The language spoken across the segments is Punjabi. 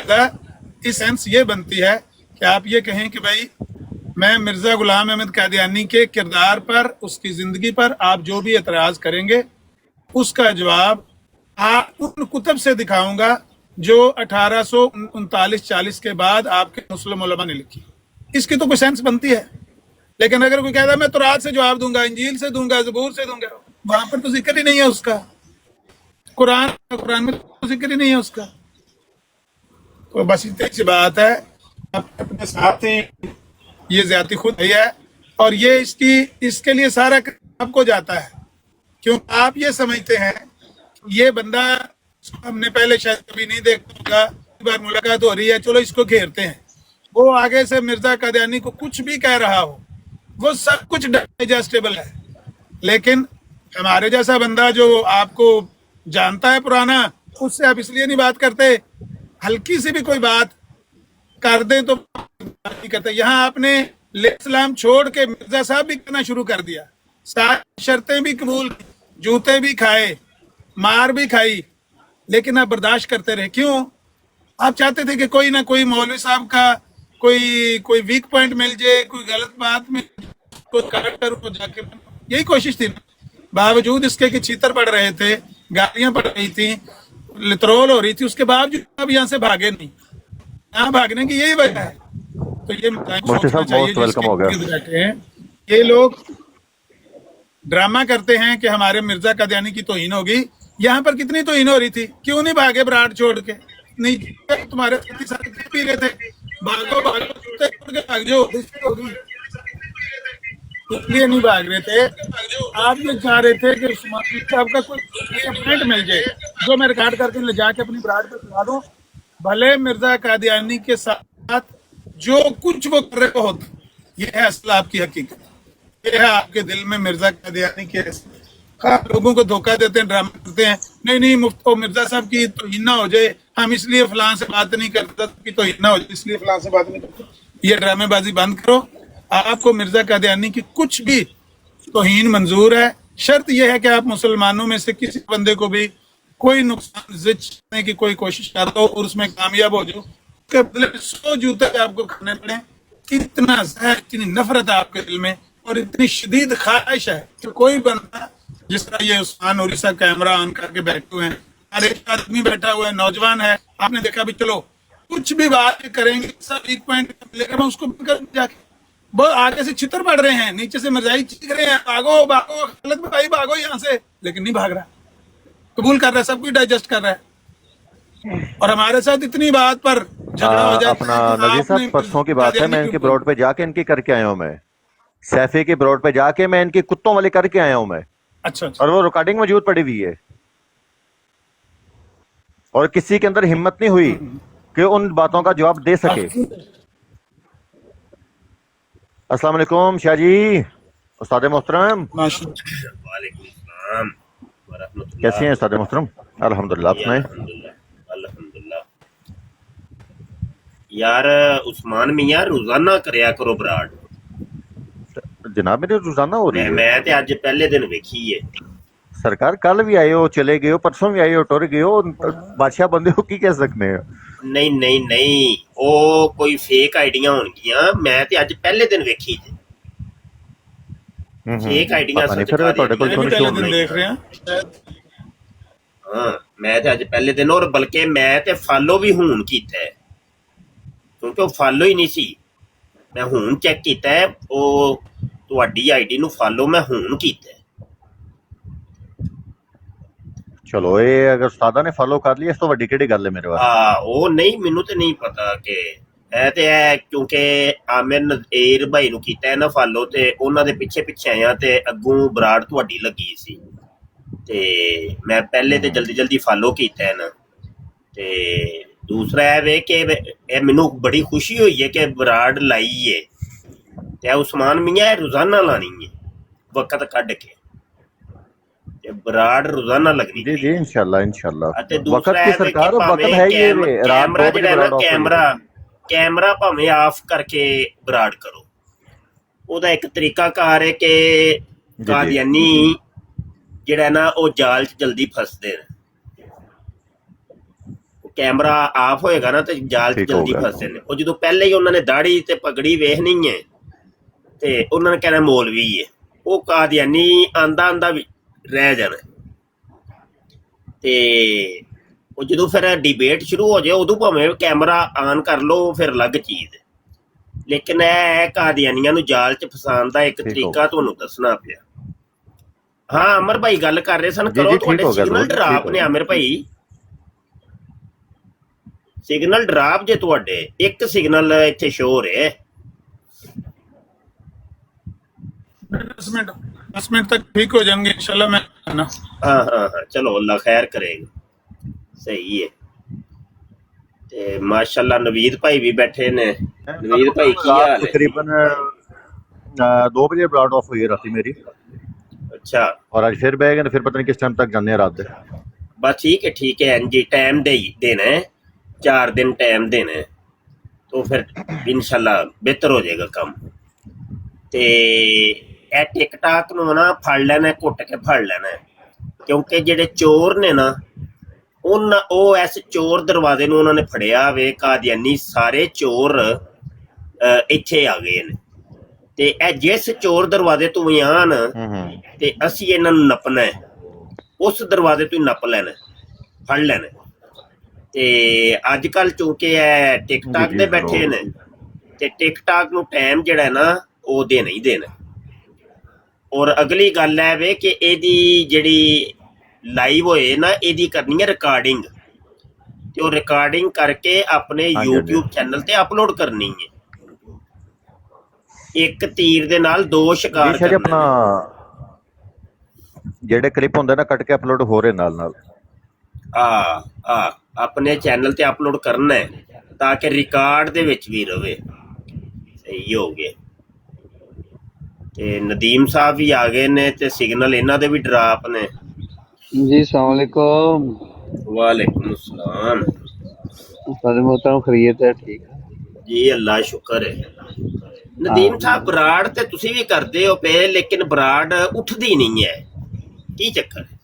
लिहाजा इस सेंस ये बनती है कि आप ये कहें कि भाई मैं मिर्ज़ा गुलाम अहमद कादियानी के किरदार पर, उसकी ज़िंदगी पर आप जो भी एतराज़ करेंगे उसका जवाब आप उन कुतब से दिखाऊंगा जो 1839-40 के बाद आपके मुस्लिम उलमा ने लिखी। इसकी तो कोई सेंस बनती है। लेकिन अगर कोई कहता है मैं तौरात से जवाब दूंगा, इंजील से दूंगा, ज़बूर से दूंगा, वहां पर तो जिक्र ही नहीं है उसका। कुरान में तो जिक्र ही नहीं है उसका। तो बस इतनी सी बात है, आप अपने साथ ही ये ज्यादती खुद है और ये इसके लिए सारा आपको जाता है। क्यों आप ये समझते हैं ये बंदा हमने पहले शायद कभी नहीं देखा होगा, बार मुलाकात हो रही है, चलो इसको घेरते हैं। वो आगे से मिर्जा कादियानी को कुछ भी कह रहा हो, वो सब कुछ डाइजेस्टेबल है। लेकिन हमारे जैसा बंदा जो आपको जानता है पुराना, उससे आप इसलिए नहीं बात करते, हल्की सी भी कोई बात कर दें तो नहीं करते। यहाँ आपने इस्लाम छोड़ के मिर्जा साहब भी करना शुरू कर दिया, सारी शर्तें भी कबूल, जूते भी खाए, मार भी खाई, लेकिन आप बर्दाश्त करते रहे। क्यों? आप चाहते थे कि कोई ना कोई मौलवी साहब का कोई वीक पॉइंट मिल जाए, कोई गलत बात में कोई कैरेक्टर को जाके, यही कोशिश थी ना। बावजूद इसके कि छीतर पड़ रहे थे, गालियां पड़ रही थी, लितरोल हो रही थी, उसके बावजूद अब यहाँ से भागे नहीं। यहाँ भागने की यही वजह है। तो ये सोचना चाहिए बैठे हैं ये लोग ड्रामा करते हैं कि हमारे मिर्जा कादियानी की तौहीन होगी। यहाँ पर कितनी तौहीन हो रही थी, क्यों नहीं भागे ब्राड छोड़ के? नहीं, तुम्हारे पी रहे थे, भागो भागो भाग जाओ, इसलिए नहीं भाग रहे थे। आप ये चाह रहे थे कि साहब का कोई पॉइंट मिल जाए जो मैं रिकॉर्ड करके ले जाके अपनी ब्राड पे सुना दूं, भले मिर्जा कादियानी के साथ जो कुछ वो कर रहे होता। ये है असल आपकी हकीकत, ये है आपके दिल में मिर्जा कादियानी के। आप लोगों को धोखा देते हैं, ड्रामा करते हैं, नहीं मुफ्त मिर्जा साहब की तौहीन ना हो जाए, हम इसलिए फलां से बात नहीं करते कि तौहीन ना हो जाए, इसलिए फलां से बात नहीं करते। ये ड्रामेबाजी बंद करो। आपको मिर्जा कादियानी की कुछ भी तौहीन मंजूर है, शर्त यह है कि आप मुसलमानों में से किसी बंदे को भी कोई नुकसान करने की कोई कोशिश करते हो और उसमें कामयाब हो जाओ, उसके बदले 100 जूते आपको खाने पड़े। इतना जहर, इतनी नफरत है आपके दिल में और इतनी शदीद ख्वाहिश है कि कोई बंदा, जिस तरह ये उस्मान नूरी साहब कैमरा ऑन करके बैठे हुए हैं, हर एक आदमी बैठा हुआ है, नौजवान है, आपने देखा भी, चलो कुछ भी बात करेंगे सब एक पॉइंट मिलेगा, मैं उसको जाके वो आगे से चित्र पड़ रहे हैं, नीचे से मरजाई चीख रहे हैं, भागो भागो गलत में भाई, भागो यहाँ से, लेकिन नहीं भाग रहा, कबूल कर रहा है, सब कुछ डाइजेस्ट कर रहा है। और हमारे साथ इतनी बात पर झगड़ा हो जाता अपना नजीर साहब, परसों की बात है, मैं इनकी ब्रॉड पे जाके इनकी करके आया हूँ। मैं सैफी की ब्रॉड पे जाके मैं इनकी कुत्तों वाली करके आया हूँ मैं। अच्छा। और वो रिकॉर्डिंग मौजूद पड़ी हुई है और किसी के अंदर हिम्मत नहीं हुई कि उन बातों का जवाब दे सके। अस्सलाम वालेकुम शाह जी, उस्ताद मोहतरम। वालेकुम सलाम व रहमतुल्लाह। कैसे हैं उस्ताद मोहतरम? अल्हम्दुलिल्लाह। आप सुनाएं। अल्हम्दुलिल्लाह। यार उस्मान मियां रोजाना करया करो ब्राड। जनाब मेरी रोजाना हो रही है। मैं ते अज पहले दिन वेखी है सरकार। कल भी आए हो, चले गए हो, परसों भी आए हो, टुर गए हो, बादशाह बंदे हो की कह सकते हैं। नहीं नहीं नहीं, ओ कोई फेक आइडिया होणगियां, मैं ते अज पहले दिन वेखी जी। फेक आइडिया देख रहे हैं। हाँ, मैं ते अज पहले दिन, और बल्कि मैं ते फॉलो भी हुण कीता है, क्योंकि वो फॉलो ही नहीं सी। मैं हुण चेक कीता है, ओ तुहाडी आईडी नूं फॉलो मैं हुण कीता है। चलो ये अगर उस्तादा ने फॉलो कर लिया, इस तो वड्डी केड़ी गल है मेरे वास्ते। ਉਹ ਨਹੀਂ, ਮੈਨੂੰ ਤੇ ਨਹੀਂ ਪਤਾ ਕਿ ਇਹ ਤੇ ਹੈ, ਕਿਉਂਕਿ ਆਮਿਰ ਨਜ਼ੀਰ ਭਾਈ ਨੂੰ ਕੀਤਾ ਹੈ ਨਾ ਫਾਲੋ, ਤੇ ਉਹਨਾਂ ਦੇ ਪਿੱਛੇ ਪਿੱਛੇ ਆਇਆ, ਤੇ ਅੱਗੋਂ ਬਰਾੜ ਤੁਹਾਡੀ ਲੱਗੀ ਸੀ, ਤੇ ਮੈਂ ਪਹਿਲੇ ਤੇ ਜਲਦੀ ਜਲਦੀ ਫਾਲੋ ਕੀਤਾ ਹੈ ਨਾ। ਤੇ ਦੂਸਰਾ ਇਹ ਵੇ ਕਿ ਇਹ ਮੈਨੂੰ ਬੜੀ ਖੁਸ਼ੀ ਹੋਈ ਹੈ ਕਿ ਬਰਾੜ ਲਾਈ ਹੈ, ਤੇ ਉਸਮਾਨ ਮੀਆਂ ਰੋਜ਼ਾਨਾ ਲਾਣੀ ਹੈ ਵਕਤ ਕੱਢ ਕੇ, बराड़ रोजाना लगनी जी जी इंशाल्लाह इंशाल्लाह। वक्त की सरकार वक्त है ये कैमरा ਜਿਹੜਾ ਨਾ ਕੈਮਰਾ ਭਾਵੇਂ ਆਫ ਕਰਕੇ ਬਰਾੜ ਕਰੋ। ਉਹਦਾ ਇੱਕ ਤਰੀਕਾ ਕਾਰ ਹੈ ਕਿ ਕਾਦੀਆਨੀ ਜਿਹੜਾ ਨਾ ਉਹ ਜਾਲ 'ਚ ਜਲਦੀ ਫਸਦੇ ਨੇ। ਕੈਮਰਾ ਆਫ ਹੋਏਗਾ ਨਾ ਤੇ ਜਾਲ 'ਚ ਠੀਕ ਜਲਦੀ ਹੋਊਗਾ। ਫਸਦੇ ਨੇ। ਉਹ ਜਦੋਂ ਪਹਿਲੇ ਹੀ ਉਹਨਾਂ ਨੇ ਦਾੜੀ ਤੇ ਪਗੜੀ ਵੇਖਣੀ ਹੈ ਤੇ ਉਹਨਾਂ ਨੇ ਕਹਿਣਾ ਮੌਲਵੀ ਹੈ, ਉਹ ਕਾਦੀਆਨੀ ਆਂਦਾ ਵੀ ਰਹਿ ਜਾਣਾ। ਤੇ ਉਹ ਜਦੋਂ ਫਿਰ ਡਿਬੇਟ ਸ਼ੁਰੂ ਹੋ ਜਾਏ ਉਦੋਂ ਭਾਵੇਂ ਕੈਮਰਾ ਆਨ ਕਰ ਲਓ, ਫਿਰ ਅਲੱਗ ਚੀਜ਼ ਹੈ। ਲੇਕਿਨ ਇਹ ਕਾਦੀਆਨੀਆਂ ਨੂੰ ਜਾਲ 'ਚ ਫਸਾਉਣ ਦਾ ਇੱਕ ਠੀਕ ਤਰੀਕਾ ਤੁਹਾਨੂੰ ਦੱਸਣਾ ਪਿਆ। ਹਾਂ ਅਮਰ ਭਾਈ ਗੱਲ ਕਰ ਰਹੇ ਸਨ, ਜੀ ਕਰੋ। ਜੀ, ਠੀਕ ਤੁਹਾਡੇ ਹੋ ਗਿਆ ਸਿਗਨਲ ਜ਼ਰੂਰ, ਠੀਕ ਡਰਾਪ ਹੋ ਨੇ ਗਿਆ। ਆਮਿਰ ਭਾਈ, सिग्नल ड्रॉप जे तुहाडे एक सिग्नल इत्थे शो हो रहा है। 10 मिनट तक ठीक हो जाएंगे इंशाल्लाह। मैं है ना, हाँ हाँ हाँ, चलो अल्लाह खैर करेगा। सही है। ते माशाल्लाह नवीद भाई भी बैठे ने। नवीद भाई की हाल है? तकरीबन 2 बजे ब्रॉड ऑफ हुई है राती मेरी। अच्छा, और आज फिर बह गए, फिर पता नहीं किस टाइम तक जाने रात दे। बस ठीक है जी, टाइम देना है, 4 दिन टाइम देना है, तो फिर इंशाल्लाह बेहतर हो जाएगा काम। ते ए टिकटाक नूं ना फड़ लेना, घुट के फड़ लेना है, क्योंकि जेडे चोर ने ना ਉਹ ਇਸ ਚੋਰ ਦਰਵਾਜ਼ੇ ਨੂੰ ਉਹਨਾਂ ਨੇ ਫੜਿਆ ਵੇ। ਕਾਦੀਆਨੀ ਸਾਰੇ ਚੋਰ ਇੱਥੇ ਆ ਗਏ ਨੇ ਤੇ ਇਹ ਜਿਸ ਚੋਰ ਦਰਵਾਜ਼ੇ ਤੋਂ ਵੀ ਆਣ ਤੇ ਅਸੀਂ ਇਹਨਾਂ ਨੂੰ ਨੱਪਣਾ ਹੈ, ਉਸ ਦਰਵਾਜ਼ੇ ਤੋਂ ਹੀ ਨੱਪ ਲੈਣਾ, ਫੜ ਲੈਣਾ। ਤੇ ਅੱਜ ਕੱਲ ਚੂੰਕਿ ਇਹ ਟਿਕਟਾਕ ਦੇ ਬੈਠੇ ਨੇ ਤੇ ਟਿਕਟਾਕ ਨੂੰ ਟਾਈਮ ਜਿਹੜਾ ਨਾ ਉਹ ਦੇਣਾ ਹੀ ਦੇਣਾ। ਔਰ ਅਗਲੀ ਗੱਲ ਹੈ ਵੇ ਕਿ ਇਹਦੀ ਜਿਹੜੀ ਲਾਈਵ ਹੋਏ ਨਾ, ਇਹਦੀ ਕਰਨੀ ਹੈ ਰਿਕਾਰਡਿੰਗ, ਤੇ ਉਹ ਰਿਕਾਰਡਿੰਗ ਕਰਕੇ ਆਪਣੇ YouTube ਚੈਨਲ ਤੇ ਅਪਲੋਡ ਕਰਨੀ ਹੈ। ਇੱਕ ਤੀਰ ਦੇ ਨਾਲ ਦੋ ਸ਼ਿਕਾਰ ਕਰਨੇ। ਆਪਣਾ ਜਿਹੜੇ ਕਲਿੱਪ ਹੁੰਦੇ ਨਾ ਕੱਟ ਕੇ ਅਪਲੋਡ ਹੋ ਰਹੇ ਨਾਲ ਆਪਣੇ ਚੈਨਲ ਤੇ ਅਪਲੋਡ ਕਰਨਾ ਹੈ ਤਾਂ ਕਿ ਰਿਕਾਰਡ ਦੇ ਵਿੱਚ ਵੀ ਰਵੇ। ਸਹੀ ਹੋ ਗਿਆ। ਤੇ ਨਦੀਮ ਸਾਹਿਬ ਵੀ ਆ ਗਏ ਨੇ ਤੇ ਸਿਗਨਲ ਇਹਨਾਂ ਦੇ ਵੀ ਡਰਾਪ ਨੇ। जी अस्सलाम वालेकुम। वालेकुम अस्सलाम। मोहतरम खैरियत है? ठीक है जी, अल्लाह शुक्र है। नदीम साहब बराड़ ते तुसी भी करते हो पे, लेकिन बराड़ उठदी नहीं है, की चक्कर है?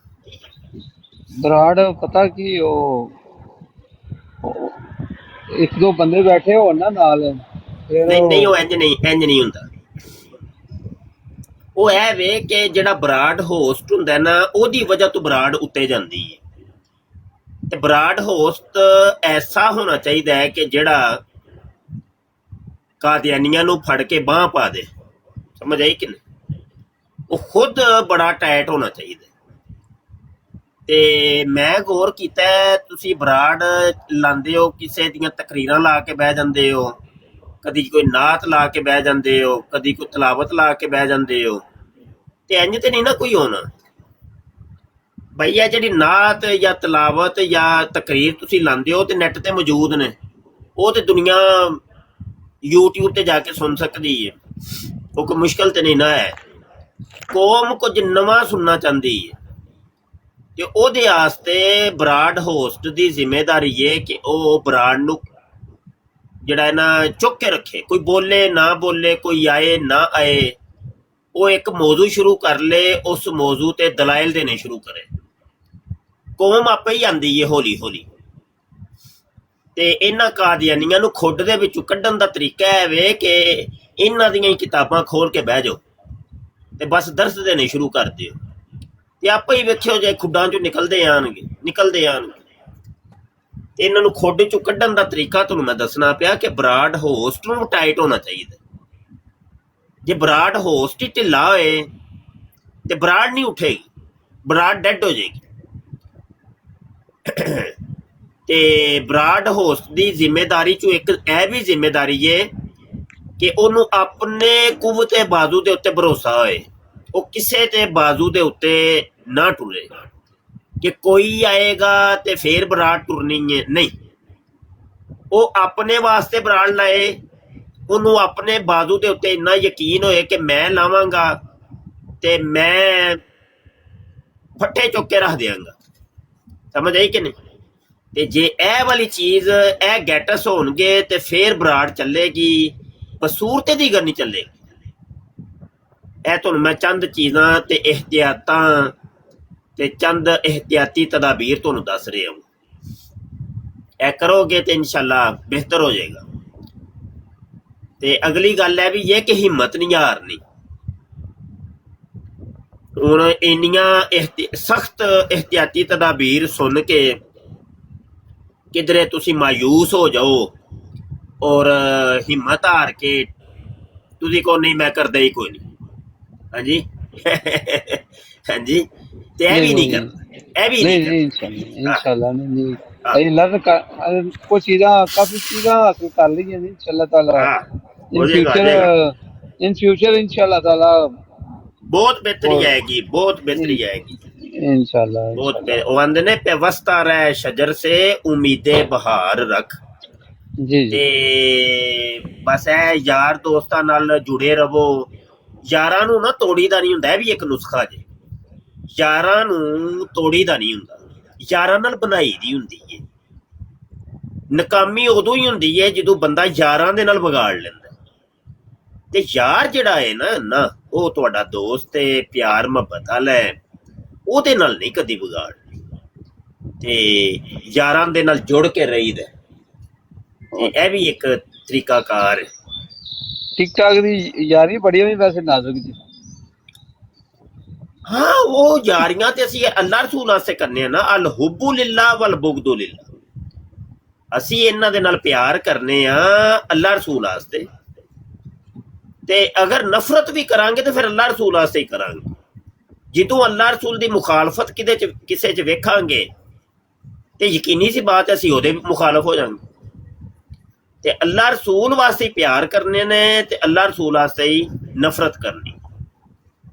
बराड़ पता की एक दो बंदे बैठे हो ना नाल, नहीं नहीं, वो इंज नहीं हुंदा। ਉਹ ਇਹ ਵੇ ਕਿ ਜਿਹੜਾ ਬਰਾੜ ਹੋਸਟ ਹੁੰਦਾ ਨਾ, ਉਹਦੀ ਵਜ੍ਹਾ ਤੋਂ ਬਰਾੜ ਉੱਤੇ ਜਾਂਦੀ ਹੈ। ਤੇ ਬਰਾੜ ਹੋਸਟ ਐਸਾ ਹੋਣਾ ਚਾਹੀਦਾ ਹੈ ਕਿ ਜਿਹੜਾ ਕਾਦੀਆਨੀਆਂ ਨੂੰ ਫੜ ਕੇ ਬਾਂਹ ਪਾ ਦੇ। ਸਮਝ ਆਈ ਕਿ ਨਹੀਂ? ਉਹ ਖੁਦ ਬੜਾ ਟਾਈਟ ਹੋਣਾ ਚਾਹੀਦਾ। ਤੇ ਮੈਂ ਗੌਰ ਕੀਤਾ, ਤੁਸੀਂ ਬਰਾੜ ਲਾਉਂਦੇ ਹੋ, ਕਿਸੇ ਦੀਆਂ ਤਕਰੀਰਾਂ ਲਾ ਕੇ ਬਹਿ ਜਾਂਦੇ ਹੋ, ਕਦੀ ਕੋਈ ਨਾਤ ਲਾ ਕੇ ਬਹਿ ਜਾਂਦੇ ਹੋ, ਕਦੀ ਕੋਈ ਤਲਾਵਤ ਲਾ ਕੇ ਬਹਿ ਜਾਂਦੇ ਹੋ। ਤੇ ਇੰਜ ਤੇ ਨਹੀਂ ਨਾ ਕੋਈ ਹੋਣਾ ਬਈ। ਇਹ ਜਿਹੜੀ ਨਾਤ ਜਾਂ ਤਲਾਵਤ ਜਾਂ ਤਕਰੀਰ ਤੁਸੀਂ ਲਾਉਂਦੇ ਹੋ ਤੇ ਨੈਟ ਤੇ ਮੌਜੂਦ ਨੇ, ਉਹ ਤੇ ਦੁਨੀਆ YouTube ਤੇ ਜਾ ਕੇ ਸੁਣ ਸਕਦੀ ਹੈ। ਉਹ ਕੋਈ ਮੁਸ਼ਕਿਲ ਤੇ ਨਹੀਂ ਨਾ ਹੈ। ਕੌਮ ਕੁਝ ਨਵਾਂ ਸੁਣਨਾ ਚਾਹੁੰਦੀ ਹੈ ਤੇ ਉਹਦੇ ਵਾਸਤੇ ਬਰਾੜ ਹੋਸਟ ਦੀ ਜ਼ਿੰਮੇਵਾਰੀ ਹੈ ਕਿ ਉਹ ਬਰਾੜ ਨੂੰ ਜਿਹੜਾ ਹੈ ਨਾ ਚੁੱਕ ਕੇ ਰੱਖੇ। ਕੋਈ ਬੋਲੇ ਨਾ ਬੋਲੇ, ਕੋਈ ਆਏ ਨਾ ਆਏ, ਉਹ ਇੱਕ ਮੌਜੂ ਸ਼ੁਰੂ ਕਰ ਲੇ, ਉਸ ਮੌਜੂ ਤੇ ਦਲਾਇਲ ਦੇਣੇ ਸ਼ੁਰੂ ਕਰੇ। ਕੌਮ ਆਪੇ ਹੀ ਆਂਦੀ ਹੈ ਹੌਲੀ ਹੌਲੀ। ਤੇ ਇਹਨਾਂ ਕਾਦੀਆਨੀਆਂ ਨੂੰ ਖੁੱਡ ਦੇ ਵਿੱਚੋਂ ਕੱਢਣ ਦਾ ਤਰੀਕਾ ਹੈ ਵੇ ਕਿ ਇਹਨਾਂ ਦੀਆਂ ਹੀ ਕਿਤਾਬਾਂ ਖੋਲ ਕੇ ਬਹਿ ਜਾਓ ਤੇ ਬਸ ਦਰਸ ਦੇਣੇ ਸ਼ੁਰੂ ਕਰ ਦਿਓ, ਤੇ ਆਪੇ ਹੀ ਵੇਖਿਓ ਜੇ ਖੁੱਡਾਂ ਚੋਂ ਨਿਕਲਦੇ ਆਣਗੇ। ਤੇ ਇਹਨਾਂ ਨੂੰ ਖੁੱਡ ਚੋਂ ਕੱਢਣ ਦਾ ਤਰੀਕਾ ਤੁਹਾਨੂੰ ਮੈਂ ਦੱਸਣਾ ਪਿਆ ਕਿ ਬਰਾੜ ਹੋਸਟ ਨੂੰ ਟਾਈਟ ਹੋਣਾ ਚਾਹੀਦਾ। ਜੇ ਬਰਾੜ ਹੋਸਟ ਹੀ ਢਿੱਲਾ ਹੋਏ ਤੇ ਬਰਾੜ ਨਹੀਂ ਉੱਠੇਗੀ, ਬਰਾੜ ਡੈਡ ਹੋ ਜਾਏਗੀ। ਤੇ ਬਰਾੜ ਹੋਸਟ ਦੀ ਜ਼ਿੰਮੇਵਾਰੀ ਚੋਂ ਇੱਕ ਇਹ ਵੀ ਜ਼ਿੰਮੇਵਾਰੀ ਹੈ ਕਿ ਉਹਨੂੰ ਆਪਣੇ ਕੁਵਤੇ ਬਾਜ਼ੂ ਦੇ ਉੱਤੇ ਭਰੋਸਾ ਹੋਏ। ਉਹ ਕਿਸੇ ਤੇ ਬਾਜ਼ੂ ਦੇ ਉੱਤੇ ਨਾ ਟੁਰੇ ਕਿ ਕੋਈ ਆਏਗਾ ਤੇ ਫੇਰ ਬਰਾੜ ਟੁਰਨੀ ਹੈ, ਨਹੀਂ। ਉਹ ਆਪਣੇ ਵਾਸਤੇ ਬਰਾੜ ਲਾਏ, ਉਹਨੂੰ ਆਪਣੇ ਬਾਜ਼ੂ ਦੇ ਉੱਤੇ ਇੰਨਾ ਯਕੀਨ ਹੋਏ ਕਿ ਮੈਂ ਲਾਵਾਂਗਾ ਤੇ ਮੈਂ ਫੱਟੇ ਚੁੱਕ ਕੇ ਰੱਖ ਦਿਆਂਗਾ। ਸਮਝ ਆਈ ਕਿ ਨਹੀਂ? ਤੇ ਜੇ ਇਹ ਵਾਲੀ ਚੀਜ਼, ਇਹ ਗੈਟਸ ਹੋਣਗੇ ਤੇ ਫੇਰ ਬਰਾੜ ਚੱਲੇਗੀ, ਬਸੂਰਤੇ ਦੀ ਗੱਲ ਨਹੀਂ ਚੱਲੇਗੀ। ਇਹ ਤੁਹਾਨੂੰ ਮੈਂ ਚੰਦ ਚੀਜ਼ਾਂ ਤੇ ਇਹਤਿਆਤਾਂ ਤੇ ਚੰਦ ਇਹਤਿਆਤੀ ਤਦਾਬੀਰ ਤੁਹਾਨੂੰ ਦੱਸ ਰਿਹਾ ਹਾਂ। ਇਹ ਕਰੋਗੇ ਤੇ ਇਨਸ਼ਾਅੱਲਾ ਬਿਹਤਰ ਹੋ ਜਾਏਗਾ। ਤੇ ਅਗਲੀ ਗੱਲ ਹੈ ਵੀ ਇਹ ਕਿ ਹਿੰਮਤ ਨਹੀਂ ਹਾਰਨੀ। ਹੁਣ ਇੰਨੀਆਂ ਸਖਤ ਇhtiyati ਤਦਾਬੀਰ ਸੁਣ ਕੇ ਕਿਧਰੇ ਤੁਸੀਂ ਮਾਯੂਸ ਹੋ ਜਾਓ ਔਰ ਹਿੰਮਤ ਹਾਰ ਕੇ ਤੁਸੀਂ ਕਹੋ ਨਹੀਂ ਮੈਂ ਕਰਦਾ ਹੀ ਕੋਈ ਨਹੀਂ। ਹਾਂਜੀ ਹਾਂਜੀ, ਤੇ ਇਹ ਵੀ ਨਹੀਂ ਕਰਨਾ, ਇਹ ਵੀ नहीं नहीं नहीं करना। इंशाल्लाह नहीं हाँ। नहीं अल्लाह ने कुछ चीज़ां काफी चीज़ां हासिल कर ली हैं इंशाल्लाह ताला। हाँ, हो इन जाएगा, हो जाएगा। फ्यूचर इंशाल्लाह ताला बहुत बेहतरी और- आएगी, बहुत बेहतरी आएगी, इंशाल्लाह बहुत इंशाल्लाह। वो आंदे ने पेवस्ता रहे शजर से उम्मीदे बहार रख। जी ਤੇ जी ਬਸ ਇਹ ਯਾਰ ਦੋਸਤਾਂ ਨਾਲ ਜੁੜੇ ਰਹੋ। ਯਾਰਾਂ ਨੂੰ ਨਾ ਤੋੜੀਦਾ ਨਹੀਂ ਹੁੰਦਾ, ਇਹ ਵੀ ਇੱਕ ਨੁਸਖਾ ਜੇ। ਯਾਰਾਂ ਨੂੰ ਤੋੜੀਦਾ ਨਹੀਂ ਹੁੰਦਾ, ਯਾਰਾਂ ਨਾਲ ਬਣਾਈ ਦੀ ਹੁੰਦੀ ਏ। ਨਕਾਮੀ ਉਦੋਂ ਹੀ ਹੁੰਦੀ ਹੈ ਜਦੋਂ ਬੰਦਾ ਯਾਰਾਂ ਦੇ ਨਾਲ ਵਿਗਾੜ ਲੈਂਦਾ। ਤੇ ਯਾਰ ਜਿਹੜਾ ਹੈ ਨਾ ਉਹ ਤੁਹਾਡਾ ਦੋਸਤ ਹੈ, ਪਿਆਰ ਮੁਹੱਬਤ ਵਾਲਾ ਹੈ, ਉਹਦੇ ਨਾਲ ਨਹੀਂ ਕਦੀ ਵਿਗਾੜਨੀ। ਤੇ ਯਾਰਾਂ ਦੇ ਨਾਲ ਜੁੜ ਕੇ ਰਹੀਦਾ। ਤੇ ਇਹ ਵੀ ਇੱਕ ਤਰੀਕਾਕਾਰ ਹੈ। ठीक ठाक दी यारी बड़ी हुई वैसे नाजुक जी। ਹਾਂ ਉਹ ਯਾਰੀਆਂ ਤੇ ਅਸੀਂ ਅੱਲਾ ਰਸੂਲ ਵਾਸਤੇ ਕਰਨੇ ਆ ਨਾ। ਅਲ ਹੁਬੂ ਲਿਲਾ ਵਲ ਬੁਗਦੁ ਲਿਲਾ। ਅਸੀਂ ਇਹਨਾਂ ਦੇ ਨਾਲ ਪਿਆਰ ਕਰਨੇ ਆ ਅੱਲਾ ਰਸੂਲ ਵਾਸਤੇ, ਤੇ ਅਗਰ ਨਫ਼ਰਤ ਵੀ ਕਰਾਂਗੇ ਤੇ ਫਿਰ ਅੱਲਾ ਰਸੂਲ ਵਾਸਤੇ ਹੀ ਕਰਾਂਗੇ। ਜਦੋਂ ਅੱਲਾ ਰਸੂਲ ਦੀ ਮੁਖਾਲਫਤ ਕਿਸੇ 'ਚ ਵੇਖਾਂਗੇ ਤੇ ਯਕੀਨੀ ਸੀ ਬਾਤ ਅਸੀਂ ਉਹਦੇ ਮੁਖਾਲਫ ਹੋ ਜਾਵਾਂਗੇ। ਤੇ ਅੱਲਾ ਰਸੂਲ ਵਾਸਤੇ ਪਿਆਰ ਕਰਨੇ ਨੇ ਤੇ ਅੱਲਾ ਰਸੂਲ ਵਾਸਤੇ ਹੀ ਨਫ਼ਰਤ ਕਰਨੀ।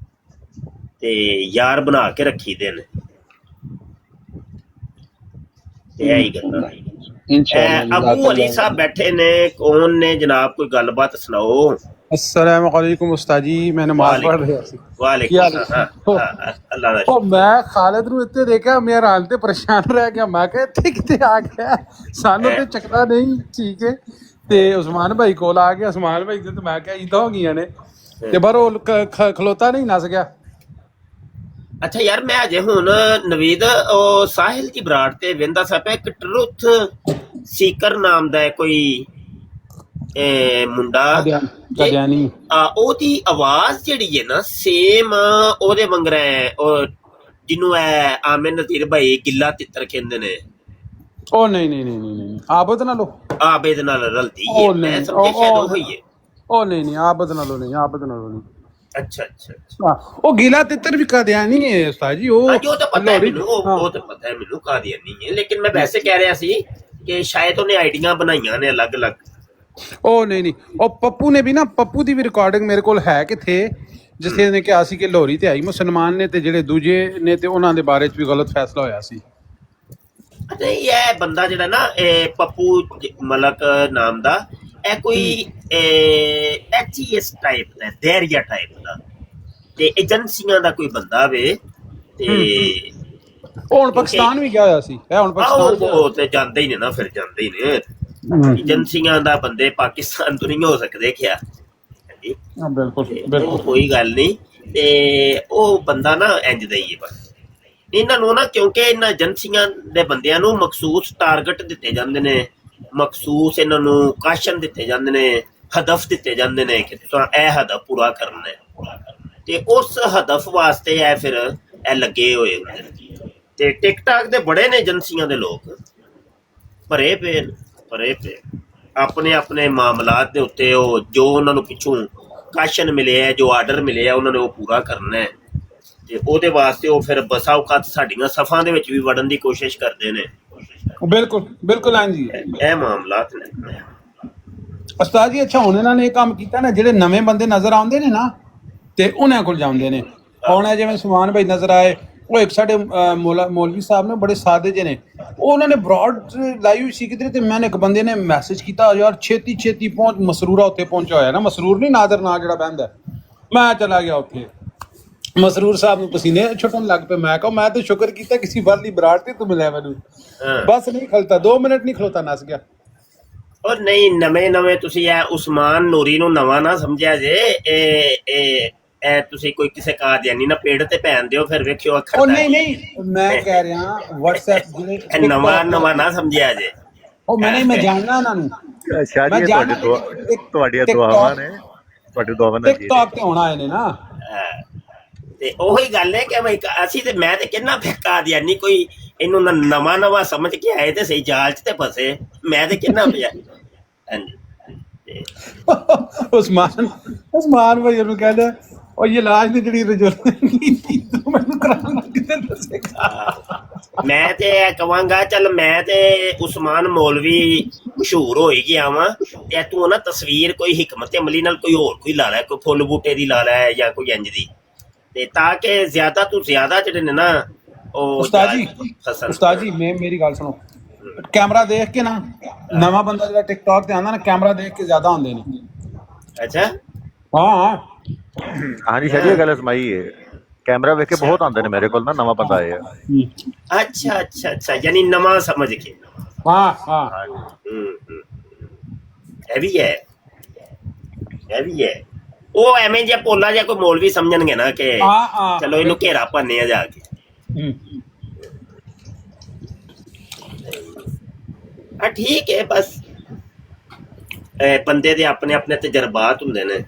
ਤੇ ਯਾਰ ਬਣਾ ਕੇ ਰੱਖੀ ਦੇ ਨੇ। ਤੇ ਇਹੀ ਗੱਲਾਂ। इंशाल्लाह अबू अली साहब बैठे ने, कौन ने जनाब, कोई गलबात सुनाओ। अस्सलाम वालेकुम उस्ताद जी, मैं नमाज पढ़ ਰਿਹਾ ਸੀ। वालेकुम ਕੀ ਹਾਲ ਹੈ? अल्लाह दा ਉਹ ਮੈਂ ਖਾਲਿਦ ਨੂੰ ਇੱਥੇ ਦੇਖਿਆ, ਮੈਂ ਹੈਰਾਨ ਤੇ ਪਰੇਸ਼ਾਨ ਰਹਿ ਗਿਆ। ਮੈਂ ਕਿਹਾ ਇੱਥੇ ਕਿੱਥੇ ਆ ਗਿਆ, ਸਾਨੂੰ ਤੇ ਚੱਕਦਾ ਨਹੀਂ। ਠੀਕ ਹੈ, ਤੇ ਉਸਮਾਨ ਭਾਈ ਕੋਲ ਆ ਗਿਆ। ਉਸਮਾਨ ਭਾਈ ਤੇ ਮੈਂ ਕਿਹਾ ਇਦਾਂ ਹੋ ਗਈਆਂ ਨੇ, ਤੇ ਪਰ ਉਹ ਖਲੋਤਾ ਨਹੀਂ, ਨਸ ਗਿਆ। अच्छा यार, मैं अजे हुन नवीद साहिल की बराड़ ते वेंदा सा पे, एक ट्रुथ सीकर नाम दा कोई मुंडा, ਗਦਿਆਨੀ ਉਹਦੀ ਆਵਾਜ਼ ਜਿਹੜੀ ਹੈ ਨਾ ਸੇਮ ਉਹਦੇ ਵਾਂਗਰ ਹੈ। ਉਹ ਜਿਹਨੂੰ ਹੈ ਆਮਿਰ ਨਜ਼ੀਰ ਭਾਈ ਗਿੱਲਾ ਤਿੱਤਰ ਕਹਿੰਦੇ ਨੇ। ਉਹ ਨਹੀਂ ਆਬਦ ਨਾਲੋਂ ਆਬਿਦ ਨਾਲ ਰਲਦੀ ਹੈ। ਉਹ ਮੈਂ ਨਹੀਂ, ਸਮਝਿਆ ਸ਼ਾਇਦ ਉਹ ਹੀ ਹੈ। ਉਹ ਨਹੀਂ ਆਬਦ ਨਾਲੋਂ ਨਹੀਂ, ਆਬਦ ਨਾਲੋਂ ਨਹੀਂ। अच्छा अच्छा अच्छा, ਹਾਂ, ਉਹ ਗੀਲਾ ਤਿੱਤਰ ਵੀ ਕਦਿਆਨੀ ਹੈ ਉਸਤਾਦ ਜੀ। ਉਹ जो तो पता है ਲੋਹੜੀ- मैनू, ਹਾਂ। वो तो पता है मैनू कादियानी है, लेकिन मैं वैसे कह रहा सी कि शायद उन्हें आइडिया बनाईया ने अलग अलग। ਉਹ ਨਹੀਂ ਉਹ ਪੱਪੂ ਨੇ ਵੀ ਨਾ, ਪੱਪੂ ਦੀ ਵੀ ਰਿਕਾਰਡਿੰਗ ਮੇਰੇ ਕੋਲ ਹੈ ਕਿਥੇ, ਜਿੱਥੇ ਨੇ ਕਿਹਾ ਸੀ ਕਿ ਲੋਹੜੀ ਤੇ ਆਈ ਮੁਸਲਮਾਨ ਨੇ ਤੇ ਜਿਹੜੇ ਦੂਜੇ ਨੇ ਤੇ ਉਹਨਾਂ ਦੇ ਬਾਰੇ ਚ ਵੀ ਗਲਤ ਫੈਸਲਾ ਹੋਇਆ ਸੀ। अच्छा, ये बंदा जड़ा ना पप्पू मलक नाम दा, ए कोई एचईएस टाइप दा, देरिया टाइप दा, ਤੇ ਏਜੰਸੀਆਂ ਦਾ ਕੋਈ ਬੰਦਾ ਵੇ। ਤੇ ਉਹ ਹੁਣ ਪਾਕਿਸਤਾਨ ਵੀ ਗਿਆ ਹੋਇਆ ਸੀ। ਇਹ ਹੁਣ ਪਾਕਿਸਤਾਨ ਗਿਆ। ਉਹ ਤੇ ਜਾਂਦੇ ਹੀ ਨੇ ਨਾ, ਫਿਰ ਜਾਂਦੇ ਹੀ ਨੇ। ਏਜੰਸੀਆਂ ਦਾ ਬੰਦੇ ਪਾਕਿਸਤਾਨ ਤੋਂ ਨਹੀਂ ਹੋ ਸਕਦੇ ਕਿਆ? ਹਾਂ, ਬਿਲਕੁਲ ਉਹ ਬਿਲਕੁਲ। ਕੋਈ ਗੱਲ ਨਹੀਂ। ਤੇ ਉਹ ਬੰਦਾ ਨਾ ਇੰਜ ਦਾ ਹੀ ਹੈ ਬਸ। ਇਹਨਾਂ ਨੂੰ ਨਾ, ਕਿਉਂਕਿ ਇਹਨਾਂ ਏਜੰਸੀਆਂ ਦੇ ਬੰਦਿਆਂ ਨੂੰ ਮਖਸੂਸ ਟਾਰਗੇਟ ਦਿੱਤੇ ਜਾਂਦੇ ਨੇ, ਮਖਸੂਸ ਇਹਨਾਂ ਨੂੰ ਕਾਸ਼ਨ ਦਿੱਤੇ ਜਾਂਦੇ ਨੇ, ਹਦਫ ਦਿੱਤੇ ਜਾਂਦੇ ਨੇ ਕਿ ਤੁਸੀਂ ਇਹ ਹਦਫ ਪੂਰਾ ਕਰਨਾ ਹੈ। ਤੇ ਉਸ ਹਦਫ ਵਾਸਤੇ ਇਹ ਫਿਰ ਇਹ ਲੱਗੇ ਹੋਏ ਹੁੰਦੇ ਨੇ। ਤੇ ਟਿਕਟਾਕ ਦੇ ਬੜੇ ਨੇ ਏਜੰਸੀਆਂ ਦੇ ਲੋਕ ਭਰੇ ਪਏ ਆਪਣੇ ਆਪਣੇ ਮਾਮਲਾਤ ਦੇ ਉੱਤੇ। ਉਹ ਜੋ ਉਹਨਾਂ ਨੂੰ ਪਿੱਛੋਂ ਕਾਸ਼ਨ ਮਿਲੇ ਹੈ, ਜੋ ਆਰਡਰ ਮਿਲੇ ਹੈ, ਉਹਨਾਂ ਨੇ ਉਹ ਪੂਰਾ ਕਰਨਾ ਹੈ। ਤੇ ਉਹਦੇ ਵਾਸਤੇ ਉਹ ਫਿਰ ਬਸਾ ਔਕਾਤ ਸਾਡੀਆਂ ਸਫਾਂ ਦੇ ਵਿੱਚ ਵੀ ਵੜਨ ਦੀ ਕੋਸ਼ਿਸ਼ ਕਰਦੇ ਨੇ। ਬਿਲਕੁਲ ਬਿਲਕੁਲ ਹਾਂਜੀ ਇਹ ਮਾਮਲਾਤ ਨੇ ਉਸਤਾਦ ਜੀ। ਅੱਛਾ, ਹੁਣ ਇਹਨਾਂ ਨੇ ਇਹ ਕੰਮ ਕੀਤਾ ਨਾ, ਜਿਹੜੇ ਨਵੇਂ ਬੰਦੇ ਨਜ਼ਰ ਆਉਂਦੇ ਨੇ ਨਾ ਤੇ ਉਹਨਾਂ ਕੋਲ ਜਾਂਦੇ ਨੇ। ਹੁਣ ਇਹ ਜਿਵੇਂ ਸੁਮਾਨ ਭਾਈ ਨਜ਼ਰ ਆਏ, ਉਹ ਇੱਕ ਸਾਡੇ ਮੌਲਵੀ ਸਾਹਿਬ ਨੇ, ਬੜੇ ਸਾਦੇ ਜਿਹੇ ਨੇ। ਉਹ ਉਹਨਾਂ ਨੇ ਬਰਾਡ ਲਾਈ ਹੋਈ ਸੀ ਕਿਧਰੇ, ਤੇ ਮੈਨੂੰ ਇੱਕ ਬੰਦੇ ਨੇ ਮੈਸੇਜ ਕੀਤਾ, ਯਾਰ ਛੇਤੀ ਛੇਤੀ ਪਹੁੰਚ, ਮਸਰੂਰਾ ਉੱਥੇ ਪਹੁੰਚਿਆ ਹੋਇਆ ਨਾ। ਮਸਰੂਰ ਨਹੀਂ, ਨਾਦਰ ਨਾਂ ਜਿਹੜਾ ਬਹਿੰਦਾ। ਮੈਂ ਚਲਾ ਗਿਆ ਉੱਥੇ, ਮਸਰੂਰ ਸਾਹਿਬ ਨੂੰ ਪਸੀਨੇ ਛੁੱਟਣ ਲੱਗ ਪਏ। ਮੈਂ ਕਿਹਾ ਮੈਂ ਤਾਂ ਸ਼ੁਕਰ ਕੀਤਾ ਕਿਸੇ ਵਾਲੀ ਬਰਾੜ ਤੇ ਤੂੰ ਮਿਲਿਆ ਮੈਨੂੰ। ਬਸ ਨਹੀਂ ਖਲਤਾ, 2 ਮਿੰਟ ਨਹੀਂ ਖਲੋਤਾ, ਨਸ ਗਿਆ। ਔਰ ਨਹੀਂ, ਨਵੇਂ ਤੁਸੀਂ ਇਹ ਉਸਮਾਨ ਨੂਰੀ ਨੂੰ ਨਵਾਂ ਨਾ ਸਮਝਿਆ ਜੇ। ਇਹ ਤੁਸੀਂ ਕੋਈ ਕਿਸੇ ਕਾਦੀਆਨੀ ਨਾ ਪੇੜ ਤੇ ਪੈਣ ਦਿਓ, ਫਿਰ ਵੇਖਿਓ ਅੱਖਰ ਉਹ ਨਹੀਂ ਮੈਂ ਕਹਿ ਰਿਹਾ WhatsApp ਜਿਹੜੇ ਨਵਾਂ ਨਾ ਸਮਝਿਆ ਜੇ। ਉਹ ਮੈਂ ਜਾਣਦਾ ਉਹਨਾਂ ਨੂੰ ਸ਼ਾਹ ਮੈਂ ਜੀ ਜਾਣਦਾ ਤੁਹਾਡੀਆਂ ਦੁਆਵਾਂ ਨੇ, ਤੁਹਾਡੀ ਦੁਆਵਾਂ ਨਾਲ ਜੀ ਟਿਕਟੌਕ ਤੇ ਆਉਣਾ ਇਹਨੇ ਨਾ। ਤੇ ਉਹੀ ਗੱਲ ਹੈ ਕਿ ਬਈ ਅਸੀਂ ਤੇ ਮੈਂ ਤੇ ਕਿੰਨਾ ਫਿੱਕਾ ਦਿਆ ਨਹੀਂ ਕੋਈ ਇਹਨੂੰ ਨਵਾਂ ਸਮਝ ਕੇ ਆਏ ਤੇ ਸਹੀ ਜਾਲ 'ਚ ਤੇ ਫਸੇ। ਮੈਂ ਤੇ ਕਿੰਨਾ ਪਿਆ। ਹਾਂਜੀ ਉਸਮਾਨ ਭਾਈ ਨੂੰ ਕਹਿੰਦਾ ਉਹ ਇਹ ਲਾਸ਼ ਦੀ ਜਿਹੜੀ ਤੂੰ ਮੈਨੂੰ ਕਰਾਉਣਾ ਕਿਤੇ ਦੱਸੇਗਾ। ਮੈਂ ਤੇ ਇਹ ਕਵਾਂਗਾ ਚੱਲ ਮੈਂ ਤੇ ਉਸਮਾਨ ਮੌਲਵੀ ਮਸ਼ਹੂਰ ਹੋਈ ਗਿਆ ਵਾਂ ਤੇ ਤੂੰ ਨਾ ਤਸਵੀਰ ਕੋਈ ਹਿਕਮਤ ਅਮਲੀ ਨਾਲ ਕੋਈ ਹੋਰ ਕੋਈ ਲਾ ਲੈ, ਕੋਈ ਫੁੱਲ ਬੂਟੇ ਦੀ ਲਾ ਲੈ ਜਾਂ ਕੋਈ ਇੰਜ ਦੀ, ਤੇ ਤਾਂ ਕਿ ਜ਼ਿਆਦਾ ਤੋਂ ਜ਼ਿਆਦਾ ਜਿਹੜੇ ਨੇ ਨਾ ਉਹ ਉਸਤਾਦ ਜੀ ਮੇਰੀ ਗੱਲ ਸੁਣੋ। ਕੈਮਰਾ ਦੇਖ ਕੇ ਨਾ ਨਵਾਂ ਬੰਦਾ ਜਿਹੜਾ ਟਿਕਟੌਕ ਤੇ ਆਉਂਦਾ ਨਾ ਕੈਮਰਾ ਦੇਖ ਕੇ ਜ਼ਿਆਦਾ ਆਉਂਦੇ ਨੇ। ਅੱਛਾ ਹਾਂ ਹਾਂਜੀ ਸ਼ਾਹ ਜੀ ਗੱਲ ਸਮਾਈ ਹੈ, ਕੈਮਰਾ ਵੇਖ ਕੇ ਬਹੁਤ ਆਉਂਦੇ ਨੇ ਮੇਰੇ ਕੋਲ ਨਾ ਨਵਾਂ ਬੰਦਾ ਆਇਆ। ਅੱਛਾ ਯਾਨੀ ਨਵਾਂ ਸਮਝ ਕੇ। ਹਾਂ ਇਹ ਵੀ ਹੈ ਉਹ ਐਵੇਂ ਜੇ ਪੋਲਾ ਜਿਹਾ ਕੋਈ ਮੌਲਵੀ ਸਮਝਣਗੇ ਨਾ ਕਿ ਚਲੋ ਇਹਨੂੰ ਘੇਰਾ ਭੰਨੇ ਆ ਜਾ ਕੇ। ਠੀਕ ਹੈ ਬਸ ਬੰਦੇ ਦੇ ਆਪਣੇ ਆਪਣੇ ਤਜਰਬਾਤ ਹੁੰਦੇ ਨੇ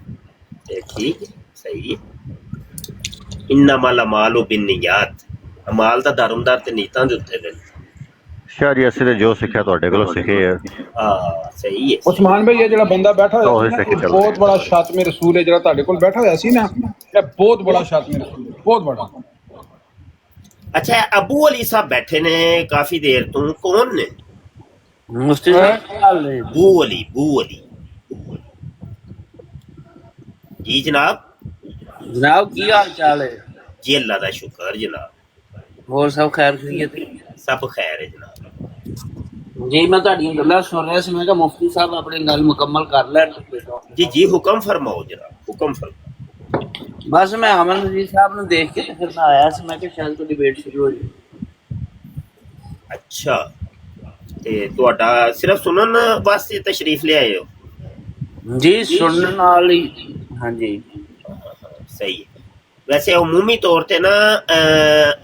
ਤੇ ਠੀਕ ਹੈ ਸਹੀ ਹੈ। ਇੰਨਮਲ ਅਮਾਲੁ ਬਿੰਨੀਆਤ, ਅਮਾਲ ਦਾ ਦਾਰਮਦਾਰ ਤੇ ਨੀਤਾਂ ਦੇ ਉੱਤੇ ਨੇ। ਸ਼ਾਹ ਜੀ ਅਸੀਂ ਤੇ ਜੋ ਸਿੱਖਿਆ ਤੁਹਾਡੇ ਕੋਲੋਂ ਸਿੱਖੇ ਆ। ਸਹੀ ਹੈ। ਉਸਮਾਨ ਭਾਈ ਇਹ ਜਿਹੜਾ ਬੰਦਾ ਬੈਠਾ ਹੋਇਆ ਬਹੁਤ ਬੜਾ ਸ਼ਾਤਮੇ ਰਸੂਲ ਹੈ ਜਿਹੜਾ ਤੁਹਾਡੇ ਕੋਲ ਬੈਠਾ ਹੋਇਆ ਸੀ ਨਾ, ਇਹ ਬਹੁਤ ਬੜਾ ਸ਼ਾਤਮੇ ਰਸੂਲ ਹੈ, ਬਹੁਤ ਬੜਾ। ਅੱਛਾ ਅਬੂ ਅਲੀ ਸਾਹਿਬ ਬੈਠੇ ਨੇ ਕਾਫੀ ਦੇਰ ਤੋਂ, ਕੌਣ ਨੇ? ਮੁਫਤੀ ਸਾਹਿਬ ਬੂ ਅਲੀ ਜੀ जनाब की हाल चाल है? जी अल्लाह का शुक्र जनाब। और सब खैर खैरियत? सब खैर है जनाब। जी मैं ਤੁਹਾਡੀਆਂ ਗੱਲਾਂ ਸੁਣ ਰਿਹਾ ਸੀ, ਮੈਂ ਕਿਹਾ ਮੁਫਤੀ ਸਾਹਿਬ ਆਪਣੀ ਗੱਲ ਮੁਕੰਮਲ ਕਰ ਲੈਣ। जी हुक्म फरमाओ जनाब, हुक्म फरमाओ। बस मैं अमन जी साहब ਨੂੰ ਦੇਖ ਕੇ ਫਿਰ ਮੈਂ ਆਇਆ ਸੀ, ਮੈਂ ਕਿਹਾ ਸ਼ਾਇਦ ਕੋਈ ਡਿਬੇਟ ਸ਼ੁਰੂ ਹੋ ਜਾਏ। अच्छा ਤੇ ਤੁਹਾਡਾ ਸਿਰਫ ਸੁਣਨ ਵਾਸਤੇ ਤਸ਼ਰੀਫ ਲੈ ਆਏ ਹੋ? ਜੀ ਸੁਣਨ ਨਾਲ ਹੀ। ਹਾਂਜੀ ਸਹੀ ਹੈ। ਵੈਸੇ ਉਮੂਮੀ ਤੌਰ ਤੇ ਨਾ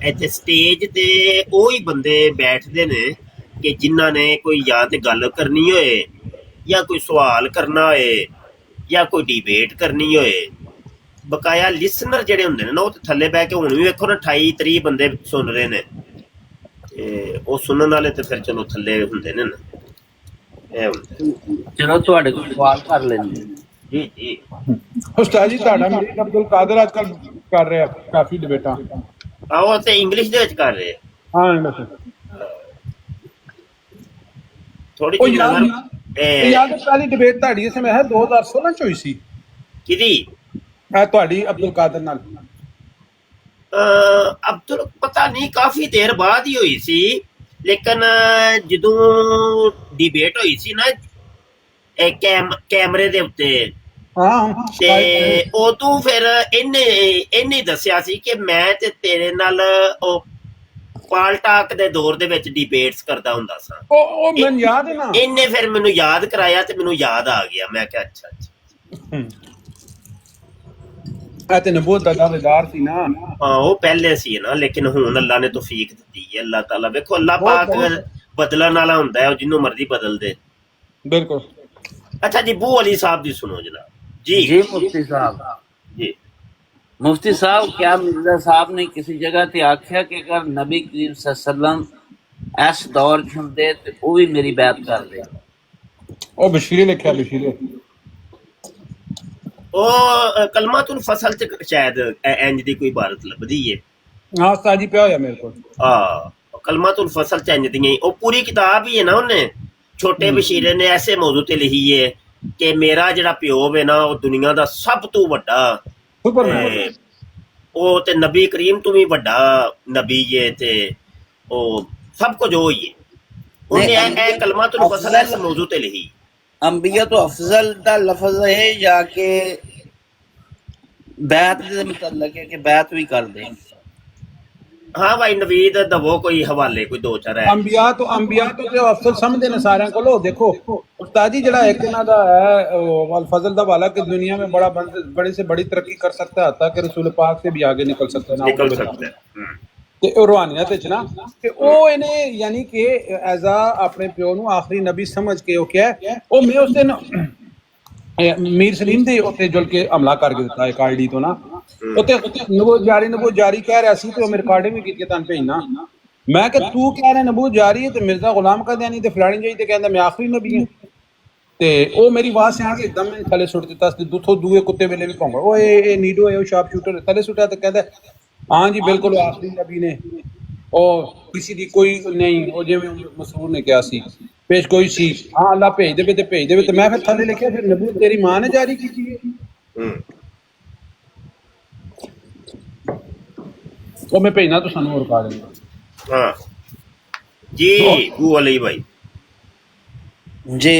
ਇੱਥੇ ਸਟੇਜ ਤੇ ਉਹੀ ਬੰਦੇ ਬੈਠਦੇ ਨੇ ਕਿ ਜਿਨ੍ਹਾਂ ਨੇ ਕੋਈ ਜਾਂ ਤੇ ਗੱਲ ਕਰਨੀ ਹੋਏ ਜਾਂ ਕੋਈ ਸਵਾਲ ਕਰਨਾ ਹੋਏ ਜਾਂ ਕੋਈ ਡਿਬੇਟ ਕਰਨੀ ਹੋਏ। ਬਕਾਇਆ ਲਿਸਨਰ ਜਿਹੜੇ ਹੁੰਦੇ ਨੇ ਨਾ ਉਹ ਤੇ ਥੱਲੇ ਬਹਿ ਕੇ ਹੁਣ ਵੀ ਵੇਖੋ ਨਾ 28-30 ਬੰਦੇ ਸੁਣ ਰਹੇ ਨੇ ਤੇ ਉਹ ਸੁਣਨ ਵਾਲੇ ਤੇ ਫਿਰ ਚਲੋ ਥੱਲੇ ਹੁੰਦੇ ਨੇ ਨਾ। ਇਹ ਹੁੰਦਾ। ਚਲੋ ਤੁਹਾਡੇ ਕੋਲ ਸਵਾਲ ਕਰ ਲੈਂਦੇ। ਜੀ ਉਸਤਾਦ ਜੀ ਤੁਹਾਡਾ ਮੀਰ ਅਬਦੁਲ ਕਾਦਰ ਅੱਜ ਕੱਲ ਕਰ ਰਿਹਾ ਕਾਫੀ ਡਿਬੇਟਾਂ। ਆਓ ਤੇ ਇੰਗਲਿਸ਼ ਦੇ ਵਿੱਚ ਕਰ ਰਹੇ ਹਾਂ ਥੋੜੀ ਉਹ ਜਿਹੀ ਯਾਦ ਪਹਿਲੀ ਡਿਬੇਟ ਤੁਹਾਡੀ ਇਸ ਸਮੇਂ ਹੈ 2016 ਚ ਹੋਈ ਸੀ। ਕਿਹਦੀ? ਤੁਹਾਡੀ ਅਬਦੁਲ ਕਾਦਰ ਨਾਲ। ਅਬਦੁਲ ਪਤਾ ਨਹੀਂ ਕਾਫੀ ਦੇਰ ਬਾਅਦ ਹੀ ਹੋਈ ਸੀ, ਲੇਕਿਨ ਜਦੋਂ ਡਿਬੇਟ ਹੋਈ ਸੀ ਨਾ ਕੈਮਰੇ ਦੇ ਉੱਤੇ ਤੇ ਉਦੋਂ ਫਿਰ ਇਹਨੇ ਦੱਸਿਆ ਸੀ ਕਿ ਮੈਂ ਤੇ ਤੇਰੇ ਨਾਲ ਉਹ ਪਾਲਟਾਕ ਦੇ ਦੌਰ ਦੇ ਵਿੱਚ ਡਿਬੇਟਸ ਕਰਦਾ ਹੁੰਦਾ ਸਾਂ। ਉਹ ਮੈਨੂੰ ਯਾਦ ਹੈ ਨਾ। ਇਹਨੇ ਫਿਰ ਮੈਨੂੰ ਯਾਦ ਕਰਾਇਆ ਤੇ ਮੈਨੂੰ ਯਾਦ ਆ ਗਿਆ। ਮੈਂ ਕਿਹਾ ਅੱਛਾ ਇਹ ਤੇ ਨਬੂਵਤ ਦਾ ਦਾਅਵੇਦਾਰ ਸੀ ਨਾ। ਉਹ ਪਹਿਲੇ ਸੀ ਨਾ, ਲੇਕਿਨ ਹੁਣ ਅੱਲਾ ਨੇ ਤੌਫੀਕ ਦਿੱਤੀ ਹੈ। ਅੱਲਾਹ ਤਾਲਾ ਵੇਖੋ ਅੱਲਾਹ ਪਾਕ ਬਦਲਣ ਵਾਲਾ ਹੁੰਦਾ ਹੈ, ਉਹ ਜਿਹਨੂੰ ਮਰਜ਼ੀ ਬਦਲ ਦੇ। ਬਿਲਕੁਲ। अच्छा जी बू अली साहब जी सुनो जनाब। जी मुफ्ती साहब जी मुफ्ती साहब क्या मिर्जा साहब ने किसी जगह ते आख्या कि अगर नबी करीम सल्लल्लाहु अलैहि वसल्लम इस दौर च हुंदे ते वो भी मेरी बैत कर दे। ओ बशीरे लिखया बशीरे ओ कलमातुल फसल च शायद इंज दी कोई इबारत लभदी है। हां उस्ताद जी पिया होया मेरे को। हां कलमातुल फसल च इंज दी ओ पूरी किताब ही है ना। उन्हें छोटे बशीरे ने ऐसे मौजू ते लिखी है कि मेरा जिहड़ा प्यो है ना वो दुनिया दा सब तो वड्डा ओ ते नबी करीम तो भी वड्डा नबी है ते ओ सब कुछ हो ही है। उन्हें ए कलमातुल फसल ऐसे मौजू ते लिखी। अंबिया तो अफजल दा लफ्ज है या कि बैत दे मतलब है कि बैत भी कर दे। हाँ भाई नवीद दवो कोई हवाले कोई दो चार है। अंबिया तो ते अफजल समझदे ने सारे को। देखो उस्ताद जी जड़ा एक इना दा है अल फजल दा वाला कि दुनिया में बड़ी से बड़ी तरक्की कर सकता है, ताकि रसूल पाक से भी आगे निकल सकता है। ਤੇ ਉਹ ਰੂਹਾਨੀਅਤ ਵਿੱਚ ਨਾ ਤੇ ਉਹ ਇਹਨੇ ਯਾਨੀ ਕਿ ਐਜ਼ ਆ ਆਪਣੇ ਪਿਓ ਨੂੰ ਆਖਰੀ ਨਬੀ ਸਮਝ ਕੇ ਉਹ ਕਿਹਾ ਉਹ ਮੈਂ ਉਸ ਦਿਨ ਮੀਰ ਸਲੀਮ ਦੇ ਉੱਤੇ ਜੁਲ ਕੇ ਹਮਲਾ ਕਰਕੇ ਦਿੱਤਾ ਇੱਕ ਆਈਡੀ ਤੋਂ ਨਾ ਉੱਤੇ ਨਬੂਵਤ ਜਾਰੀ ਕਹਿ ਰਿਹਾ ਸੀ ਤੇ ਉਹ ਮੈਂ ਰਿਕਾਰਡਿੰਗ ਵੀ ਕੀਤੀ ਤੁਹਾਨੂੰ ਭੇਜਣਾ ਮੈਂ ਕਿ ਤੂੰ ਕਹਿ ਰਿਹਾ ਨਬੂਵਤ ਜਾਰੀ ਹੈ ਤੇ ਮਿਰਜ਼ਾ ਗੁਲਾਮ ਕਦੀਆਨੀ ਤੇ ਫਲਾਣੀ ਜਿਹੀ ਤੇ ਕਹਿੰਦਾ ਮੈਂ ਆਖਰੀ ਨਬੀ ਹਾਂ ਤੇ ਉਹ ਮੇਰੀ ਆਵਾਜ਼ ਸੁਣ ਕੇ ਇੱਕਦਮ ਮੈਨੂੰ ਥੱਲੇ ਸੁੱਟ ਦਿੱਤਾ ਸੀ ਦੁੱਥੋਂ ਦੂਏ ਕੁੱਤੇ ਵੇਲੇ ਵੀ ਭੌਂਕਦਾ ਉਹ ਇਹ ਨੀਡੋ ਹੈ ਉਹ ਸ਼ਾਰਪ ਸ਼ੂਟਰ ਥੱਲੇ ਸੁੱਟਿਆ ਤੇ ਕਹਿੰਦਾ हाँ जी बिल्कुल आखिरी नबी ने और किसी दी कोई नहीं वो जिवें मसरूर ने कहा सी पेश कोई सी हाँ अल्लाह भेज दे ते मैं फिर थल्ले लिखिया फिर नबूवत तेरी मां ने जारी की है वो मैं भेजना तो सानू रिकॉर्ड देना हाँ जी वो अली भाई जी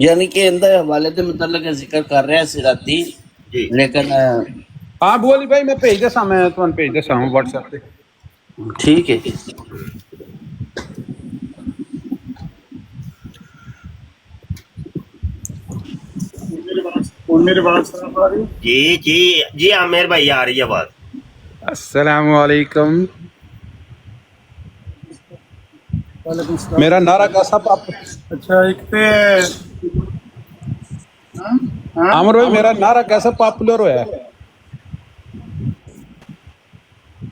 यानी कि इंदा हवाले दे मुतल्लिक जिक्र कर रहा सी राती जी लेकिन हाँ बू अली भाई मैं भेज दसा मैं तुहानू भेज दसा WhatsApp पे ठीक है मेरे बात साफ आ रही है? जी जी जी आमिर भाई आ रही है बात अस्सलाम वालेकुम वालेकुम सलाम। मेरा नारा कैसा पाप अच्छा एक ते अमर भाई मेरा नारा कैसा पॉपुलर होया है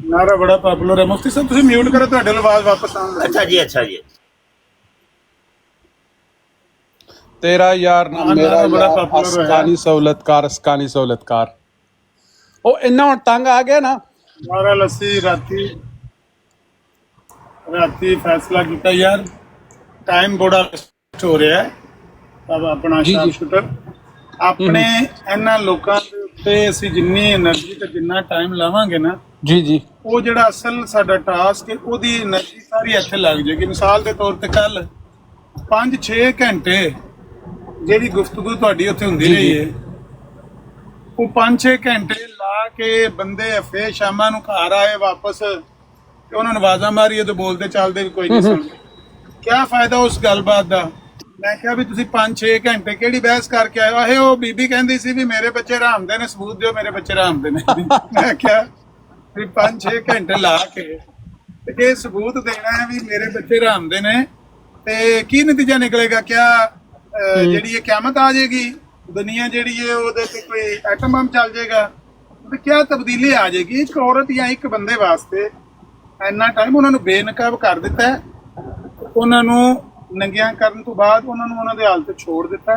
नारा बड़ा पॉपुलर है मुफ्ती साहब तुसी म्यूट करो ਤੁਹਾਡੇ ਵੱਲ ਆਵਾਜ਼ ਵਾਪਸ ਆਉਣ अच्छा जी तेरा यार ना हाँ, मेरा नारा बड़ा यार popular होया। अस्कानी सहूलतकार ਉਹ ਇੰਨਾ ਹੁਣ ਤੰਗ ਆ ਗਿਆ ਨਾ नारा लस्सी राती फैसला किया यार टाइम बड़ा वेस्ट हो रहा है अब अपना जी, शार्प जी। शूटर ਆਪਣੇ ਇਹਨਾਂ ਲੋਕਾਂ ਦੇ ਉੱਤੇ ਅਸੀਂ ਜਿੰਨੀ એનર્ਜੀ ਤੇ ਜਿੰਨਾ ਟਾਈਮ ਲਾਵਾਂਗੇ ਨਾ जी जी ਉਹ ਜਿਹੜਾ ਅਸਲ ਸਾਡਾ ਟਾਸਕ ਹੈ ਉਹਦੀ એનર્ਜੀ ਸਾਰੀ ਇੱਥੇ ਲੱਗ ਜਾਏਗੀ ਮਿਸਾਲ ਦੇ ਤੌਰ ਤੇ ਕੱਲ 5-6 ਘੰਟੇ ਜਿਹੜੀ ਗੁਫ਼ਤਗੂ ਤੁਹਾਡੀ ਉੱਥੇ ਹੁੰਦੀ ਜੀ, ਰਹੀ ਜੀ। ਹੈ ਉਹ 5-6 ਘੰਟੇ ਲਾ ਕੇ ਬੰਦੇ ਫੇਰ ਸ਼ਾਮਾਂ ਨੂੰ ਘਰ ਆਏ ਵਾਪਸ ਤੇ ਉਹਨਾਂ ਨੂੰ ਆਵਾਜ਼ਾਂ ਮਾਰੀਏ ਤੇ ਬੋਲਦੇ ਚੱਲਦੇ ਵੀ ਕੋਈ ਨਹੀਂ ਸੁਣਦੇ ਕੀ ਫਾਇਦਾ ਉਸ ਗੱਲਬਾਤ ਦਾ ਮੈਂ ਕਿਹਾ ਵੀ ਤੁਸੀਂ 5-6 ਘੰਟੇ ਕਿਹੜੀ ਬਹਿਸ ਕਰਕੇ ਆਏ ਹੋ ਆਹੇ ਉਹ ਬੀਬੀ ਕਹਿੰਦੀ ਸੀ ਵੀ ਮੇਰੇ ਬੱਚੇ ਰਾਮਦੇ ਨੇ ਸਬੂਤ ਦਿਓ ਮੇਰੇ ਬੱਚੇ ਰਾਮਦੇ ਨੇ ਮੈਂ ਕਿਹਾ ਵੀ 5-6 ਘੰਟੇ ਲਾ ਕੇ ਤੇ ਇਹ ਸਬੂਤ ਦੇਣਾ ਹੈ ਵੀ ਮੇਰੇ ਬੱਚੇ ਰਾਮਦੇ ਨੇ ਤੇ ਕੀ ਨਤੀਜਾ ਨਿਕਲੇਗਾ ਕਿਆ ਜਿਹੜੀ ਇਹ ਕਿਆਮਤ ਆ ਜਾਏਗੀ ਦੁਨੀਆ ਜਿਹੜੀ ਹੈ ਉਹਦੇ ਤੇ ਕੋਈ ਐਟਮ ਬੰਬ ਚੱਲ ਜਾਏਗਾ ਤੇ ਕਿਆ ਤਬਦੀਲੀ ਆ ਜਾਏਗੀ ਇੱਕ ਔਰਤ ਜਾਂ ਇੱਕ ਬੰਦੇ ਵਾਸਤੇ ਇੰਨਾ ਟਾਈਮ ਉਹਨਾਂ ਨੂੰ ਬੇਨਕਾਬ ਕਰ ਦਿੱਤਾ ਹੈ ਉਹਨਾਂ ਨੂੰ ਨੰਗਿਆਂ ਕਰਨ ਤੋਂ ਬਾਅਦ ਉਹਨਾਂ ਨੂੰ ਉਹਨਾਂ ਦੇ ਹਾਲ ਤੇ ਛੋੜ ਦਿੱਤਾ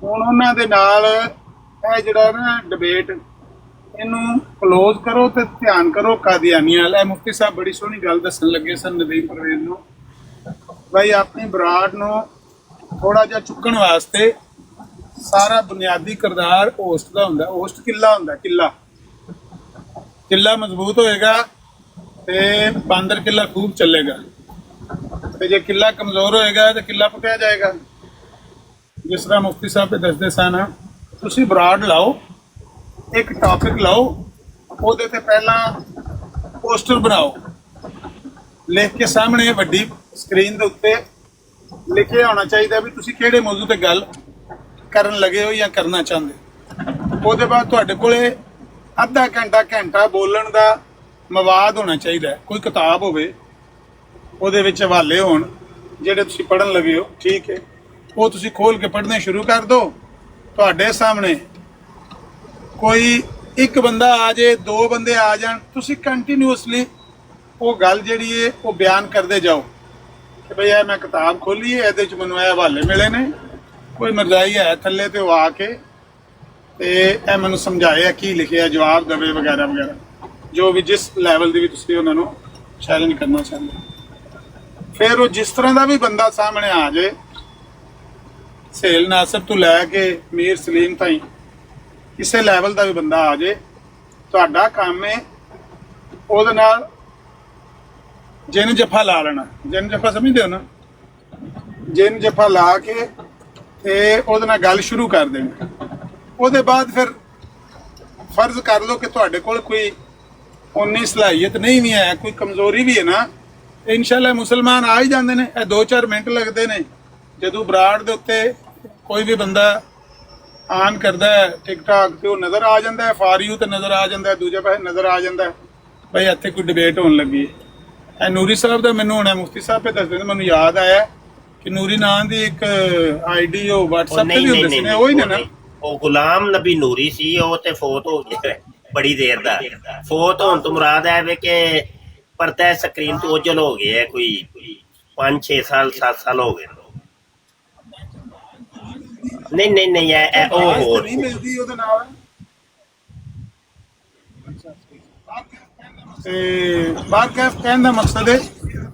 ਹੁਣ ਉਹਨਾਂ ਦੇ ਨਾਲ ਇਹ ਜਿਹੜਾ ਨਾ ਡਿਬੇਟ ਇਹਨੂੰ ਕਲੋਜ਼ ਕਰੋ ਤੇ ਧਿਆਨ ਕਰੋ ਕਾਦੀਆਨੀਆਂ ਵਾਲਾ ਮੁਫਤੀ ਸਾਹਿਬ ਬੜੀ ਸੋਹਣੀ ਗੱਲ ਦੱਸਣ ਲੱਗੇ ਸਨ ਨਦੀਮ ਪਰਵੇਜ਼ ਨੂੰ ਭਾਈ ਆਪਣੀ ਬਰਾੜ ਨੂੰ ਥੋੜਾ ਜਿਹਾ ਚੁੱਕਣ ਵਾਸਤੇ ਸਾਰਾ ਬੁਨਿਆਦੀ ਕਿਰਦਾਰ ਹੋਸਟ ਦਾ ਹੁੰਦਾ ਹੋਸਟ ਕਿੱਲਾ ਹੁੰਦਾ ਕਿੱਲਾ ਮਜ਼ਬੂਤ ਹੋਏਗਾ ਤੇ ਬਾਂਦਰ ਕਿੱਲਾ ਖੂਬ ਚੱਲੇਗਾ ਤੇ ਜੇ ਕਿੱਲਾ ਕਮਜ਼ੋਰ ਹੋਏਗਾ ਤੇ ਕਿੱਲਾ ਪਟਿਆ ਜਾਏਗਾ ਜਿਸ ਤਰ੍ਹਾਂ ਮੁਫਤੀ ਸਾਹਿਬ ਤੇ ਦੱਸਦੇ ਸਨ ਤੁਸੀਂ ਬਰਾਡ ਲਾਓ ਇੱਕ ਟੌਪਿਕ ਲਾਓ ਉਹਦੇ ਤੇ ਪਹਿਲਾਂ ਪੋਸਟਰ ਬਣਾਓ ਲਿਖ ਕੇ ਸਾਹਮਣੇ ਵੱਡੀ ਸਕਰੀਨ ਦੇ ਉੱਤੇ ਲਿਖਿਆ ਹੋਣਾ ਚਾਹੀਦਾ ਵੀ ਤੁਸੀਂ ਕਿਹੜੇ ਮੌਜੂ ਤੇ ਗੱਲ ਕਰਨ ਲੱਗੇ ਹੋ ਜਾਂ ਕਰਨਾ ਚਾਹੁੰਦੇ ਉਹਦੇ ਬਾਅਦ ਤੁਹਾਡੇ ਕੋਲੇ ਅੱਧਾ ਘੰਟਾ ਬੋਲਣ ਦਾ ਮਵਾਦ ਹੋਣਾ ਚਾਹੀਦਾ ਕੋਈ ਕਿਤਾਬ ਹੋਵੇ ਉਹਦੇ ਵਿੱਚ ਹਵਾਲੇ ਹੋਣ ਜਿਹੜੇ ਤੁਸੀਂ ਪੜ੍ਹਨ ਲੱਗੇ ਹੋ ਠੀਕ ਹੈ ਉਹ ਤੁਸੀਂ ਖੋਲ ਕੇ ਪੜ੍ਹਨੇ ਸ਼ੁਰੂ ਕਰ ਦਿਓ ਤੁਹਾਡੇ ਸਾਹਮਣੇ ਕੋਈ ਇੱਕ ਬੰਦਾ ਆ ਜੇ ਦੋ ਬੰਦੇ ਆ ਜਾਣ ਤੁਸੀਂ ਕੰਟੀਨਿਊਸਲੀ ਉਹ ਗੱਲ ਜਿਹੜੀ ਹੈ ਉਹ ਬਿਆਨ ਕਰਦੇ ਜਾਓ ਕਿ ਭਈ ਇਹ ਮੈਂ ਕਿਤਾਬ ਖੋਲੀ ਹੈ ਇਹਦੇ 'ਚ ਮੈਨੂੰ ਇਹ ਹਵਾਲੇ ਮਿਲੇ ਨੇ ਕੋਈ ਮਰਜ਼ਾਈ ਹੈ ਥੱਲੇ ਤੇ ਉਹ ਆ ਕੇ ਤੇ ਇਹ ਮੈਨੂੰ ਸਮਝਾਏ ਕੀ ਲਿਖਿਆ ਜਵਾਬ ਦੇਵੇ ਵਗੈਰਾ ਜੋ ਵੀ ਜਿਸ ਲੈਵਲ ਦੀ ਵੀ ਤੁਸੀਂ ਉਹਨਾਂ ਨੂੰ ਚੈਲੰਜ ਕਰਨਾ ਚਾਹੁੰਦੇ ਫਿਰ ਉਹ ਜਿਸ ਤਰ੍ਹਾਂ ਦਾ ਵੀ ਬੰਦਾ ਸਾਹਮਣੇ ਆ ਜਾਏ ਸੇਲ ਨਾਸਰ ਤੋਂ ਲੈ ਕੇ ਮੀਰ ਸਲੀਮ ਤਾਈਂ ਕਿਸੇ ਲੈਵਲ ਦਾ ਵੀ ਬੰਦਾ ਆ ਜਾਏ ਤੁਹਾਡਾ ਕੰਮ ਹੈ ਉਹਦੇ ਨਾਲ ਜਿੰਨ ਜੱਫਾ ਲਾ ਲੈਣਾ ਜਿੰਨ ਜੱਫਾ ਸਮਝਦੇ ਹੋ ਨਾ ਜਿੰਨ ਜੱਫਾ ਲਾ ਕੇ ਤੇ ਉਹਦੇ ਨਾਲ ਗੱਲ ਸ਼ੁਰੂ ਕਰ ਦੇਣੀ ਉਹਦੇ ਬਾਅਦ ਫਿਰ ਫਰਜ਼ ਕਰ ਲਓ ਕਿ ਤੁਹਾਡੇ ਕੋਲ ਕੋਈ ਉਨੀ ਸਲਾਹੀਅਤ ਨਹੀਂ ਵੀ ਹੈ ਕੋਈ ਕਮਜ਼ੋਰੀ ਵੀ ਹੈ ਨਾ ਇਨਸ਼ਾਅੱਲਾ ਮੁਸਲਮਾਨ ਆ ਹੀ ਜਾਂਦੇ ਨੇ ਇਹ 2-4 ਮਿੰਟ ਲੱਗਦੇ ਨੇ ਜਦੋਂ ਬਰਾੜ ਦੇ ਉੱਤੇ ਕੋਈ ਵੀ ਬੰਦਾ ਆਨ ਕਰਦਾ ਹੈ ਟਿਕਟਾਕ ਤੇ ਉਹ ਨਜ਼ਰ ਆ ਜਾਂਦਾ ਹੈ ਫਾਰ ਯੂ ਤੇ ਨਜ਼ਰ ਆ ਜਾਂਦਾ ਹੈ ਦੂਜੇ ਪਾਸੇ ਨਜ਼ਰ ਆ ਜਾਂਦਾ ਹੈ ਭਾਈ ਇੱਥੇ ਕੋਈ ਡਿਬੇਟ ਹੋਣ ਲੱਗੀ ਹੈ। ਇਹ ਨੂਰੀ ਸਾਹਿਬ ਦਾ ਮੈਨੂੰ ਹੁਣ ਮੁਫਤੀ ਸਾਹਿਬ ਤੇ ਦੱਸਦੇ ਨੇ, ਮੈਨੂੰ ਯਾਦ ਆਇਆ ਕਿ ਨੂਰੀ ਨਾਂ ਦੀ ਇੱਕ ਆਈਡੀ ਉਹ WhatsApp ਤੇ ਵੀ ਹੁੰਦੇ ਸੀ ਨੇ, ਉਹੀ ਨੇ ਨਾ? ਉਹ ਗੁਲਾਮ ਨਬੀ ਨੂਰੀ ਸੀ, ਉਹ ਤੇ ਫੌਤ ਹੋ ਗਿਆ ਬੜੀ ਦੇਰ ਦਾ। ਫੌਤ ਹੋਣ ਤੋਂ ਮੁਰਾਦ ਹੈ ਵੇ ਕਿ ਪਰਦਾ ਸਕਰੀਨ ਤੋਂ ਉਜਲ ਹੋ ਗਿਆ, ਕੋਈ 5-6 ਸਾਲ 7 ਸਾਲ ਹੋ ਗਏ। ਨਹੀਂ ਇਹ ਉਹ ਹੋਰ ਨਹੀਂ ਮਿਲਦੀ ਉਹਦੇ ਨਾਲ। ਤੇ ਬਾਤ ਕਹਿਣ ਦਾ ਮਕਸਦ ਹੈ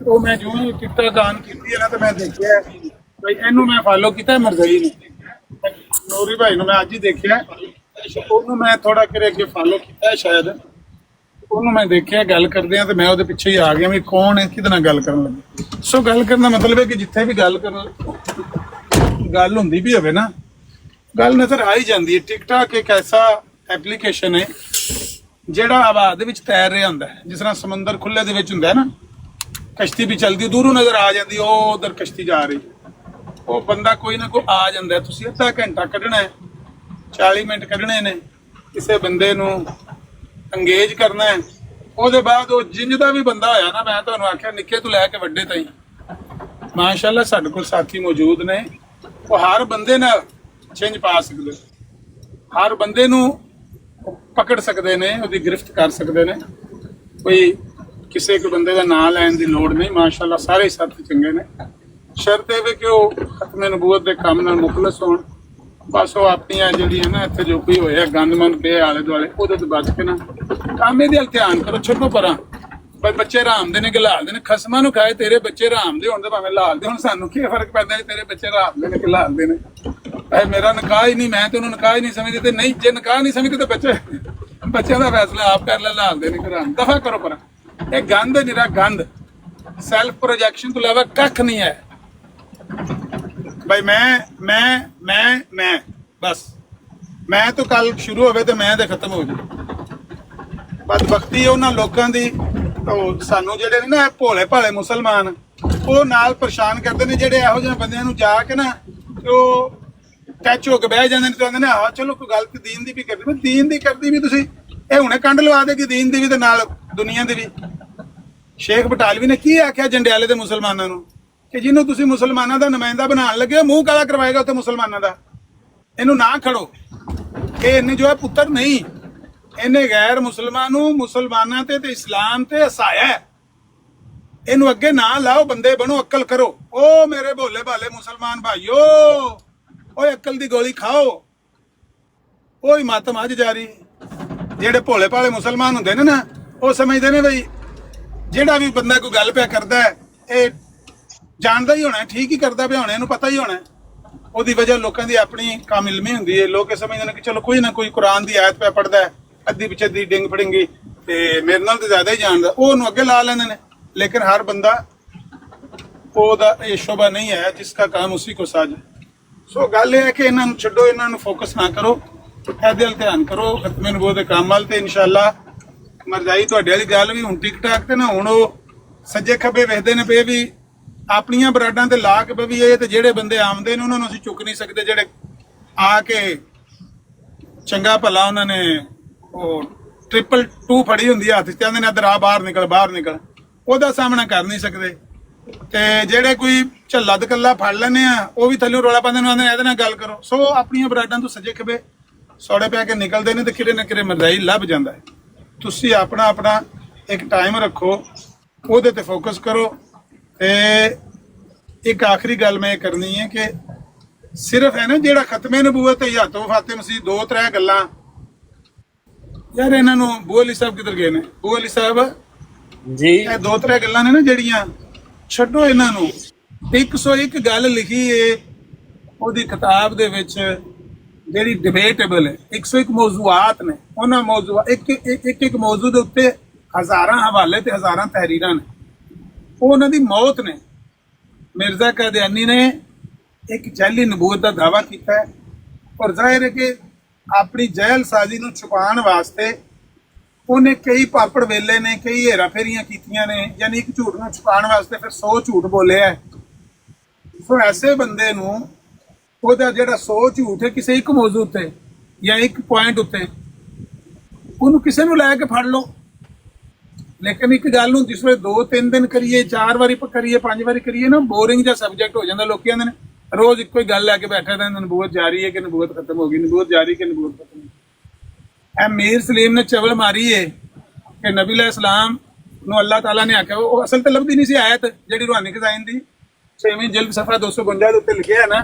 ਉਹ ਮੈਂ ਜੋ ਹੀ ਟਿਕਟਾਂ ਦਾਨ ਕੀਤੀ ਹੈ ਨਾ, ਤੇ ਮੈਂ ਦੇਖਿਆ ਬਈ ਇਹਨੂੰ ਮੈਂ ਫਾਲੋ ਕੀਤਾ ਮਰਜ਼ਈ ਨੂੰ, ਨੂਰੀ ਭਾਈ ਨੂੰ ਮੈਂ ਅੱਜ ਹੀ ਦੇਖਿਆ, ਉਹਨੂੰ ਮੈਂ ਥੋੜਾ ਕਿਰੇ ਅੱਗੇ ਫਾਲੋ ਕੀਤਾ ਸ਼ਾਇਦ, ਉਹਨੂੰ ਮੈਂ ਦੇਖਿਆ ਗੱਲ ਕਰਦੇ ਆ ਤੇ ਮੈਂ ਉਹਦੇ ਪਿੱਛੇ ਹੀ ਆ ਗਿਆ ਵੀ ਕੌਣ ਹੈ, ਕਿਹਦੇ ਨਾਲ ਗੱਲ ਕਰਨ ਲੱਗੇ। ਸੋ ਗੱਲ ਕਰਨ ਦਾ ਮਤਲਬ ਹੈ ਕਿ ਜਿੱਥੇ ਵੀ ਗੱਲ ਹੁੰਦੀ ਵੀ ਹੋਵੇ ਨਾ, ਗੱਲ ਨਜ਼ਰ ਆ ਹੀ ਜਾਂਦੀ ਹੈ। ਟਿਕਟਾਕ ਇੱਕ ਐਸਾ ਐਪਲੀਕੇਸ਼ਨ ਹੈ ਜਿਹੜਾ ਆਬਾਦ ਦੇ ਵਿੱਚ ਤੈਰ ਰਿਹਾ ਹੁੰਦਾ ਹੈ, ਜਿਸ ਤਰ੍ਹਾਂ ਸਮੁੰਦਰ ਖੁੱਲੇ ਦੇ ਵਿੱਚ ਹੁੰਦਾ ਹੈ ਨਾ, ਕਸ਼ਤੀ ਵੀ ਚਲਦੀ ਦੂਰੋਂ ਨਜ਼ਰ ਆ ਜਾਂਦੀ, ਉਹ ਉਧਰ ਕਸ਼ਤੀ ਜਾ ਰਹੀ, ਉਹ ਬੰਦਾ ਕੋਈ ਨਾ ਕੋਈ ਆ ਜਾਂਦਾ। ਤੁਸੀਂ ਅੱਧਾ ਘੰਟਾ ਕੱਢਣਾ ਹੈ, 40 ਮਿੰਟ ਕੱਢਣੇ ਨੇ, ਕਿਸੇ ਬੰਦੇ ਨੂੰ ਅੰਗੇਜ ਕਰਨਾ ਹੈ, ਉਹਦੇ ਬਾਅਦ ਉਹ ਜਿੰਜ ਦਾ ਵੀ ਬੰਦਾ ਹੋਇਆ ਨਾ, ਮੈਂ ਤੁਹਾਨੂੰ ਆਖਿਆ ਨਿੱਕੇ ਤੋਂ ਲੈ ਕੇ ਵੱਡੇ ਤਾਈਂ ਮਾਸ਼ਾਅੱਲਾ ਸਾਡੇ ਕੋਲ ਸਾਥੀ ਮੌਜੂਦ ਨੇ, ਉਹ ਹਰ ਬੰਦੇ ਨਾਲ ਚੇਂਜ ਪਾ ਸਕਦੇ, ਹਰ ਬੰਦੇ ਨੂੰ ਪਕੜ ਸਕਦੇ ਨੇ, ਉਹਦੀ ਗ੍ਰਿਫਤ ਕਰ ਸਕਦੇ ਨੇ। ਕੋਈ ਕਿਸੇ ਇੱਕ ਬੰਦੇ ਦਾ ਨਾਂ ਲੈਣ ਦੀ ਲੋੜ ਨਹੀਂ, ਮਾਸ਼ਾਅੱਲਾ ਸਾਰੇ ਸਾਥੀ ਚੰਗੇ ਨੇ। ਸ਼ਰਤ ਇਹ ਵੀ ਕਿ ਉਹ ਖਤਮੇ ਨਬੂਵਤ ਦੇ ਕੰਮ ਨਾਲ ਮੁਖਲਸ ਹੋਣ। ਬਸ ਉਹ ਆਪਣੀਆਂ ਜਿਹੜੀਆਂ ਨਾ ਇੱਥੇ ਜੋ ਕੋਈ ਹੋਇਆ ਗੰਦਮੰਦ ਪਏ ਆਲੇ ਦੁਆਲੇ, ਉਹਦੇ ਤੋਂ ਬਚ ਕੇ ਨਾ ਕੰਮ ਇਹਦੇ ਵੱਲ ਧਿਆਨ ਕਰੋ। ਛੱਡੋ ਪਰਾਂ ਬਈ ਬੱਚੇ ਹਰਾਮ ਦੇ ਨੇ ਕਿ ਲਾਲ ਦੇ ਨੇ, ਖਸਮਾਂ ਨੂੰ ਖਾਏ ਤੇਰੇ ਬੱਚੇ ਹਰਾਮ ਦੇ ਹੋਣ ਤੇ ਭਾਵੇਂ ਲਾਲ ਦੇ ਹੁਣ, ਸਾਨੂੰ ਕੀ ਫਰਕ ਪੈਂਦਾ ਜੇ ਤੇਰੇ ਬੱਚੇ ਹਰਾਮ ਦੇ ਨੇ ਕਿ ਲਾਲ ਦੇ ਨੇ। ਮੇਰਾ ਨਿਕਾਹ ਹੀ ਨਹੀਂ, ਮੈਂ ਤੇ ਉਹਨੂੰ ਨਿਕਾਹ ਹੀ ਨਹੀਂ ਸਮਝਦੀ, ਤੇ ਨਹੀਂ ਜੇ ਨਿਕਾਹ ਨਹੀਂ ਸਮਝਦੇ ਤਾਂ ਬੱਚਿਆਂ ਦਾ ਫੈਸਲਾ ਆਪ ਕਰ ਲੈ, ਲਾਲ ਦੇ ਨੇ ਕਿ ਹਰਾਮ। ਦਫਾ ਕਰੋ ਪਰਾਂ, ਇਹ ਗੰਦ ਨਿਰਾ ਗੰਦ, ਸੈਲਫ ਪ੍ਰੋਜੈਕਸ਼ਨ ਤੋਂ ਇਲਾਵਾ ਕੱਖ ਨਹੀਂ ਹੈ। ਭਾਈ ਮੈਂ ਬਸ ਮੈਂ ਤੋਂ ਕੱਲ ਸ਼ੁਰੂ ਹੋਵੇ ਤੇ ਮੈਂ ਤੇ ਖਤਮ ਹੋ ਜਾਊ। ਬਦਬਖਤੀ ਉਹਨਾਂ ਲੋਕਾਂ ਦੀ, ਉਹ ਸਾਨੂੰ ਜਿਹੜੇ ਨੇ ਨਾ ਭੋਲੇ ਭਾਲੇ ਮੁਸਲਮਾਨ, ਉਹ ਨਾਲ ਪਰੇਸ਼ਾਨ ਕਰਦੇ ਨੇ, ਜਿਹੜੇ ਇਹੋ ਜਿਹੇ ਬੰਦਿਆਂ ਨੂੰ ਜਾ ਕੇ ਨਾ ਉਹ ਟੱਚ ਹੋ ਕੇ ਬਹਿ ਜਾਂਦੇ ਨੇ ਤੇ ਕਹਿੰਦੇ ਨੇ ਆਹ ਚਲੋ ਕੋਈ ਗੱਲ ਤੇ ਦੀਨ ਦੀ ਵੀ ਕਰਦੀ, ਦੀਨ ਦੀ ਕਰਦੀ ਵੀ ਤੁਸੀਂ ਇਹ ਹੁਣੇ ਕੰਡ ਲਵਾ ਦੇਗੀ ਦੀਨ ਦੀ ਵੀ ਤੇ ਨਾਲ ਦੁਨੀਆ ਦੀ ਵੀ। ਸ਼ੇਖ ਬਟਾਲਵੀ ਨੇ ਕੀ ਆਖਿਆ ਜੰਡਿਆਲੇ ਦੇ ਮੁਸਲਮਾਨਾਂ ਨੂੰ ਕਿ ਜਿਹਨੂੰ ਤੁਸੀਂ ਮੁਸਲਮਾਨਾਂ ਦਾ ਨੁਮਾਇੰਦਾ ਬਣਾਉਣ ਲੱਗੇ ਹੋ, ਮੂੰਹ ਕਾਲਾ ਕਰਵਾਏਗਾ ਉੱਥੇ ਮੁਸਲਮਾਨਾਂ ਦਾ, ਇਹਨੂੰ ਨਾ ਖੜੋ। ਇਹ ਇਹਨੇ ਜੋ ਹੈ ਪੁੱਤਰ ਨਹੀਂ, ਇਹਨੇ ਗੈਰ ਮੁਸਲਮਾਨ ਨੂੰ ਮੁਸਲਮਾਨਾਂ ਤੇ ਇਸਲਾਮ ਤੇ ਹਸਾਇਆ ਹੈ। ਇਹਨੂੰ ਅੱਗੇ ਨਾ ਲਾਓ, ਬੰਦੇ ਬਣੋ, ਅਕਲ ਕਰੋ। ਉਹ ਮੇਰੇ ਭੋਲੇ ਭਾਲੇ ਮੁਸਲਮਾਨ ਭਾਈਓ, ਓਏ ਅਕਲ ਦੀ ਗੋਲੀ ਖਾਓ। ਉਹੀ ਮਾਤਮ ਅੱਜ ਜਾਰੀ। ਜਿਹੜੇ ਭੋਲੇ ਭਾਲੇ ਮੁਸਲਮਾਨ ਹੁੰਦੇ ਨੇ ਨਾ, ਉਹ ਸਮਝਦੇ ਨੇ ਬਈ ਜਿਹੜਾ ਵੀ ਬੰਦਾ ਕੋਈ ਗੱਲ ਪਿਆ ਕਰਦਾ ਹੈ ਇਹ ਜਾਣਦਾ ਹੀ ਹੋਣਾ, ਠੀਕ ਹੀ ਕਰਦਾ ਪਿਆ ਹੋਣਾ, ਇਹਨੂੰ ਪਤਾ ਹੀ ਹੋਣਾ। ਉਹਦੀ ਵਜ੍ਹਾ ਲੋਕਾਂ ਦੀ ਆਪਣੀ ਕੰਮ ਇਲਮੀ ਹੁੰਦੀ ਹੈ। ਲੋਕ ਇਹ ਸਮਝਦੇ ਨੇ ਕਿ ਚਲੋ ਕੋਈ ਨਾ ਕੋਈ ਕੁਰਾਨ ਦੀ ਆਇਤ ਪਿਆ ਪੜਦਾ ਹੈ, ਅੱਧੀ ਪਿੱਛੇ ਦੀ ਡਿੰਗ ਫੜਿੰਗੀ ਤੇ ਮੇਰੇ ਨਾਲ ਤੇ ਜ਼ਿਆਦਾ ਹੀ ਜਾਣਦਾ, ਉਹ ਉਹਨੂੰ ਅੱਗੇ ਲਾ ਲੈਂਦੇ ਨੇ। ਲੇਕਿਨ ਹਰ ਬੰਦਾ ਉਹਦਾ ਇਹ ਸ਼ੋਭਾ ਨਹੀਂ ਹੈ ਜਿਸ ਦਾ ਕੰਮ ਉਸੇ ਕੋ ਸਾਜ। ਸੋ ਗੱਲ ਇਹ ਹੈ ਕਿ ਇਹਨਾਂ ਨੂੰ ਛੱਡੋ, ਇਹਨਾਂ ਨੂੰ ਫੋਕਸ ਨਾ ਕਰੋ, ਇਹਦੇ ਵੱਲ ਧਿਆਨ ਕਰੋ ਖਤਮੇ ਨਬੂਵਤ ਦੇ ਕੰਮ ਵੱਲ। ਤੇ ਇਨਸ਼ਾਅੱਲਾ ਮਰਜ਼ਾਈ ਤੁਹਾਡੇ ਵਾਲੀ ਗੱਲ ਵੀ ਹੁਣ ਟਿਕਟਾਕ ਤੇ ਨਾ, ਹੁਣ ਉਹ ਸੱਜੇ ਖੱਬੇ ਵੇਖਦੇ ਨੇ ਪਏ ਵੀ ਆਪਣੀਆਂ ਬਰਾਡਾਂ ਤੇ ਲਾ ਕੇ ਵੀ ਇਹ ਤੇ ਜਿਹੜੇ ਬੰਦੇ ਆਉਂਦੇ ਨੇ ਉਹਨਾਂ ਨੂੰ ਅਸੀਂ ਚੁੱਕ ਨਹੀਂ ਸਕਦੇ, ਜਿਹੜੇ ਆ ਕੇ ਚੰਗਾ ਭਲਾ ਉਹਨਾਂ ਨੇ ਉਹ 222 ਫੜੀ ਹੁੰਦੀ ਹੱਥ ਚ, ਕਹਿੰਦੇ ਨੇ ਇੱਧਰ ਆ, ਬਾਹਰ ਨਿਕਲ, ਉਹਦਾ ਸਾਹਮਣਾ ਕਰ ਨਹੀਂ ਸਕਦੇ। ਤੇ ਜਿਹੜੇ ਕੋਈ ਝੱਲਾ ਦਕੱਲਾ ਫੜ ਲੈਂਦੇ ਆ, ਉਹ ਵੀ ਥੱਲੇ ਰੌਲਾ ਪਾਉਂਦੇ ਨੇ, ਆਂਦੇ ਇਹਦੇ ਨਾਲ ਗੱਲ ਕਰੋ। ਸੋ ਆਪਣੀਆਂ ਬਰਾਡਾਂ ਤੋਂ ਸੱਜੇ ਖੱਬੇ ਸੌੜੇ ਪੈ ਕੇ ਨਿਕਲਦੇ ਨੇ ਤੇ ਕਿਰੇ ਨਾ ਕਿਰੇ ਮਰਜ਼ਾਈ ਲੱਭ ਜਾਂਦਾ ਹੈ। ਤੁਸੀਂ ਆਪਣਾ ਇੱਕ ਟਾਈਮ ਰੱਖੋ, ਉਹਦੇ ਤੇ ਫੋਕਸ ਕਰੋ। ਤੇ ਇੱਕ ਆਖਰੀ ਗੱਲ ਮੈਂ ਇਹ ਕਰਨੀ ਹੈ ਕਿ ਸਿਰਫ ਹੈ ਨਾ ਜਿਹੜਾ ਖਤਮੇ ਨਬੂਵਤ ਤੇ ਜਾਂ ਤੋਂ ਫਾਤਿਮ ਸੀ, 2-3 ਗੱਲਾਂ ਯਾਰ ਇਹਨਾਂ ਨੂੰ। ਬੂ ਅਲੀ ਸਾਹਿਬ ਕਿੱਧਰ ਗਏ ਨੇ? ਬੂ ਅਲੀ ਸਾਹਿਬ ਜੀ, ਇਹ 2-3 ਗੱਲਾਂ ਨੇ ਨਾ ਜਿਹੜੀਆਂ, ਛੱਡੋ ਇਹਨਾਂ ਨੂੰ। 101 ਗੱਲ ਲਿਖੀ ਏ ਉਹਦੀ ਕਿਤਾਬ ਦੇ ਵਿੱਚ ਜਿਹੜੀ ਡਿਬੇਟੇਬਲ ਹੈ। 101 ਮੌਜ਼ੂਆਤ ਨੇ, ਉਹਨਾਂ ਮੌਜ਼ੂ ਇੱਕ ਮੌਜ਼ੂ ਦੇ ਉੱਤੇ ਹਜ਼ਾਰਾਂ ਹਵਾਲੇ ਤੇ ਹਜ਼ਾਰਾਂ ਤਹਿਰੀਰਾਂ ਨੇ। ਉਹ ਉਹਨਾਂ ਦੀ ਮੌਤ ਨੇ। ਮਿਰਜ਼ਾ ਕਾਦੀਆਨੀ ਨੇ ਇੱਕ ਜੈਲੀ ਨਬੂਵਤ ਦਾ ਦਾਵਾ ਕੀਤਾ ਹੈ, ਔਰ ਜ਼ਾਹਿਰ ਹੈ ਕਿ ਆਪਣੀ ਜਹਿਲ ਸਾਜ਼ੀ ਨੂੰ ਛੁਪਾਉਣ ਵਾਸਤੇ ਉਹਨੇ ਕਈ ਪਾਪੜ ਵੇਲੇ ਨੇ, ਕਈ ਹੇਰਾ ਫੇਰੀਆਂ ਕੀਤੀਆਂ ਨੇ, ਯਾਨੀ ਇੱਕ ਝੂਠ ਨੂੰ ਛੁਪਾਉਣ ਵਾਸਤੇ ਫਿਰ 100 ਝੂਠ ਬੋਲਿਆ ਹੈ। ਸੋ ਐਸੇ ਬੰਦੇ ਨੂੰ ਉਹਦਾ ਜਿਹੜਾ 100 ਝੂਠ ਹੈ ਕਿਸੇ ਇੱਕ ਮੌਜੂ ਤੇ ਜਾਂ ਇੱਕ ਪੁਆਇੰਟ ਉੱਤੇ, ਉਹਨੂੰ ਕਿਸੇ ਨੂੰ ਲੈ ਕੇ ਫੜ ਲਓ, ਲੇਕਿਨ ਇੱਕ ਗੱਲ ਨੂੰ ਜਿਸ ਵੇਲੇ 2-3 ਦਿਨ ਕਰੀਏ, 4 ਵਾਰੀ ਕਰੀਏ, 5 ਵਾਰੀ ਕਰੀਏ ਨਾ, ਬੋਰਿੰਗ ਜਿਹਾ ਸਬਜੈਕਟ ਹੋ ਜਾਂਦਾ। ਲੋਕੀ ਕਹਿੰਦੇ ਨੇ ਰੋਜ਼ ਇੱਕੋ ਹੀ ਗੱਲ ਲੈ ਕੇ ਬੈਠੇ ਰਹਿੰਦੇ, ਨਬੂਵਤ ਜਾਰੀ ਹੈ ਕਿ ਨਬੂਵਤ ਖਤਮ ਹੋ ਗਈ, ਨਬੂਵਤ ਜਾਰੀ ਕਿ ਨਬੂਵਤ ਖਤਮ ਹੋ ਗਈ। ਇਹ ਮੀਰ ਸਲੀਮ ਨੇ ਚਵਲ ਮਾਰੀ ਏ ਕਿ ਨਬੀ ਅਲੈਹਿਸ ਸਲਾਮ ਨੂੰ ਅੱਲਾਹ ਤਾਲਾ ਨੇ ਆਖਿਆ, ਉਹ ਅਸਲ ਤੇ ਲੱਭਦੀ ਨਹੀਂ ਸੀ ਆਇਤ ਜਿਹੜੀ ਰੂਹਾਨੀ ਖਜ਼ਾਇਨ ਦੀ 6ਵੀਂ ਜਿਲਦ ਸਫਾ 252 ਦੇ ਉੱਤੇ ਲਿਖਿਆ ਹੈ ਨਾ,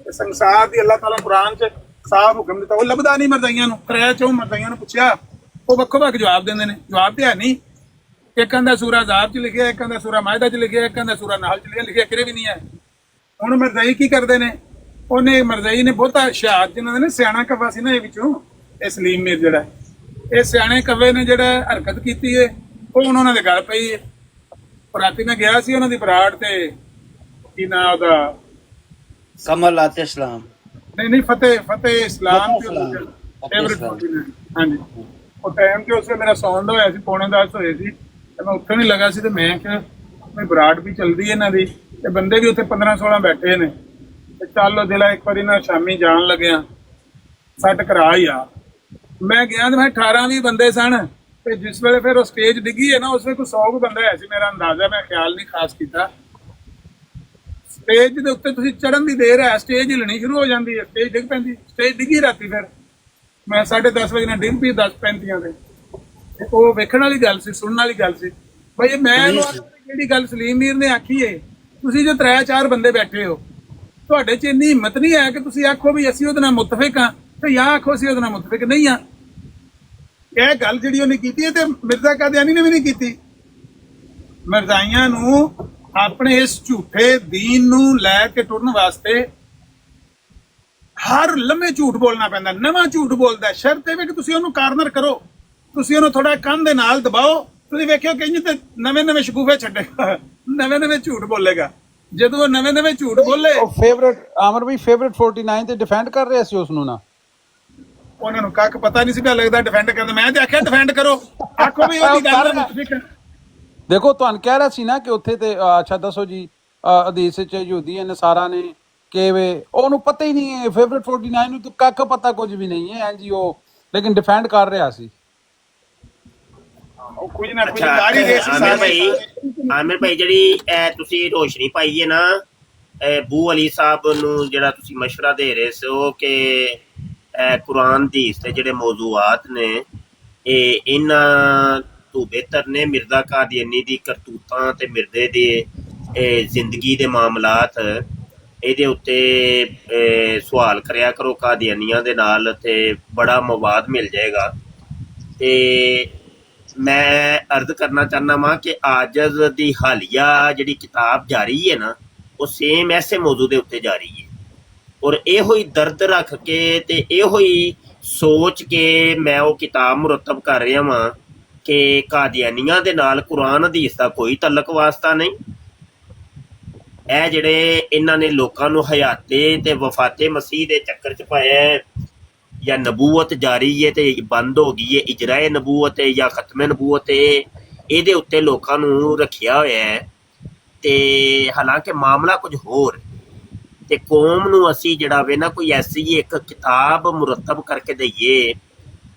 ਕਿ ਸੰਸਾਰ ਦੀ ਅੱਲਾਹ ਤਾਲਾ ਕੁਰਾਨ 'ਚ ਸਾਫ਼ ਹੁਕਮ ਦਿੱਤਾ। ਉਹ ਲੱਭਦਾ ਨਹੀਂ ਮਰਦਾਈਆਂ ਨੂੰ। 3-4 ਮਰਦਾਈਆਂ ਨੂੰ ਪੁੱਛਿਆ, ਉਹ ਵੱਖੋ ਵੱਖ ਜਵਾਬ ਦਿੰਦੇ ਨੇ। ਜਵਾਬ ਤੇ ਹੈ ਨਹੀਂ। ਇੱਕ ਕਹਿੰਦਾ ਸੂਰਾ ਜ਼ਾਬ 'ਚ ਲਿਖਿਆ, ਇੱਕ ਕਹਿੰਦਾ ਸੂਰਾ ਮਾਇਦਾ 'ਚ ਲਿਖਿਆ, ਇੱਕ ਕਹਿੰਦਾ ਸੂਰਾ ਨਾਹਲ 'ਚ ਲਿਖਿਆ ਕਿਰੇ ਵੀ ਨਹੀਂ ਹੈ। ਹੁਣ ਮਰਦਾਈ ਕੀ ਕਰਦੇ ਨੇ, ਉਹਨੇ ਮਰਦਾਈ ਨੇ ਬਹੁਤਾ ਹੁਸ਼ਿਆਰ ਜਿਨ੍ਹਾਂ ਦੇ ਨੇ ਸਿਆਣਾ ਕਵਾ ਸੀ ਨਾ ਇਹ ਵਿੱਚੋਂ, ਇਹ ਸਲੀਮ ਮੀਰ ਜਿਹੜਾ ਇਹ ਸਿਆਣੇ ਕਵੇ ਨੇ ਜਿਹੜਾ ਹਰਕਤ ਕੀਤੀ ਹੈ, ਉਹ ਹੁਣ ਉਹਨਾਂ ਦੇ ਗੱਲ ਪਈ ਹੈ। ਰਾਤੀ ਮੈਂ ਗਿਆ ਸੀ ਉਹਨਾਂ ਦੀ ਬਰਾੜ ਤੇ, ਕੀ ਨਾਂ ਉਹਦਾ, ਕਮਲ ਆਤੇ ਇਸਲਾਮ ਨਹੀਂ ਫਤਿਹ ਇਸਲਾਮ ਫੇਵਰਿਟ। ਹਾਂਜੀ, ਉਹ ਟਾਈਮ ਤੇ ਉਸ ਵੇਲੇ ਮੇਰਾ ਸੌਣ ਦਾ ਹੋਇਆ ਸੀ, 9:45 ਹੋਏ ਸੀ, ਤੇ ਮੈਂ ਉੱਠਣ ਹੀ ਲੱਗਾ ਸੀ। ਤੇ ਮੈਂ ਕਿਹਾ ਵੀ ਬਰਾੜ ਵੀ ਚੱਲਦੀ ਇਹਨਾਂ ਦੀ, ਤੇ ਬੰਦੇ ਵੀ ਉੱਥੇ 15-16 ਬੈਠੇ ਨੇ, ਤੇ ਚੱਲ ਦਿਲਾ ਇੱਕ ਵਾਰੀ ਨਾ ਸ਼ਾਮੀ ਜਾਣ ਲੱਗਿਆ ਸੱਟ ਕਰਾ ਹੀ ਆ। ਮੈਂ ਗਿਆ ਤੇ ਮੈਂ 18-20 ਬੰਦੇ ਸਨ, ਤੇ ਜਿਸ ਵੇਲੇ ਫਿਰ ਉਹ ਸਟੇਜ ਡਿੱਗੀ ਹੈ ਨਾ, ਉਸ ਵੇਲੇ ਕੋਈ 100 ਬੰਦਾ ਹੋਇਆ ਸੀ ਮੇਰਾ ਅੰਦਾਜ਼ਾ, ਮੈਂ ਖਿਆਲ ਨਹੀਂ ਖਾਸ ਕੀਤਾ। ਸਟੇਜ ਦੇ ਉੱਤੇ ਤੁਸੀਂ ਚੜਨ ਦੀ ਦੇਰ ਹੈ, ਸਟੇਜ ਹਿਲਣੀ ਸ਼ੁਰੂ ਹੋ ਜਾਂਦੀ ਹੈ, ਸਟੇਜ ਡਿੱਗ ਪੈਂਦੀ। ਸਟੇਜ ਡਿੱਗੀ ਰਾਤੀ, ਫਿਰ ਮੈਂ 10:30 ਵਜੇ ਨਾਲ ਡਿੱਗ ਪਈ 10:35 ਤੇ ਉਹ ਵੇਖਣ ਵਾਲੀ ਗੱਲ ਸੀ, ਸੁਣਨ ਵਾਲੀ ਗੱਲ ਸੀ। ਬਈ ਮੈਂ ਜਿਹੜੀ ਗੱਲ ਸਲੀਮ ਮੀਰ ਨੇ ਆਖੀ ਏ, ਤੁਸੀਂ ਜੋ 3-4 ਬੰਦੇ ਬੈਠੇ ਹੋ, ਤੁਹਾਡੇ 'ਚ ਇੰਨੀ ਹਿੰਮਤ ਨਹੀਂ ਹੈ ਕਿ ਤੁਸੀਂ ਆਖੋ ਵੀ ਅਸੀਂ ਉਹਦੇ ਨਾਲ ਮੁਤਫਿਕ ਹਾਂ, ਤੇ ਜਾਂ ਆਖੋ ਅਸੀਂ ਉਹਦੇ ਨਾਲ ਮੁਤਫਿਕ ਨਹੀਂ ਹਾਂ। ਇਹ ਗੱਲ ਜਿਹੜੀ ਉਹਨੇ ਕੀਤੀ ਹੈ, ਤੇ ਮਿਰਜ਼ਾ ਕਾਦੀਆਨੀ ਨੇ ਵੀ ਨਹੀਂ ਕੀਤੀ। ਮਿਰਜ਼ਾਈਆਂ ਨੂੰ ਆਪਣੇ ਇਸ ਝੂਠੇ ਦੀਨ ਨੂੰ ਲੈ ਕੇ ਟੁਰਨ ਵਾਸਤੇ ਹਰ ਲੰਮੇ ਝੂਠ ਬੋਲਣਾ ਪੈਂਦਾ, ਨਵਾਂ ਝੂਠ ਬੋਲਦਾ। ਸ਼ਰਤ ਇਹ ਵੀ ਕਿ ਤੁਸੀਂ ਉਹਨੂੰ ਕਾਰਨਰ ਕਰੋ, ਤੁਸੀਂ ਉਹਨੂੰ ਥੋੜਾ ਕੰਨ ਦੇ ਨਾਲ ਦਬਾਓ। ਤੁਸੀਂ ਵੇਖਿਓ ਕਿ ਤੇ ਨਵੇਂ ਸ਼ਗੂਫੇ ਛੱਡੇਗਾ, ਨਵੇਂ ਝੂਠ ਬੋਲੇਗਾ। ਜਦੋਂ ਉਹ ਨਵੇਂ ਝੂਠ ਬੋਲੇ, ਉਹ ਫੇਵਰਿਟ ਆਮਰ ਵੀ ਫੇਵਰਿਟ 49 ਤੇ ਡਿਫੈਂਡ ਕਰ ਰਿਹਾ ਸੀ ਉਸ ਨੂੰ ਨਾ, ਉਹਨਾਂ ਨੂੰ ਕੱਖ ਪਤਾ ਨਹੀਂ ਸੀ ਪਿਆ ਲੱਗਦਾ ਡਿਫੈਂਡ ਕਰਦਾ। ਮੈਂ ਤੇ ਆਖਿਆ ਡਿਫੈਂਡ ਕਰੋ, ਆਖੋ ਵੀ ਉਹਦੀ ਗੱਲ ਮੁਤਫਿਕ। ਦੇਖੋ ਤੁਹਾਨੂੰ ਕਹਿ ਰਿਹਾ ਸੀ ਨਾ ਕਿ ਉੱਥੇ ਤੇ ਅੱਛਾ ਦੱਸੋ ਜੀ, ਹਦੀਸ ਚ ਯਹੂਦੀ ਨਸਾਰਾ ਨੇ ਕਿ ਵੇ ਉਹਨੂੰ ਪਤਾ ਹੀ ਨਹੀਂ ਹੈ, ਫੇਵਰਿਟ 49 ਨੂੰ ਤਾਂ ਕੱਖ ਪਤਾ ਕੁਝ ਵੀ ਨਹੀਂ ਹੈ ਜੀ ਉਹ, ਲੇਕਿਨ ਡਿਫੈਂਡ ਕਰ ਰਿਹਾ ਸੀ। ਉਹ ਕੁਝ ਨਾ ਕੁਝ ਅੱਛਾ, ਕਰ ਹੀ ਰਹੇ ਸੀ ਆਮਿਰ ਭਾਈ ਜਿਹੜੀ ਇਹ ਤੁਸੀਂ ਰੋਸ਼ਨੀ ਪਾਈ ਹੈ ਨਾ, ਬੂ ਅਲੀ ਸਾਹਿਬ ਨੂੰ ਜਿਹੜਾ ਤੁਸੀਂ ਮਸ਼ਵਰਾ ਦੇ ਰਹੇ ਸੋ ਕਿ ਕੁਰਾਨ ਦੀ ਤੇ ਜਿਹੜੇ ਮੌਜ਼ੂਆਤ ਨੇ ਇਹ ਇਹਨਾਂ ਤੋਂ ਬਿਹਤਰ ਨੇ ਮਿਰਜ਼ਾ ਕਾਦੀਆਨੀ ਦੀ ਕਰਤੂਤਾਂ ਤੇ ਮਿਰਜ਼ੇ ਦੇ ਜ਼ਿੰਦਗੀ ਦੇ ਮਾਮਲਾਤ, ਇਹਦੇ ਉੱਤੇ ਸਵਾਲ ਕਰਿਆ ਕਰੋ ਕਾਦੀਆਨੀਆਂ ਦੇ ਨਾਲ, ਤੇ ਬੜਾ ਮਵਾਦ ਮਿਲ ਜਾਏਗਾ। ਤੇ ਮੈਂ ਅਰਜ਼ ਕਰਨਾ ਚਾਹੁੰਦਾ ਵਾਂ ਕਿ ਆਜਜ਼ ਦੀ ਹਾਲੀਆ ਜਿਹੜੀ ਕਿਤਾਬ ਜਾਰੀ ਹੈ ਨਾ, ਉਹ ਸੇਮ ਐਸੇ ਮੌਜੂ ਦੇ ਉੱਤੇ ਜਾਰੀ ਹੈ। ਔਰ ਇਹੋ ਹੀ ਦਰਦ ਰੱਖ ਕੇ ਤੇ ਇਹੋ ਹੀ ਸੋਚ ਕੇ ਮੈਂ ਉਹ ਕਿਤਾਬ ਮੁਰਤਬ ਕਰ ਰਿਹਾ ਵਾਂ ਕਿ ਕਾਦੀਆਨੀਆਂ ਦੇ ਨਾਲ ਕੁਰਾਨ ਹਦੀਸ ਦਾ ਕੋਈ ਤਲਕ ਵਾਸਤਾ ਨਹੀਂ। ਇਹ ਜਿਹੜੇ ਇਹਨਾਂ ਨੇ ਲੋਕਾਂ ਨੂੰ ਹਯਾਤੇ ਤੇ ਵਫਾਤੇ ਮਸੀਹ ਦੇ ਚੱਕਰ 'ਚ ਪਾਇਆ, ਜਾਂ ਨਬੂਵਤ ਜਾਰੀ ਹੈ ਤੇ ਬੰਦ ਹੋ ਗਈ ਹੈ, ਇਜਰਾਏ ਨਬੂਵਤ ਹੈ ਜਾਂ ਖਤਮੇ ਨਬੂਵਤ ਹੈ, ਇਹਦੇ ਉੱਤੇ ਲੋਕਾਂ ਨੂੰ ਰੱਖਿਆ ਹੋਇਆ ਹੈ। ਤੇ ਹਾਲਾਂਕਿ ਮਾਮਲਾ ਕੁਝ ਹੋਰ, ਤੇ ਕੌਮ ਨੂੰ ਅਸੀਂ ਜਿਹੜਾ ਵੇ ਨਾ ਕੋਈ ਐਸੀ ਇੱਕ ਕਿਤਾਬ ਮੁਰਤਬ ਕਰਕੇ ਦਈਏ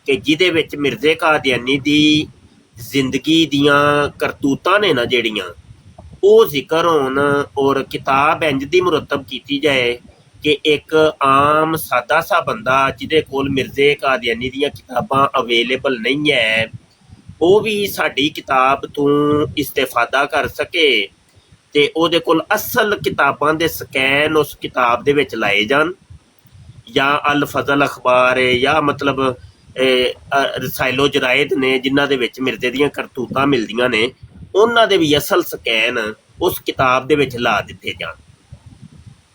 ਕਿ ਜਿਹਦੇ ਵਿੱਚ ਮਿਰਜ਼ੇ ਕਾਦੀਆਨੀ ਦੀ ਜ਼ਿੰਦਗੀ ਦੀਆਂ ਕਰਤੂਤਾਂ ਨੇ ਨਾ ਜਿਹੜੀਆਂ ਉਹ ਜ਼ਿਕਰ ਹੋਣ, ਔਰ ਕਿਤਾਬ ਇੰਜ ਦੀ ਮੁਰਤਬ ਕੀਤੀ ਜਾਏ ਕਿ ਇੱਕ ਆਮ ਸਾਦਾ ਸਾ ਬੰਦਾ ਜਿਹਦੇ ਕੋਲ ਮਿਰਜ਼ੇ ਕਾਦੀਆਨੀ ਦੀਆਂ ਕਿਤਾਬਾਂ ਅਵੇਲੇਬਲ ਨਹੀਂ ਹੈ, ਉਹ ਵੀ ਸਾਡੀ ਕਿਤਾਬ ਤੋਂ ਇਸਤਿਫਾਦਾ ਕਰ ਸਕੇ, ਤੇ ਉਹਦੇ ਕੋਲ ਅਸਲ ਕਿਤਾਬਾਂ ਦੇ ਸਕੈਨ ਉਸ ਕਿਤਾਬ ਦੇ ਵਿੱਚ ਲਾਏ ਜਾਣ, ਜਾਂ ਅਲ ਫਜ਼ਲ ਅਖਬਾਰ ਹੈ ਜਾਂ ਮਤਲਬ ਰਸਾਇਲੋ ਜਰਾਇਦ ਨੇ ਜਿਨ੍ਹਾਂ ਦੇ ਵਿੱਚ ਮਿਰਜ਼ੇ ਦੀਆਂ ਕਰਤੂਤਾਂ ਮਿਲਦੀਆਂ ਨੇ, ਉਹਨਾਂ ਦੇ ਵੀ ਅਸਲ ਸਕੈਨ ਉਸ ਕਿਤਾਬ ਦੇ ਵਿੱਚ ਲਾ ਦਿੱਤੇ ਜਾਣ,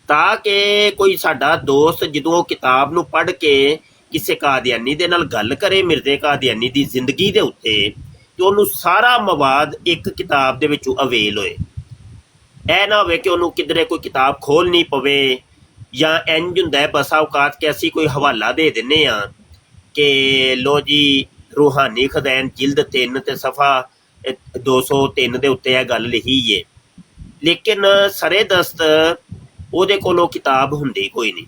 ਤਾਂ ਕਿ ਕੋਈ ਸਾਡਾ ਦੋਸਤ ਜਦੋਂ ਉਹ ਕਿਤਾਬ ਨੂੰ ਪੜ੍ਹ ਕੇ ਕਿਸੇ ਕਾਦੀਆਨੀ ਦੇ ਨਾਲ ਗੱਲ ਕਰੇ ਮਿਰਜ਼ੇ ਕਾਦੀਆਨੀ ਦੀ ਜ਼ਿੰਦਗੀ ਦੇ ਉੱਤੇ, ਤੇ ਉਹਨੂੰ ਸਾਰਾ ਮਵਾਦ ਇੱਕ ਕਿਤਾਬ ਦੇ ਵਿੱਚੋਂ ਅਵੇਲ ਹੋਏ। ਇਹ ਨਾ ਹੋਵੇ ਕਿ ਉਹਨੂੰ ਕਿਧਰੇ ਕੋਈ ਕਿਤਾਬ ਖੋਲ੍ਹਣੀ ਪਵੇ, ਜਾਂ ਇੰਝ ਹੁੰਦਾ ਹੈ ਬਸਾ ਔਕਾਤ ਕਿ ਅਸੀਂ ਕੋਈ ਹਵਾਲਾ ਦੇ ਦਿੰਦੇ ਹਾਂ ਕਿ ਲੋ ਜੀ ਰੂਹਾਨੀ ਖਜ਼ਾਇਨ ਜਿਲਦ 3 ਤੇ ਸਫਾ 203 ਦੇ ਉੱਤੇ ਇਹ ਗੱਲ ਲਿਖੀ ਹੈ, ਲੇਕਿਨ ਸਰੇ ਦਸਤ ਉਹਦੇ ਕੋਲ ਉਹ ਕਿਤਾਬ ਹੁੰਦੀ ਕੋਈ ਨਹੀਂ।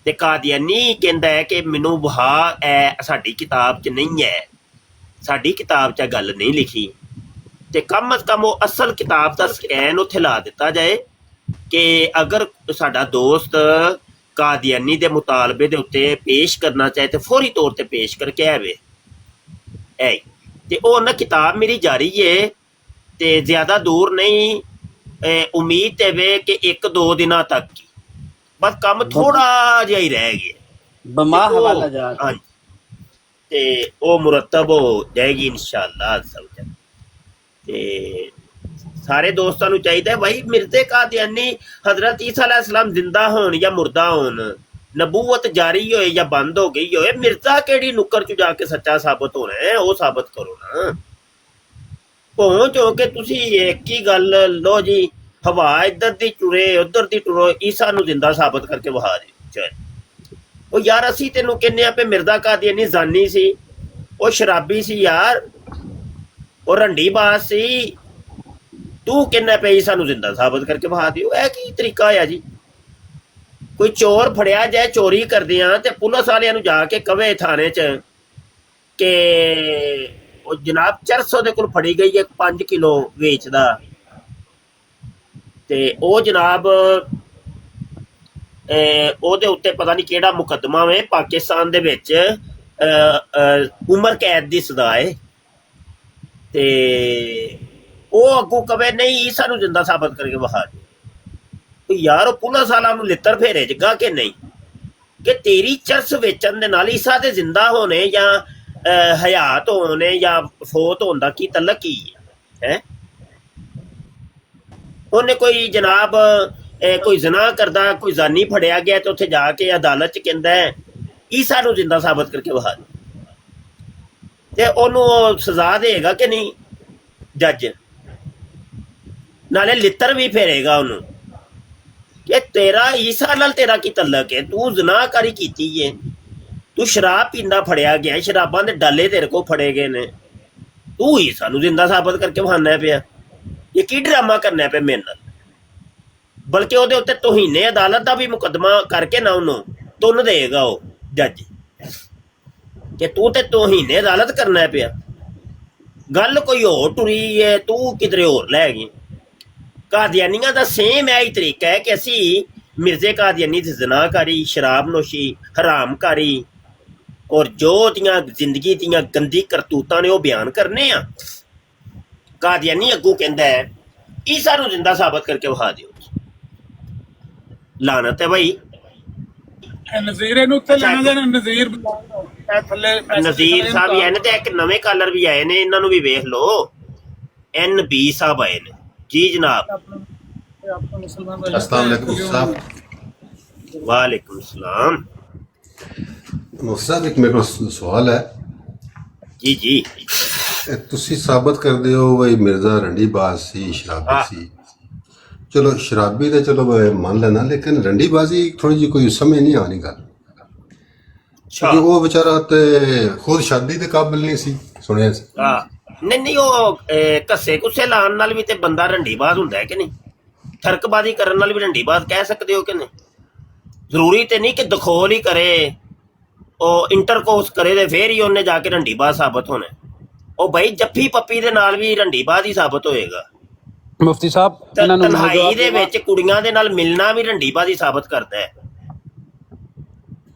ਤੇ ਕਾਦੀਆਨੀ ਕਹਿੰਦਾ ਹੈ ਕਿ ਮੈਨੂੰ ਵਹਾ ਸਾਡੀ ਕਿਤਾਬ 'ਚ ਨਹੀਂ ਹੈ, ਸਾਡੀ ਕਿਤਾਬ 'ਚ ਗੱਲ ਨਹੀਂ ਲਿਖੀ। ਤੇ ਕਮ ਅਜ਼ ਕਮ ਉਹ ਅਸਲ ਕਿਤਾਬ ਦਾ ਸਕੈਨ ਉੱਥੇ ਲਾ ਦਿੱਤਾ ਜਾਏ ਕਿ ਅਗਰ ਸਾਡਾ ਦੋਸਤ ਕਾਦੀਆਨੀ ਦੇ ਮੁਤਾਲਬੇ ਦੇ ਉੱਤੇ ਪੇਸ਼ ਕਰਨਾ ਚਾਹੇ ਤੇ ਫੌਰੀ ਤੌਰ ਤੇ ਪੇਸ਼ ਕਰਕੇ ਆਵੇ ਐ ਤੇ ਉਹ ਨਾ ਕਿਤਾਬ ਮੇਰੀ ਜਾਰੀ ਹੈ ਤੇ ਜ਼ਿਆਦਾ ਦੂਰ ਨਹੀਂ ਉਮੀਦ ਤੇ ਵੇ ਕਿ 1-2 ਦਿਨਾਂ ਤੱਕ ਹੀ ਬਸ ਕੰਮ ਥੋੜਾ ਜਿਹਾ ਹੀ ਰਹਿ ਗਿਆ ਬਮਾ ਤੇ ਉਹ- ਹਵਾਲਾ ਜਾ ਹਾਂਜੀ ਤੇ ਉਹ ਮੁਰਤਬ ਹੋ ਜਾਏਗੀ ਇਨਸ਼ਾਅੱਲਾ ਤੇ ਸਾਰੇ ਦੋਸਤਾਂ ਨੂੰ ਚਾਹੀਦਾ ਹੈ ਭਾਈ ਮਿਰਜ਼ੇ ਕਾਦੀਆਨੀ ਹਜ਼ਰਤ ਈਸਾ अलैहिस्सलाम ਜ਼ਿੰਦਾ ਹੋਣ ਜਾਂ ਮੁਰਦਾ ਹੋਣ ਨਬੂਵਤ ਜਾਰੀ ਹੋਏ ਜਾਂ ਬੰਦ ਹੋ ਗਈ ਹੋਏ ਮਿਰਜ਼ਾ ਕਿਹੜੀ ਨੁੱਕਰ ਚ ਜਾ ਕੇ ਸੱਚਾ ਸਾਬਤ ਹੋਣਾ ਹੈ ਉਹ ਸਾਬਤ ਕਰੋ ਨਾ ਪਹੁੰਚ ਹੋ ਕੇ ਤੁਸੀਂ ਇੱਕ ਹੀ ਗੱਲ ਲੋ ਜੀ ਹਵਾ ਇੱਧਰ ਦੀ ਟੁਰੇ ਉੱਧਰ ਦੀ ਟੁਰੋ ਈਸਾ ਨੂੰ ਜ਼ਿੰਦਾ ਸਾਬਤ ਕਰਕੇ ਵਹਾ ਦੇ ਉਹ ਯਾਰ ਅਸੀਂ ਤੈਨੂੰ ਕਹਿੰਦੇ ਆ ਪੇ ਮਿਰਜ਼ਾ ਕਾਦੀਆਨੀ ਜ਼ਾਨੀ ਸੀ ਉਹ ਸ਼ਰਾਬੀ ਸੀ ਯਾਰ ਉਹ ਰੰਡੀਬਾਜ਼ ਸੀ ਤੂੰ ਕਹਿੰਦਾ ਪਿਆ ਈਸਾ ਨੂੰ ਜ਼ਿੰਦਾ ਸਾਬਤ ਕਰਕੇ ਵਹਾ ਦਿਓ ਇਹ ਕੀ ਤਰੀਕਾ ਆ ਜੀ ਕੋਈ ਚੋਰ ਫੜਿਆ ਜਾਏ ਚੋਰੀ ਕਰਦੇ ਆ ਤੇ ਪੁਲਿਸ ਵਾਲਿਆਂ ਨੂੰ ਜਾ ਕੇ ਕਵੇ ਥਾਣੇ 'ਚ ਕਿ ਉਹ ਜਨਾਬ 400 ਦੇ ਕੋਲ ਫੜੀ ਗਈ ਹੈ 5 ਕਿਲੋ ਵੇਚਦਾ ਤੇ ਉਹ ਜਨਾਬ ਉਹਦੇ ਉੱਤੇ ਪਤਾ ਨਹੀਂ ਕਿਹੜਾ ਮੁਕੱਦਮਾ ਵੇ ਪਾਕਿਸਤਾਨ ਦੇ ਵਿੱਚ ਉਮਰ ਕੈਦ ਦੀ ਸਜ਼ਾ ਹੈ ਤੇ ਉਹ ਅੱਗੋਂ ਕਵੇ ਨਹੀਂ ਈਸਾ ਨੂੰ ਜ਼ਿੰਦਾ ਸਾਬਤ ਕਰਕੇ ਵਹਾ ਦੇ ਯਾਰ ਉਹ ਪੁਲਿਸ ਵਾਲਾ ਨੂੰ ਲਿੱਤਰ ਫੇਰੇ ਜਗਾ ਕਿ ਨਹੀਂ ਕਿ ਤੇਰੀ ਚਰਸ ਵੇਚਣ ਦੇ ਨਾਲ ਈਸਾ ਦੇ ਜ਼ਿੰਦਾ ਹੋਣੇ ਜਾਂ ਹਯਾਤ ਹੋਣੇ ਜਾਂ ਫੌਤ ਹੋਣ ਦਾ ਕੀ ਤਲਕ ਕੀ ਹੈ ਉਹਨੇ ਕੋਈ ਜਨਾਬ ਕੋਈ ਜ਼ਨਾ ਕਰਦਾ ਕੋਈ ਜ਼ਾਨੀ ਫੜਿਆ ਗਿਆ ਤੇ ਉੱਥੇ ਜਾ ਕੇ ਅਦਾਲਤ 'ਚ ਕਹਿੰਦਾ ਈਸਾ ਨੂੰ ਜ਼ਿੰਦਾ ਸਾਬਤ ਕਰਕੇ ਵਹਾ ਦੇ ਤੇ ਉਹਨੂੰ ਸਜ਼ਾ ਦੇਗਾ ਕਿ ਨਹੀਂ ਜੱਜ ਨਾਲੇ ਲਿੱਤਰ ਵੀ ਫੇਰੇਗਾ ਉਹਨੂੰ ਕਿ ਤੇਰਾ ਈਸਾ ਨਾਲ ਤੇਰਾ ਕੀ ਤਲਕ ਹੈ ਤੂੰ ਜ਼ਨਾਕਾਰੀ ਕੀਤੀ ਹੈ ਤੂੰ ਸ਼ਰਾਬ ਪੀਂਦਾ ਫੜਿਆ ਗਿਆ ਸ਼ਰਾਬਾਂ ਦੇ ਡਾਲੇ ਤੇਰੇ ਕੋਲ ਫੜੇ ਗਏ ਨੇ ਤੂੰ ਈਸਾ ਨੂੰ ਜ਼ਿੰਦਾ ਸਾਬਤ ਕਰਕੇ ਵਹਾਨਾ ਪਿਆ ਇਹ ਕੀ ਡਰਾਮਾ ਕਰਨਾ ਪਿਆ ਮੇਰੇ ਨਾਲ ਬਲਕਿ ਉਹਦੇ ਉੱਤੇ ਤੋਹੀਨੇ ਅਦਾਲਤ ਦਾ ਵੀ ਮੁਕੱਦਮਾ ਕਰਕੇ ਨਾ ਉਹਨੂੰ ਤੁੰਨ ਦੇਗਾ ਉਹ ਜੱਜ ਕਿ ਤੂੰ ਤੇ ਤੋਹੀਨੇ ਅਦਾਲਤ ਕਰਨਾ ਪਿਆ ਗੱਲ ਕੋਈ ਹੋਰ ਟੁਰੀ ਹੈ ਤੂੰ ਕਿਧਰੇ ਹੋਰ ਲੈ ਗਈ ਕਾਦੀਆਨੀਆਂ ਦਾ ਸੇਮ ਹੈ ਹੀ ਤਰੀਕਾ ਹੈ ਕਿ ਅਸੀਂ ਮਿਰਜ਼ੇ ਕਾਦੀਆਨੀ ਦੀ ਜ਼ਨਾਕਾਰੀ ਸ਼ਰਾਬ ਨੋਸ਼ੀ ਹਰਾਮਕਾਰੀ ਔਰ ਜੋ ਉਹਦੀਆਂ ਜ਼ਿੰਦਗੀ ਦੀਆਂ ਗੰਦੀ ਕਰਤੂਤਾਂ ਨੇ ਉਹ ਬਿਆਨ ਕਰਨੇ ਆ ਕਾਦੀਆਨੀ ਅੱਗੋਂ ਕਹਿੰਦਾ ਹੈ ਈਸਾ ਨੂੰ ਜ਼ਿੰਦਾ ਸਾਬਤ ਕਰਕੇ ਵਹਾ ਦਿਓ ਲਾਨਤ ਹੈ ਭਾਈ ਨਜ਼ੀਰ ਇਹਨੂੰ ਉੱਤੇ ਲੈਣਾ ਜਾਣਾ ਨਜ਼ੀਰ ਥੱਲੇ ਨਜ਼ੀਰ ਸਾਹਿਬ ਵੀ ਆਏ ਨੇ ਤੇ ਇੱਕ ਨਵੇਂ ਕਾਲਰ ਵੀ ਆਏ ਨੇ ਇਹਨਾਂ ਨੂੰ ਵੀ ਵੇਖ ਲਓ NB ਸਾਹਿਬ ਆਏ ਨੇ जी जनाब अस्सलाम वालेकुम साहब वालेकुम सलाम मुफ्ती साहब एक मेरे को सवाल है जी जी ਤੁਸੀਂ ਸਾਬਤ ਕਰਦੇ ਹੋ ਬਈ ਮਿਰਜ਼ਾ ਰੰਡੀਬਾਜ਼ ਸੀ ਸ਼ਰਾਬੀ ਸੀ ਚਲੋ ਸ਼ਰਾਬੀ ਤੇ ਚਲੋ ਮੈਂ ਮੰਨ ਲੈਣਾ ਲੇਕਿਨ ਰੰਡੀਬਾਜ਼ੀ ਥੋੜੀ ਜਿਹੀ ਕੋਈ ਸਮਝ ਨਹੀਂ ਆਣੀ ਗੱਲ ਕਿ ਉਹ ਵਿਚਾਰਾ ਤੇ ਖੁਦ ਸ਼ਾਦੀ ਦੇ ਕਾਬਿਲ ਨਹੀਂ ਸੀ ਸੁਣਿਆ ਸੀ ਨਹੀਂ ਉਹ ਘੱਸੇ ਕੁੱਸੇ ਲਾਉਣ ਨਾਲ ਵੀ ਤੇ ਬੰਦਾ ਰੰਡੀਬਾਜ਼ ਹੁੰਦਾ ਹੈ ਕਿ ਨਹੀਂ ਠਰਕਬਾਜ਼ੀ ਕਰਨ ਨਾਲ ਵੀ ਰੰਡੀਬਾਜ਼ ਕਹਿ ਸਕਦੇ ਹੋ ਕਿ ਨਹੀਂ ਜ਼ਰੂਰੀ ਤੇ ਨਹੀਂ ਕਿ ਦਖੋਲ ਹੀ ਕਰੇ ਉਹ ਇੰਟਰਕੋਰਸ ਕਰੇ ਤੇ ਫੇਰ ਹੀ ਉਹਨੇ ਜਾ ਕੇ ਰੰਡੀਬਾਜ਼ ਸਾਬਤ ਹੋਣਾ ਉਹ ਭਾਈ ਜੱਫੀ ਪੱਪੀ ਦੇ ਨਾਲ ਵੀ ਰੰਡੀਬਾਜ਼ ਹੀ ਸਾਬਤ ਹੋਏਗਾ ਮੁਫਤੀ ਸਾਹਿਬ ਇਹਨਾਂ ਨੂੰ ਤਨਹਾਈ ਦੇ ਵਿੱਚ ਕੁੜੀਆਂ ਦੇ ਨਾਲ ਮਿਲਣਾ ਵੀ ਰੰਡੀਬਾਜ਼ੀ ਸਾਬਤ ਕਰਦਾ ਹੈ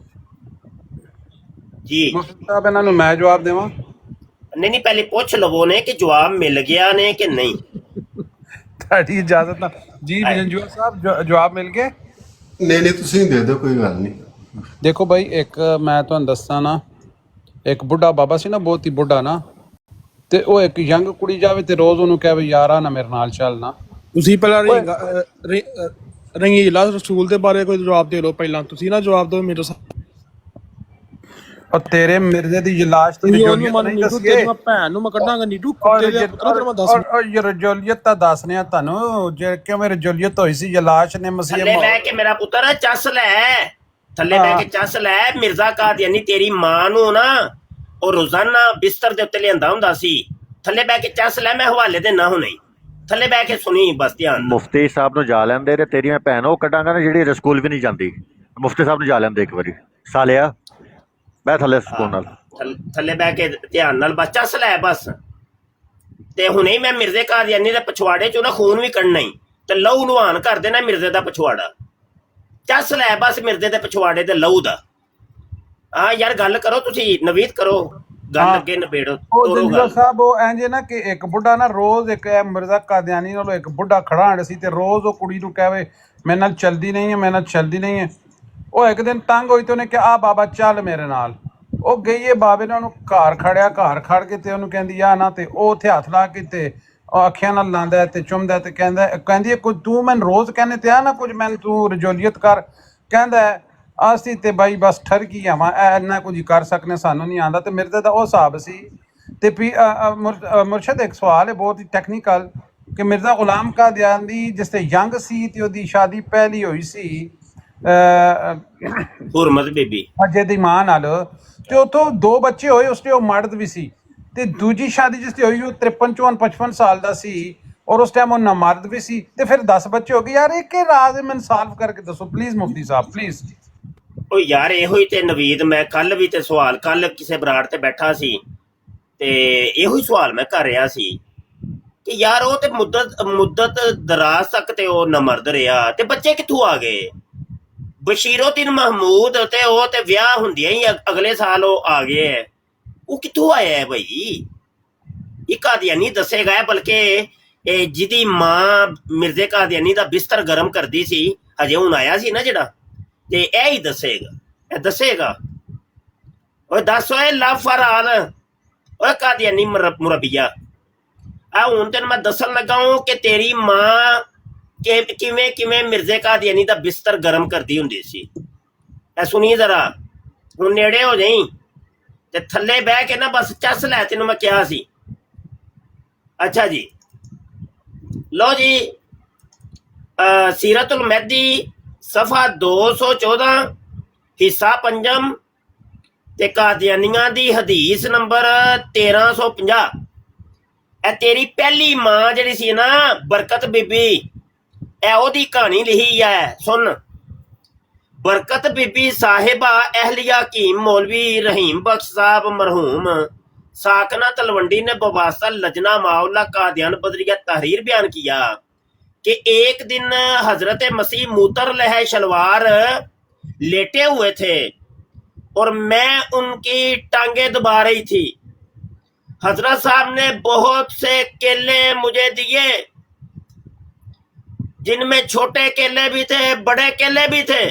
ਜੀ ਮੁਫਤੀ ਸਾਹਿਬ ਇਹਨਾਂ ਨੂੰ ਮੈਂ ਜਵਾਬ ਦੇਵਾਂ ਨਹੀਂ ਪਹਿਲੇ ਪੁੱਛ ਲਵੋ ਨੇ ਕਿ ਜਵਾਬ ਮਿਲ ਗਿਆ ਨੇ ਕਿ ਨਹੀਂ ਤੁਹਾਡੀ ਇਜਾਜ਼ਤ ਨਾਲ ਜੀ ਰੰਜੂਆ ਸਾਹਿਬ ਜਵਾਬ ਮਿਲ ਗਏ ਨਹੀਂ ਤੁਸੀਂ ਦੇ ਦਿਓ ਕੋਈ ਗੱਲ ਨਹੀਂ ਦੇਖੋ ਭਾਈ ਇੱਕ ਮੈਂ ਤੁਹਾਨੂੰ ਦੱਸਾਂ ਨਾ ਇੱਕ ਬੁੱਢਾ ਬਾਬਾ ਸੀ ਨਾ ਬਹੁਤ ਹੀ ਬੁੱਢਾ ਨਾ ਤੇ ਉਹ ਇੱਕ ਯੰਗ ਕੁੜੀ ਜਾਵੇ ਤੇ ਰੋਜ਼ ਉਹਨੂੰ ਕਹੇ ਵੀ ਯਾਰਾ ਨਾ ਮੇਰੇ ਨਾਲ ਚੱਲ ਨਾ ਤੁਸੀਂ ਪਹਿਲਾਂ ਰੰਗੀਲਾ ਰਸੂਲ ਦੇ ਬਾਰੇ ਕੋਈ ਜਵਾਬ ਦੇ ਲਓ ਪਹਿਲਾਂ ਤੁਸੀਂ ਨਾ ਜਵਾਬ ਦਿਓ ਮੇਰੇ ਉਹ ਤੇਰੇ ਮਿਰਜ਼ੇ ਦੀ ਲਾਸ਼ ਤੇ ਜੋਲੀਅਤ ਨਹੀਂ ਦੱਸਗੇ ਮੈਂ ਭੈਣ ਨੂੰ ਮੈਂ ਕੱਢਾਂਗਾ ਨੀਟੂ ਕੁੱਤੇ ਦੇ ਪੁੱਤਰਾ ਤੇਰਾ ਮੈਂ ਦੱਸ ਔਰ ਰਜੋਲੀਅਤ ਤਾਂ ਦੱਸਨੇ ਆ ਤੁਹਾਨੂੰ ਜੇ ਕਿ ਮੇਰੇ ਜੋਲੀਅਤ ਹੋਈ ਸੀ ਲਾਸ਼ ਨੇ ਮਸੀਹ ਥੱਲੇ ਬਹਿ ਕੇ ਮੇਰਾ ਪੁੱਤਰ ਚੱਸ ਲੈ ਥੱਲੇ ਬਹਿ ਕੇ ਚੱਸ ਲੈ ਮਿਰਜ਼ਾ ਕਾਦੀਆਨੀ ਤੇਰੀ ਮਾਂ ਨੂੰ ਨਾ ਉਹ ਰੋਜ਼ਾਨਾ ਬਿਸਤਰ ਦੇ ਉੱਤੇ ਲਿਆਂਦਾ ਹੁੰਦਾ ਸੀ ਥੱਲੇ ਬਹਿ ਕੇ ਚੱਸ ਲੈ ਮੈਂ ਹਵਾਲੇ ਦੇਣਾ ਹੁਣੇ ਥੱਲੇ ਬਹਿ ਕੇ ਸੁਣੀ ਬਸ ਧਿਆਨ ਮੁਫਤੀ ਸਾਹਿਬ ਨੂੰ ਜਾ ਲੈਂਦੇ ਤੇ ਤੇਰੀ ਮੈਂ ਭੈਣ ਉਹ ਕੱਢਾਂਗਾ ਨਾ ਜਿਹੜੀ ਸਕੂਲ ਵੀ ਨਹੀਂ ਜਾਂਦੀ ਮੁਫਤੀ ਸਾਹਿਬ ਨੂੰ ਜਾ ਲੈਂਦੇ ਇੱਕ ਵਾਰੀ ਸਾਲਿਆ ਬੈ ਥੱਲੇ ਸਕੂਲ ਨਾਲ ਥੱਲੇ ਬਹਿ ਕੇ ਧਿਆਨ ਨਾਲ ਬਸ ਚੱਸ ਲੈ ਬਸ ਤੇ ਹੁਣੇ ਮੈਂ ਮਿਰਜ਼ੇ ਕਾਦੀਆਨੀ ਦੇ ਪਛਵਾੜੇ ਚੋਂ ਨਾ ਖੂਨ ਵੀ ਕੱਢਣਾ ਹੀ ਤੇ ਲਹੂ ਲੁਹਾਨ ਕਰ ਦੇਣਾ ਮਿਰਜ਼ੇ ਦਾ ਪਛਵਾੜਾ। ਚੱਸ ਲੈ ਬਸ ਮਿਰਜ਼ੇ ਦੇ ਪਛਵਾੜੇ ਤੇ ਲਹੂ ਦਾ। ਹਾਂ ਯਾਰ ਗੱਲ ਕਰੋ ਤੁਸੀਂ, ਨਵੀਦ ਕਰੋ ਗੱਲ, ਅੱਗੇ ਨਿਬੇੜੋ ਉਹ ਤੋਰੋ ਜੰਜੂਆ ਗੱਲ। ਸਾਹਿਬ ਉਹ ਇੰਜ ਨਾ ਕਿ ਇੱਕ ਬੁੱਢਾ ਨਾ ਰੋਜ਼ ਇੱਕ ਇਹ ਮਿਰਜ਼ਾ ਕਾਦੀਆਨੀ ਨਾਲੋਂ ਇੱਕ ਬੁੱਢਾ ਖੜਾ ਹੰਡ ਸੀ ਤੇ ਰੋਜ਼ ਉਹ ਕੁੜੀ ਨੂੰ ਕਹਵੇ ਮੇਰੇ ਨਾਲ ਚਲਦੀ ਨਹੀਂ ਹੈ, ਮੇਰੇ ਨਾਲ ਚਲਦੀ ਨਹੀਂ ਹੈ। ਉਹ ਇੱਕ ਦਿਨ ਤੰਗ ਹੋਈ ਤੇ ਉਹਨੇ ਕਿਹਾ ਆ ਬਾਬਾ ਚੱਲ ਮੇਰੇ ਨਾਲ। ਉਹ ਗਈ ਹੈ ਬਾਬੇ ਨੇ ਉਹਨੂੰ ਘਰ ਖੜਿਆ, ਘਰ ਖੜ ਕੇ ਤੇ ਉਹਨੂੰ ਕਹਿੰਦੀ ਆ ਨਾ, ਤੇ ਉਹ ਉੱਥੇ ਹੱਥ ਲਾ ਕੇ ਤੇ ਉਹ ਅੱਖਾਂ ਨਾਲ ਲਾਂਦਾ ਤੇ ਚੁੰਮਦਾ ਤੇ ਕਹਿੰਦੀ ਕੁਝ ਤੂੰ ਮੈਨੂੰ ਰੋਜ਼ ਕਹਿੰਦੇ ਤੇ ਆ ਨਾ ਕੁਝ ਮੈਨੂੰ ਤੂੰ ਰਜੋਲੀਅਤ ਕਰ। ਕਹਿੰਦਾ ਅਸੀਂ ਤੇ ਬਾਈ ਬਸ ਠਰਕੀ ਆਵਾਂ, ਇੰਨਾ ਕੁਝ ਕਰ ਸਕਨੇ, ਸਾਨੂੰ ਨਹੀਂ ਆਉਂਦਾ। ਤੇ ਮਿਰਜ਼ੇ ਦਾ ਉਹ ਹਿਸਾਬ ਸੀ। ਤੇ ਮੁਰਸ਼ਦ ਇੱਕ ਸਵਾਲ ਹੈ ਬਹੁਤ ਹੀ ਟੈਕਨੀਕਲ ਕਿ ਮਿਰਜ਼ਾ ਗੁਲਾਮ ਕਾਦੀਆਨੀ ਜਿਸ ਤੇ ਯੰਗ ਸੀ ਤੇ ਉਹਦੀ ਸ਼ਾਦੀ ਪਹਿਲੀ ਹੋਈ ਸੀ ਹੁਰਮਤ ਬੀਬੀ ਅਜੇ ਦੀ ਮਾਂ ਨਾਲ, ਤੇ ਉੱਥੋਂ 2 ਬੱਚੇ ਹੋਏ, ਉਸ ਤੇ ਉਹ ਮਰਦ ਵੀ ਸੀ। ਤੇ ਦੂਜੀ ਸ਼ਾਦੀ ਜਿਸ ਤੇ ਹੋਈ ਉਹ 53 54 55 ਸਾਲ ਦਾ ਸੀ ਔਰ ਉਸ ਟਾਈਮ ਉਹ ਨਾਮਰਦ ਵੀ ਸੀ। ਤੇ ਫਿਰ 10 ਬੱਚੇ ਹੋ ਗਏ। ਯਾਰ ਇਹ ਕੀ ਰਾਜ਼ ਹੈ, ਮੈਨੂੰ ਸਾਲਵ ਕਰਕੇ ਦੱਸੋ ਪਲੀਜ਼ ਮੁਫਤੀ ਸਾਹਿਬ ਪਲੀਜ਼। ਉਹ ਯਾਰ ਇਹੋ ਹੀ ਤੇ ਨਵੀਦ, ਮੈਂ ਕੱਲ ਵੀ ਤੇ ਸਵਾਲ, ਕੱਲ ਕਿਸੇ ਬਰਾੜ ਤੇ ਬੈਠਾ ਸੀ ਤੇ ਇਹੋ ਹੀ ਸਵਾਲ ਮੈਂ ਕਰ ਰਿਹਾ ਸੀ ਕਿ ਯਾਰ ਉਹ ਤੇ ਮੁੱਦਤ ਦਰਾਜ਼ ਤੱਕ ਤੇ ਉਹ ਨਾਮਰਦ ਰਿਹਾ ਤੇ ਬੱਚੇ ਕਿੱਥੋਂ ਆ ਗਏ? ਬਸ਼ੀਰੋਦੀਨ ਮਹਿਮੂਦ ਤੇ ਉਹ ਤੇ ਵਿਆਹ ਹੁੰਦਿਆਂ ਹੀ ਅਗਲੇ ਸਾਲ ਉਹ ਆ ਗਏ ਹੈ। ਉਹ ਕਿੱਥੋਂ ਆਇਆ ਹੈ ਬਈ? ਇਹ ਕਾਦੀਆਨੀ ਦੱਸੇਗਾ, ਬਲਕਿ ਜਿਹਦੀ ਮਾਂ ਮਿਰਜ਼ੇ ਕਾਦੀਆਨੀ ਦਾ ਬਿਸਤਰ ਗਰਮ ਕਰਦੀ ਸੀ, ਹਜੇ ਹੁਣ ਆਇਆ ਸੀ ਨਾ ਜਿਹੜਾ, ਤੇ ਇਹ ਹੀ ਦੱਸੇਗਾ, ਇਹ ਦੱਸੇਗਾ। ਓਏ ਦੱਸ ਓਏ ਲਾਫਰਾਲ, ਓਏ ਕਾਦੀਆਨੀ ਮੁਰੱਬੀਆ, ਆ ਹੁਣ ਤੈਨੂੰ ਮੈਂ ਦੱਸਣ ਲੱਗਾ ਹਾਂ ਕਿ ਤੇਰੀ ਮਾਂ ਕਿਵੇਂ ਕਿਵੇਂ ਮਿਰਜ਼ੇ ਕਾਦੀਆਨੀ ਦਾ ਬਿਸਤਰ ਗਰਮ ਕਰਦੀ ਹੁੰਦੀ ਸੀ। ਇਹ ਸੁਣੀ ਜ਼ਰਾ, ਹੁਣ ਨੇੜੇ ਹੋ ਜਾਈ ਤੇ ਥੱਲੇ ਬਹਿ ਕੇ ਨਾ ਬਸ ਚੱਸ ਲੈ, ਤੈਨੂੰ ਮੈਂ ਕਿਹਾ ਸੀ। ਅੱਛਾ ਜੀ, ਲੋ ਜੀ, ਸੀਰਤੁਲ ਮਹਿਦੀ ਸਫਾ 214 ਹਿੱਸਾ 5 ਤੇ ਕਾਦੀਆਨੀਆਂ ਦੀ ਹਦੀਸ ਨੰਬਰ 1350। ਇਹ ਤੇਰੀ ਪਹਿਲੀ ਮਾਂ ਜਿਹੜੀ ਸੀ ਨਾ ਬਰਕਤ ਬੀਬੀ, ਇਹ ਉਹਦੀ ਕਹਾਣੀ ਲਿਖੀ ਹੈ, ਸੁਣ। ਬਰਕਤ ਬੀਬੀ ਸਾਹਿਬਾ ਅਹਲੀਆ ਹਕੀਮ ਮੌਲवी रहीम बख्श साहब मरहूम साकना तलवंडी ने बवास्ता लजना माउला कादियान बदरिया तहरीर बयान किया कि एक दिन हजरत मसीह मूतर लह शलवार लेटे हुए थे और मैं उनकी टांगे दबा रही थी। हजरत साहब ने बहुत से केले मुझे दिए, जिनमें छोटे केले भी थे, बड़े केले भी थे।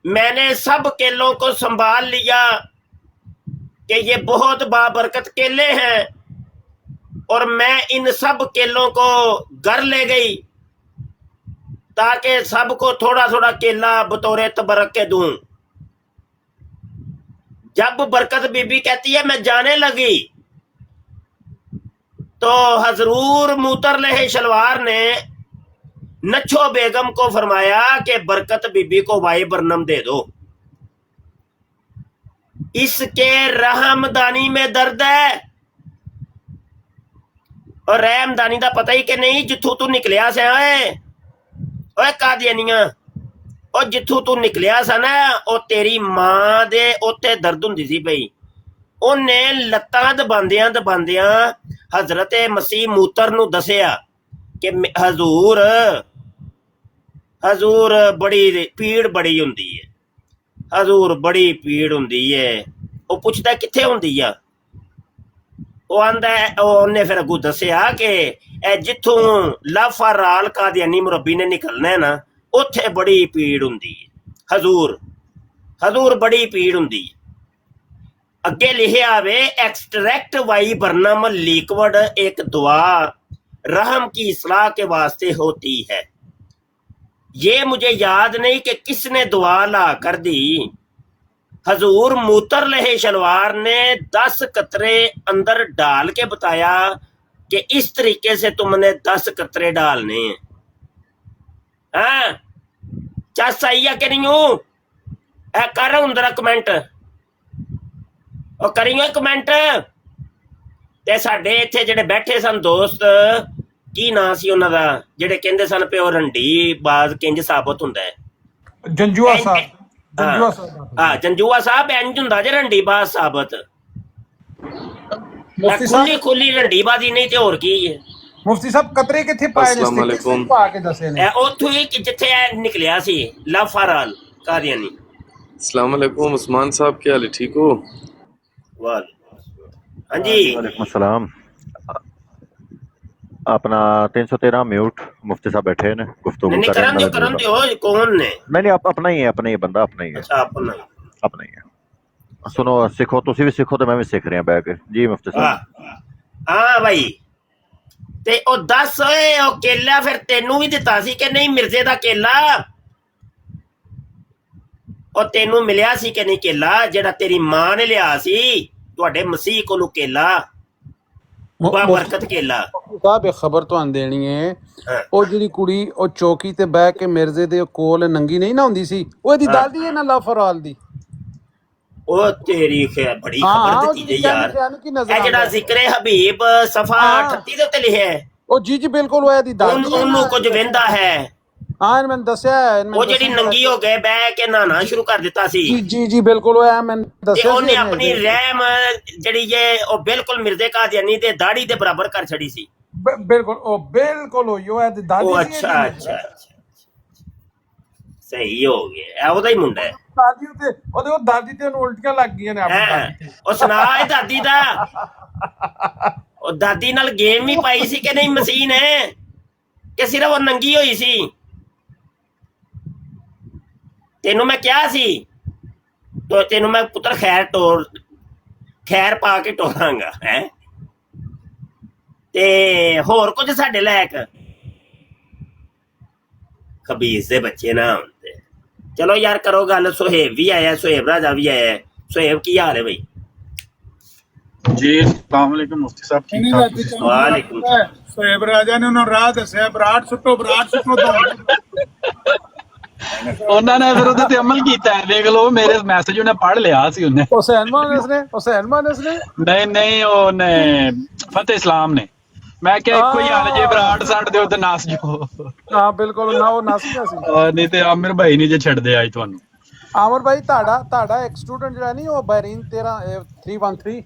मैंने सब केलों को संभाल लिया कि ये बहुत बाबरकत केले हैं और मैं इन सब केलों को घर ले गई ताकि सबको थोड़ा थोड़ा केला बतौरे तबरक के दूं। जब बरकत बीबी कहती है मैं जाने लगी तो हजरूर मूतरलह शलवार ने नच्छो बेगम को फरमाया कि बरकत बीबी को वाई बरनम दे दो, इसके रहमदानी में दर्द है। और रहमदानी का पता ही कि नहीं, जिथों तू निकलिया से ओए कादियानिया, और जिथों तू निकलिया सा ना ਉਹ ਤੇਰੀ ਮਾਂ ਦੇ ਉੱਤੇ ਦਰਦ ਹੁੰਦੀ ਸੀ ਪਈ। ਉਹਨੇ ਲੱਤਾਂ ਦਬਾਉਂਦਿਆਂ ਦਬਾਉਂਦਿਆਂ ਹਜ਼ਰਤ ਮਸੀਹ ਮੂਤਰ ਨੂੰ ਦੱਸਿਆ ਕਿ ਹਜ਼ੂਰ ਬੜੀ ਪੀੜ ਬੜੀ ਹੁੰਦੀ ਹੈ, ਹਜ਼ੂਰ ਬੜੀ ਪੀੜ ਹੁੰਦੀ ਹੈ। ਉਹ ਪੁੱਛਦਾ ਕਿੱਥੇ ਹੁੰਦੀ ਆ? ਉਹ ਆਂਦਾ, ਉਹਨੇ ਫਿਰ ਅੱਗੋਂ ਦੱਸਿਆ ਕਿ ਇਹ ਜਿੱਥੋਂ ਲਾਫਰਾਲ ਕਾਦੀਆਨੀ ਮੁਰੱਬੀ ਨੇ ਨਿਕਲਣਾ ਹੈ ਨਾ, ਉੱਥੇ ਬੜੀ ਪੀੜ ਹੁੰਦੀ ਹੈ। ਹਜ਼ੂਰ ਬੜੀ ਪੀੜ ਹੁੰਦੀ ਹੈ। ਅੱਗੇ ਲਿਖਿਆ ਵੇ एक्सट्रैक्ट वाई बरनम लिक्विड एक दुआ रहम की इस्लाह के वास्ते होती है। ये मुझे याद नहीं कि किसने दुआ ला कर दी। हजूर मूतरलह शलवार ने 10 कतरे अंदर डाल के बताया कि इस तरीके से तुमने 10 कतरे डालने हैं। हाँ चस आई है कि नहीं हूं? कर रहा हूं जरा कमेंट, ਉਹ ਕਰੀਓ ਕਮੈਂਟ। ਤੇ ਸਾਡੇ ਇੱਥੇ ਜਿਹੜੇ ਬੈਠੇ ਸਨ ਦੋਸਤ, ਕੀ ਨਾਂ ਸੀ ਉਹਨਾਂ ਦਾ, ਜਿਹੜੇ ਕਹਿੰਦੇ ਸਨ ਪਿਓ ਰੰਡੀ ਬਾਜ਼ ਕਿੰਜ ਸਾਬਤ ਹੁੰਦਾ ਹੈ? ਜੰਜੂਆ ਸਾਹਿਬ। ਹਾਂ ਜੰਜੂਆ ਸਾਹਿਬ ਇੰਜ ਹੁੰਦਾ ਜੇ ਰੰਡੀ ਬਾਜ਼ ਸਾਬਤ। ਮੁਫਤੀ ਖੁੱਲੀ ਸਾਹਿਬ ਖੁੱਲੀ ਰੰਡੀਬਾਜ਼ੀ ਨਹੀਂ ਤੇ ਹੋਰ ਕੀ ਹੈ। ਮੁਫਤੀ ਸਾਹਿਬ ਕਤਰੇ ਕਿੱਥੇ ਪਾਏ ਨੇ ਸਟਿੱਕਸ ਪਾ ਕੇ ਦੱਸੇ ਨੇ ਇਹ ਉੱਥੋਂ ਹੀ ਕਿ ਜਿੱਥੇ ਇਹ ਨਿਕਲਿਆ ਸੀ ਲਾਫਾਰਾਲ ਕਾਦੀਆਨੀ। अस्सलाम वालेकुम उस्मान साहब, क्या हाल है, ठीक हो? ਵਾਹ ਹਾਂਜੀ वालेकुम अस्सलाम। अपना 313 म्यूट मुफ्ती साहब बैठे ने गुफ्तगू नहीं कर रहे हैं। करन दियो कौन ने? नहीं अपना ही है, अपना ही बंदा अपना ही है, अच्छा अपना अपना ही है। सुनो सिखो, तुसी भी सिखो तो मैं भी सीख रहा बैठ के। जी मुफ्ती साहब। ਹਾਂ ਭਾਈ ਤੇ ਉਹ ਦੱਸ ਓਏ ਉਹ ਕੇਲਾ ਫਿਰ ਤੈਨੂੰ ਵੀ ਦਿੱਤਾ ਸੀ ਕਿ ਨਹੀਂ? ਮਿਰਜ਼ੇ ਦਾ ਕੇਲਾ ਉਹ ਤੈਨੂੰ ਮਿਲਿਆ ਸੀ ਕਿ ਨਹੀਂ? ਕੇਲਾ ਜਿਹੜਾ ਤੇਰੀ ਮਾਂ ਨੇ ਲਿਆ ਸੀ ਤੁਹਾਡੇ ਮਸੀਹ ਕੋਲੋਂ ਕੇਲਾ, ਬਰਕਤ ਕੇਲਾ। ਸਾਹਿਬ ਇਹ ਖਬਰ ਤੁਹਾਨੂੰ ਦੇਣੀ ਹੈ, ਹਾਂ। ਉਹ ਜਿਹੜੀ ਕੁੜੀ ਉਹ ਚੌਕੀ ਤੇ ਬਹਿ ਕੇ ਮਿਰਜ਼ੇ ਦੇ ਕੋਲ ਨੰਗੀ ਨਹੀਂ ਨਾ ਹੁੰਦੀ ਸੀ, ਉਹ ਇਹਦੀ ਦਾਦੀ ਹੈ ਨਾ ਲਾਫਰਾਲ ਦੀ। ਉਹ ਤੇਰੀ ਬੜੀ ਖਬਰ ਦਿੱਤੀ ਜੇ ਯਾਰ। ਇਹ ਜਿਹੜਾ ਜ਼ਿਕਰੇ ਹਬੀਬ ਸਫਾ 38 ਦੇ ਉੱਤੇ ਲਿਖਿਆ ਹੈ, ਉਹ ਜੀ ਬਿਲਕੁਲ ਉਹ ਇਹਦੀ ਦਾਦੀ ਹੈ। ਉਹਨੂੰ ਕੁਝ ਵਹਿੰਦਾ ਹੈ। ਹਾਂ ਮੈਨੂੰ ਦੱਸਿਆ, ਉਹ ਜਿਹੜੀ ਨੰਗੀ ਹੋ ਗਏ ਬਹਿ ਕੇ ਨਹਾਣਾ ਸ਼ੁਰੂ ਕਰ ਦਿੱਤਾ ਸੀ। ਜੀ ਬਿਲਕੁਲ ਉਹ ਹੈ, ਮੈਨੂੰ ਤੇ ਦੱਸਿਆ ਉਹਨੇ ਆਪਣੀ ਰਹਿਮ ਜਿਹੜੀ ਜੇ ਉਹ ਬਿਲਕੁਲ ਮਿਰਜ਼ੇ ਕਾਦੀਆਨੀ ਤੇ ਦਾੜੀ ਦੇ ਬਰਾਬਰ ਕਰ ਛੜੀ ਸੀ। ਬਿਲਕੁਲ ਉਹ ਇਹਦੀ ਦਾਦੀ ਉਹ ਸੀ। ਅੱਛਾ ਸਹੀ ਹੋ ਗਿਆ, ਉਹਦਾ ਹੀ ਮੁੰਡਾ ਹੈ। ਦਾਦੀ ਤੇ ਉਹ ਦਾਦੀ ਤੇ ਉਹਨੂੰ ਉਲਟੀਆਂ ਲੱਗ ਗਈਆਂ ਨੇ ਆਪਣੀ। ਉਹ ਸੁਣਾ ਇਹ ਦਾਦੀ ਦਾ, ਉਹ ਦਾਦੀ ਨਾਲ ਗੇਮ ਵੀ ਪਾਈ ਸੀ ਕਿ ਨਹੀਂ ਮਸੀਹ ਨੇ, ਕਿ ਸਿਰਫ ਉਹ ਨੰਗੀ ਹੋਈ ਸੀ? ਤੈਨੂੰ ਮੈਂ ਕਿਹਾ ਸੀ ਤੈਨੂੰ ਮੈਂ ਪੁੱਤਰ ਖੈਰ ਪਾ ਕੇ ਟੋਰਾਂਗਾ ਹੈ ਤੇ ਹੋਰ ਕੁਝ ਸਾਡੇ ਲਾਇਕ ਖਬੀਸ ਦੇ ਬੱਚੇ ਨਾ ਹੁੰਦੇ। ਚਲੋ ਯਾਰ ਕਰੋ ਗੱਲ। ਸੁਹੇਬ ਵੀ ਆਇਆ, ਸੁਹੇਬ ਰਾਜਾ ਵੀ ਆਇਆ। ਸੁਹੇਬ ਕੀ ਹਾਲ ਹੈ ਬਈ? जी अस्सलाम वालेकुम मुफ्ती साहब, ठीक ठाक? वालेकुम। सोहेब राजा ने उन्होंने राह दसिया बराट सुटो ਉਹਨਾਂ ਨੇ ਫਿਰ ਉਹਦੇ ਤੇ ਅਮਲ ਕੀਤਾ ਹੈ। ਦੇਖ ਲਓ ਮੇਰੇ ਮੈਸੇਜ ਉਹਨੇ ਪੜ੍ਹ ਲਿਆ ਸੀ ਉਹਨੇ। ਹੁਸੈਨ ਮਾਨਸ ਨੇ ਨਹੀਂ ਉਹਨੇ ਫਤਿਹ ਇਸਲਾਮ ਨੇ। ਮੈਂ ਕਿਹਾ ਇੱਕੋ ਹੀ ਹਾਲ ਜੇ ਬਰਾੜ ਛੱਡ ਦਿਓ ਤੇ ਨਸ ਜੋ। ਹਾਂ ਬਿਲਕੁਲ ਨਾ ਉਹ ਨਸ ਗਿਆ ਸੀ। ਨਹੀਂ ਤੇ ਆਮਿਰ ਭਾਈ ਨਹੀਂ ਜੇ ਛੱਡਦੇ ਅੱਜ ਤੁਹਾਨੂੰ। ਆਮਰ ਭਾਈ ਤੁਹਾਡਾ ਇੱਕ ਸਟੂਡੈਂਟ ਜਿਹੜਾ ਨਹੀਂ ਉਹ ਬਹਿਰੀਨ 313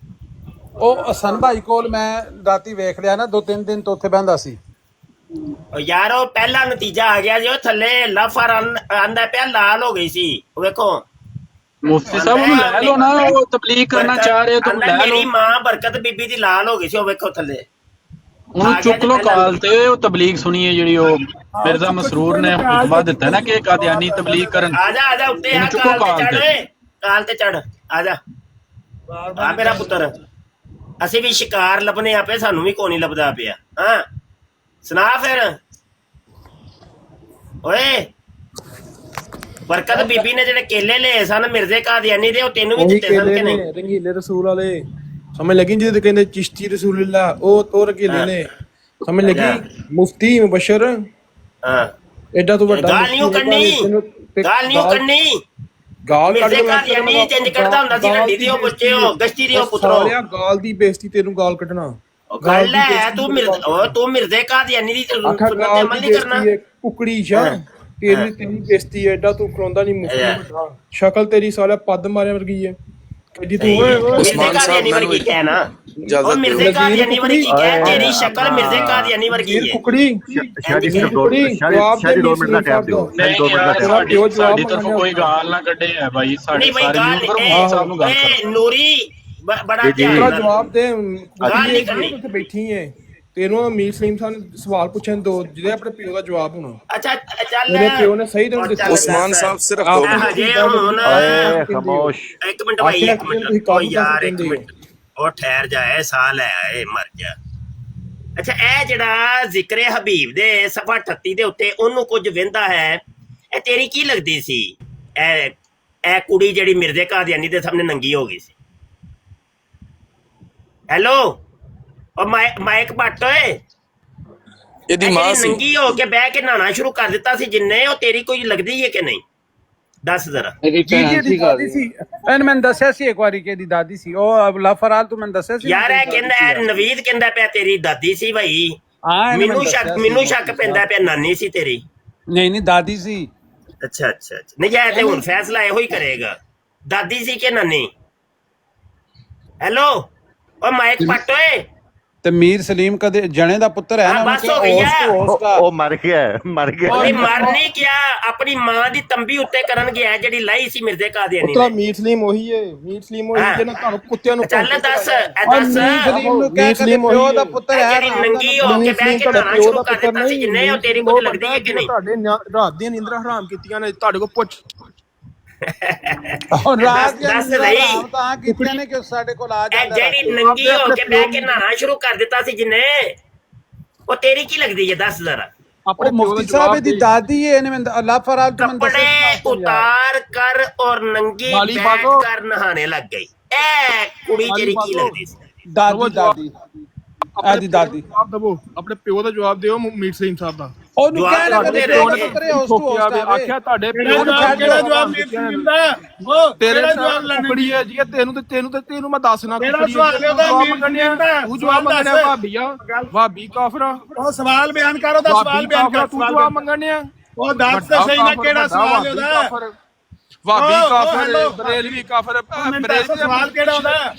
ਉਹ ਹਸਨ ਭਾਈ ਕੋਲ ਮੈਂ ਰਾਤੀ ਵੇਖ ਲਿਆ ਨਾ, 2-3 ਦਿਨ ਤੋਂ ਉੱਥੇ ਬਹਿੰਦਾ ਸੀ। ਯਾਰ ਉਹ ਪਹਿਲਾ ਨਤੀਜਾ ਆ ਗਿਆ ਜੀ। ਉਹ ਥੱਲੇ ਲਾਫਰ ਆਂਦਾ ਪਿਆ ਲਾਲ ਹੋ ਗਈ ਸੀ। ਉਹ ਵੇਖੋ ਮੁਫਤੀ ਸਾਹਿਬ ਉਹਨੂੰ ਲੈ ਲਓ ਨਾ, ਉਹ ਤਬਲੀਗ ਕਰਨਾ ਚਾਹ ਰਹੇ ਤੁਸੀਂ ਲੈ ਲਓ। ਮੇਰੀ ਮਾਂ ਬਰਕਤ ਬੀਬੀ ਦੀ ਲਾਲ ਹੋ ਗਈ ਸੀ। ਉਹ ਵੇਖੋ ਥੱਲੇ ਉਹਨੂੰ ਚੁੱਕ ਲਓ ਕਾਲ ਤੇ। ਉਹ ਤਬਲੀਗ ਸੁਣੀਏ ਜਿਹੜੀ ਉਹ ਮਿਰਜ਼ਾ ਮਸਰੂਰ ਨੇ ਖੁਤਬਾ ਦਿੱਤਾ ਨਾ ਕਿ ਕਾਦੀਆਨੀ ਤਬਲੀਗ ਕਰਨ। ਆ ਜਾ ਉੱਤੇ ਆ, ਕਾਲ ਤੇ ਚੜ ਆ ਜਾ। ਆ ਮੇਰਾ ਪੁੱਤਰ, ਅਸੀਂ ਵੀ ਸ਼ਿਕਾਰ ਲੱਭਨੇ ਆਪੇ, ਸਾਨੂੰ ਵੀ ਕੋਈ ਨਹੀਂ ਲੱਭਦਾ ਪਿਆ। ਹਾਂ ਸੁਣਾ ਫਿਰ ਓਏ। ਬਰਕਤ ਬੀਬੀ ਨੇ ਜਿਹੜੇ ਕੇਲੇ ਲਏ ਸਨ ਮਿਰਜ਼ੇ ਕਾਦੀਆਨੀ ਦੇ, ਉਹ ਤੈਨੂੰ ਵੀ ਦਿੱਤੇ ਸਨ ਕਿ ਨਹੀਂ? ਰੰਗੀਲੇ ਰਸੂਲ ਵਾਲੇ ਸਮਝ ਲੱਗੀ, ਜਿਹਦੇ ਕਹਿੰਦੇ ਚਿਸ਼ਤੀ ਰਸੂਲullah, ਉਹ ਰੰਗੀਲੇ ਨੇ ਸਮਝ ਲੱਗੀ। ਮੁਫਤੀ ਮੁਬਸ਼ਰ ਹਾਂ ਐਡਾ ਤੋਂ ਵੱਡਾ ਗਾਲ ਨਹੀਂ ਕੱਢਣੀ। ਗਾਲ ਕੱਢ ਮਿਰਜ਼ੇ ਕਾਦੀਆਨੀ ਚੇਂਜ ਕਰਦਾ ਹੁੰਦਾ ਸੀ ਰੰਡੀ ਦੀ। ਉਹ ਬੱਚੇ ਹੋ ਗਸ਼ਤੀ ਦੀ ਉਹ ਪੁੱਤਰੋ। ਗਾਲ ਦੀ ਬੇਇੱਜ਼ਤੀ ਤੈਨੂੰ ਗਾਲ ਕੱਢਣਾ ਗੱਲ ਹੈ ਤੂੰ ਮਿਰਜ਼ੇ ਕਾਦੀਆਨੀ ਦੀ ਸੁਨਨਤ ਤੇ ਅਮਲ ਨਹੀਂ ਕਰਨਾ। ਕੁਕੜੀ ਸ਼ਾ ਤੇਰੀ ਬੇਇੱਜ਼ਤੀ ਹੈ, ਐਡਾ ਤੂੰ ਖਲੋਂਦਾ ਨਹੀਂ ਮੁਫਤੀ। ਸ਼ਕਲ ਤੇਰੀ ਸਾਲਾ ਪੱਦ ਮਾਰਿਆ ਵਰਗੀ ਹੈ। ਕਦੀ ਤੂੰ ਮਿਰਜ਼ੇ ਕਾਦੀਆਨੀ ਵਰਗੀ ਕਹਿ ਨਾ। ਉਹ ਮਿਰਜ਼ੇ ਕਾਦੀਆਨੀ ਵਰਗੀ ਕਹਿ, ਤੇਰੀ ਸ਼ਕਲ ਮਿਰਜ਼ੇ ਕਾਦੀਆਨੀ ਵਰਗੀ ਹੈ। ਕੁਕੜੀ शादी 2 मिनट का टाइम दो। ਸਾਡੀ ਤਰਫੋਂ ਕੋਈ ਗਾਲ ਨਾ ਕੱਢੇ ਹੈ ਭਾਈ। ਸਾਡੇ ਸਾਰੇ ਮੈਂਬਰ ਸਾਹਿਬ ਨੂੰ ਗੱਲ ਕਰੋ। ਨੂਰੀ ਬੜਾ ਜਵਾਬ ਦੇ। ਗਾਲ ਨਹੀਂ ਕਰਨੀ। ਉੱਥੇ ਬੈਠੀ ਹੈ, ਤੈਨੂੰ ਅਮੀਰ ਸਲੀਮ ਸਾਹਿਬ ਨੇ ਸਵਾਲ ਪੁੱਛਣ ਦੋ, ਜਿਹਦੇ ਆਪਣੇ ਪਿਓ ਦਾ ਜਵਾਬ ਹੋਣਾ। ਅੱਛਾ ਚੱਲ ਮੇਰੇ ਪਿਓ ਨੇ ਸਹੀ ਤੈਨੂੰ ਦਿੱਤਾ। उस्मान साहब सिर्फ खामोश। ਇੱਕ ਮਿੰਟ ਭਾਈ, ਇੱਕ ਮਿੰਟ ਓ ਯਾਰ ਇੱਕ ਮਿੰਟ ਉਹ ਠਹਿਰ ਜਾਏ, ਸਾਹ ਲੈ ਆਏ, ਮਰ ਜਾ। ਅੱਛਾ ਇਹ ਜਿਹੜਾ ਜ਼ਿਕਰੇ ਹਬੀਬ ਦੇ ਸਫਾ 38 ਦੇ ਉੱਤੇ ਉਹਨੂੰ ਕੁਝ ਵਹਿੰਦਾ ਹੈ, ਇਹ ਤੇਰੀ ਕੀ ਲੱਗਦੀ ਸੀ? ਇਹ ਕੁੜੀ ਜਿਹੜੀ ਮਿਰਜ਼ੇ ਕਾਦੀਆਨੀ ਦੇ ਸਾਹਮਣੇ ਨੰਗੀ ਹੋ ਗਈ ਸੀ। ਹੈਲੋ ਉਹ ਮਾਈਕ ਭੱਟ ਓਏ, ਇਹਦੀ ਮਾਂ ਸੀ। ਨੰਗੀ ਹੋ ਕੇ ਬਹਿ ਕੇ ਨਹਾਣਾ ਸ਼ੁਰੂ ਕਰ ਦਿੱਤਾ ਸੀ ਜਿੰਨੇ, ਉਹ ਤੇਰੀ ਕੋਈ ਲੱਗਦੀ ਹੈ ਕਿ ਨਹੀਂ? ਦੱਸ ਜ਼ਰਾ। ਦਾਦੀ ਸੀ। ਇਹਨੇ ਮੈਨੂੰ ਦੱਸਿਆ ਸੀ ਇੱਕ ਵਾਰੀ ਕਿ ਇਹਦੀ ਦਾਦੀ ਸੀ। ਉਹ ਲਾਫਰਾਲ ਤੂੰ ਮੈਨੂੰ ਦੱਸਿਆ ਸੀ ਯਾਰ ਇਹ ਕਹਿੰਦਾ ਨਵੀਦ ਕਹਿੰਦਾ ਪਿਆ ਤੇਰੀ ਦਾਦੀ ਸੀ ਭਾਈ। ਮੈਨੂੰ ਸ਼ੱਕ ਪੈਂਦਾ ਪਿਆ ਨਾਨੀ ਸੀ ਤੇਰੀ। ਨਹੀਂ ਦਾਦੀ ਸੀ। ਅੱਛਾ ਨਹੀਂ ਇਹ ਤੇ ਹੁਣ ਫੈਸਲਾ ਇਹੋ ਹੀ ਕਰੇਗਾ, ਦਾਦੀ ਸੀ ਕਿ ਨਾਨੀ। ਹੈਲੋ ਉਹ ਮਾਈਕ ਪੱਟ ਓਏ ਤੇ ਮੀਰ ਸਲੀਮ ਕਦੇ ਜਣੇ ਦਾ ਪੁੱਤਰ ਹੈ ਨਾ, बस हो गया ਉਹ ਮਰ ਗਿਆ ਮਰ ਗਿਆ ਉਹਨੇ ਮਰ ਨਹੀਂ ਗਿਆ ਆਪਣੀ ਮਾਂ ਦੀ ਤੰਬੀ ਉੱਤੇ ਕਰਨ ਗਿਆ ਜਿਹੜੀ ਲਾਈ ਸੀ ਮਿਰਜ਼ੇ ਕਾਦੀਆਨੀ ਪੁੱਤਰਾ ਨੇ ਮੀਰ ਸਲੀਮ ਉਹੀ ਹੈ, ਮੀਰ ਸਲੀਮ ਉਹੀ ਜਿਹਨੇ ਤੁਹਾਨੂੰ ਕੁੱਤਿਆਂ ਨੂੰ ਚੱਲ ਦੱਸ ਮੀਰ ਸਲੀਮ ਨੂੰ ਕਹਿ ਕੇ ਪਿਓ ਦਾ ਪੁੱਤਰ ਹੈ ਜਿਹੜੀ ਨੰਗੀ ਹੋ ਕੇ ਬਹਿ ਕੇ ਨਹਾਣਾ ਸ਼ੁਰੂ ਕਰ ਦਿੱਤਾ ਸੀ ਜਿੰਨੇ ਉਹ ਤੇਰੀ ਕੁਝ ਲੱਗਦੀ ਹੈ ਕਿ ਨਹੀਂ ਤੁਹਾਡੇ ਰਾਤ ਦੀਆਂ ਨੀਂਦਰਾਂ ਹਰਾਮ ਕੀਤੀਆਂ ਨੇ ਤੁਹਾਡੇ ਕੋਲ ਪੁੱਛ ਰਾਤ ਦੱਸ ਰਹੀ ਤਾਂ ਕਿਤੇ ਨੇ ਕਿ ਸਾਡੇ ਕੋਲ ਆ ਇਹ ਜਾਂਦਾ ਜਿਹੜੀ ਨੰਗੀ ਹੋ ਕੇ ਬਹਿ ਕੇ ਨਹਾਣਾ ਸ਼ੁਰੂ ਕਰ ਦਿੱਤਾ ਸੀ ਜਿੰਨੇ ਉਹ ਤੇਰੀ ਕੀ ਲੱਗਦੀ ਹੈ ਦੱਸ ਜ਼ਰਾ ਆਪਣੇ ਮੁਫਤੀ ਸਾਹਿਬ ਦੀ ਦਾਦੀ ਹੈ ਇਹਨੇ ਅੱਲਾਹ ਫਰਾਲ ਤੁਮ ਕੱਪੜੇ ਉਤਾਰ ਕਰ ਔਰ ਨੰਗੀ ਮਾਲੀ ਬੈਠ ਬਾਗੋ। ਕਰ ਨਹਾਣੇ ਲੱਗ ਗਈ ਇਹ ਕੁੜੀ ਤੇਰੀ ਕੀ ਲੱਗਦੀ ਸੀ ਦਾਦੀ ਆਦੀ ਦਾਦੀ ਜਵਾਬ ਦਵੋ ਆਪਣੇ ਪਿਓ ਦਾ ਜਵਾਬ ਦਿਓ ਮੀਰ ਸਲੀਮ ਸਾਹਿਬ ਦਾ ਉਹਨੂੰ ਜਵਾਬ ਕਹਿ ਲੱਗੇ ਦੇ ਪਿਓ ਰਹੇ ਦਾ ਪੁੱਤਰ ਹੈ ਉਸ ਤੋਂ ਆਖਿਆ ਤੁਹਾਡੇ ਪਿਓ ਕਿਹੜਾ ਜਵਾਬ ਮੀਰ ਸਲੀਮ ਦਾ ਉਹ ਤੇਰੇ ਕਿਹੜਾ ਜਵਾਬ ਲੈਣਾ ਕੁਕੜੀ ਹੈ ਜੀ ਤੈਨੂੰ ਮੈਂ ਦੱਸਣਾ ਕਿਹੜਾ ਸਵਾਲ ਹੈ ਉਹਦਾ ਮੀਰ ਸਲੀਮ ਦਾ ਤੂੰ ਜਵਾਬ ਮੰਗਣਿਆ ਭਾਬੀ ਕਾਫਰਾ ਉਹ ਸਵਾਲ ਬਿਆਨ ਕਰ ਉਹਦਾ ਸਵਾਲ ਬਿਆਨ ਕਰ ਤੂੰ ਜਵਾਬ ਮੰਗਣਿਆ ਉਹ ਦੱਸ ਤਾਂ ਸਹੀ ਨਾ ਕਿਹੜਾ ਸਵਾਲ ਹੈ ਉਹਦਾ ਭਾਬੀ ਓ, ਕਾਫਰ ਹੈਲੋ। ਬਰੇਲਵੀ ਕਾਫਰ ਦੱਸ ਸਵਾਲ ਕਿਹੜਾ ਉਹਦਾ?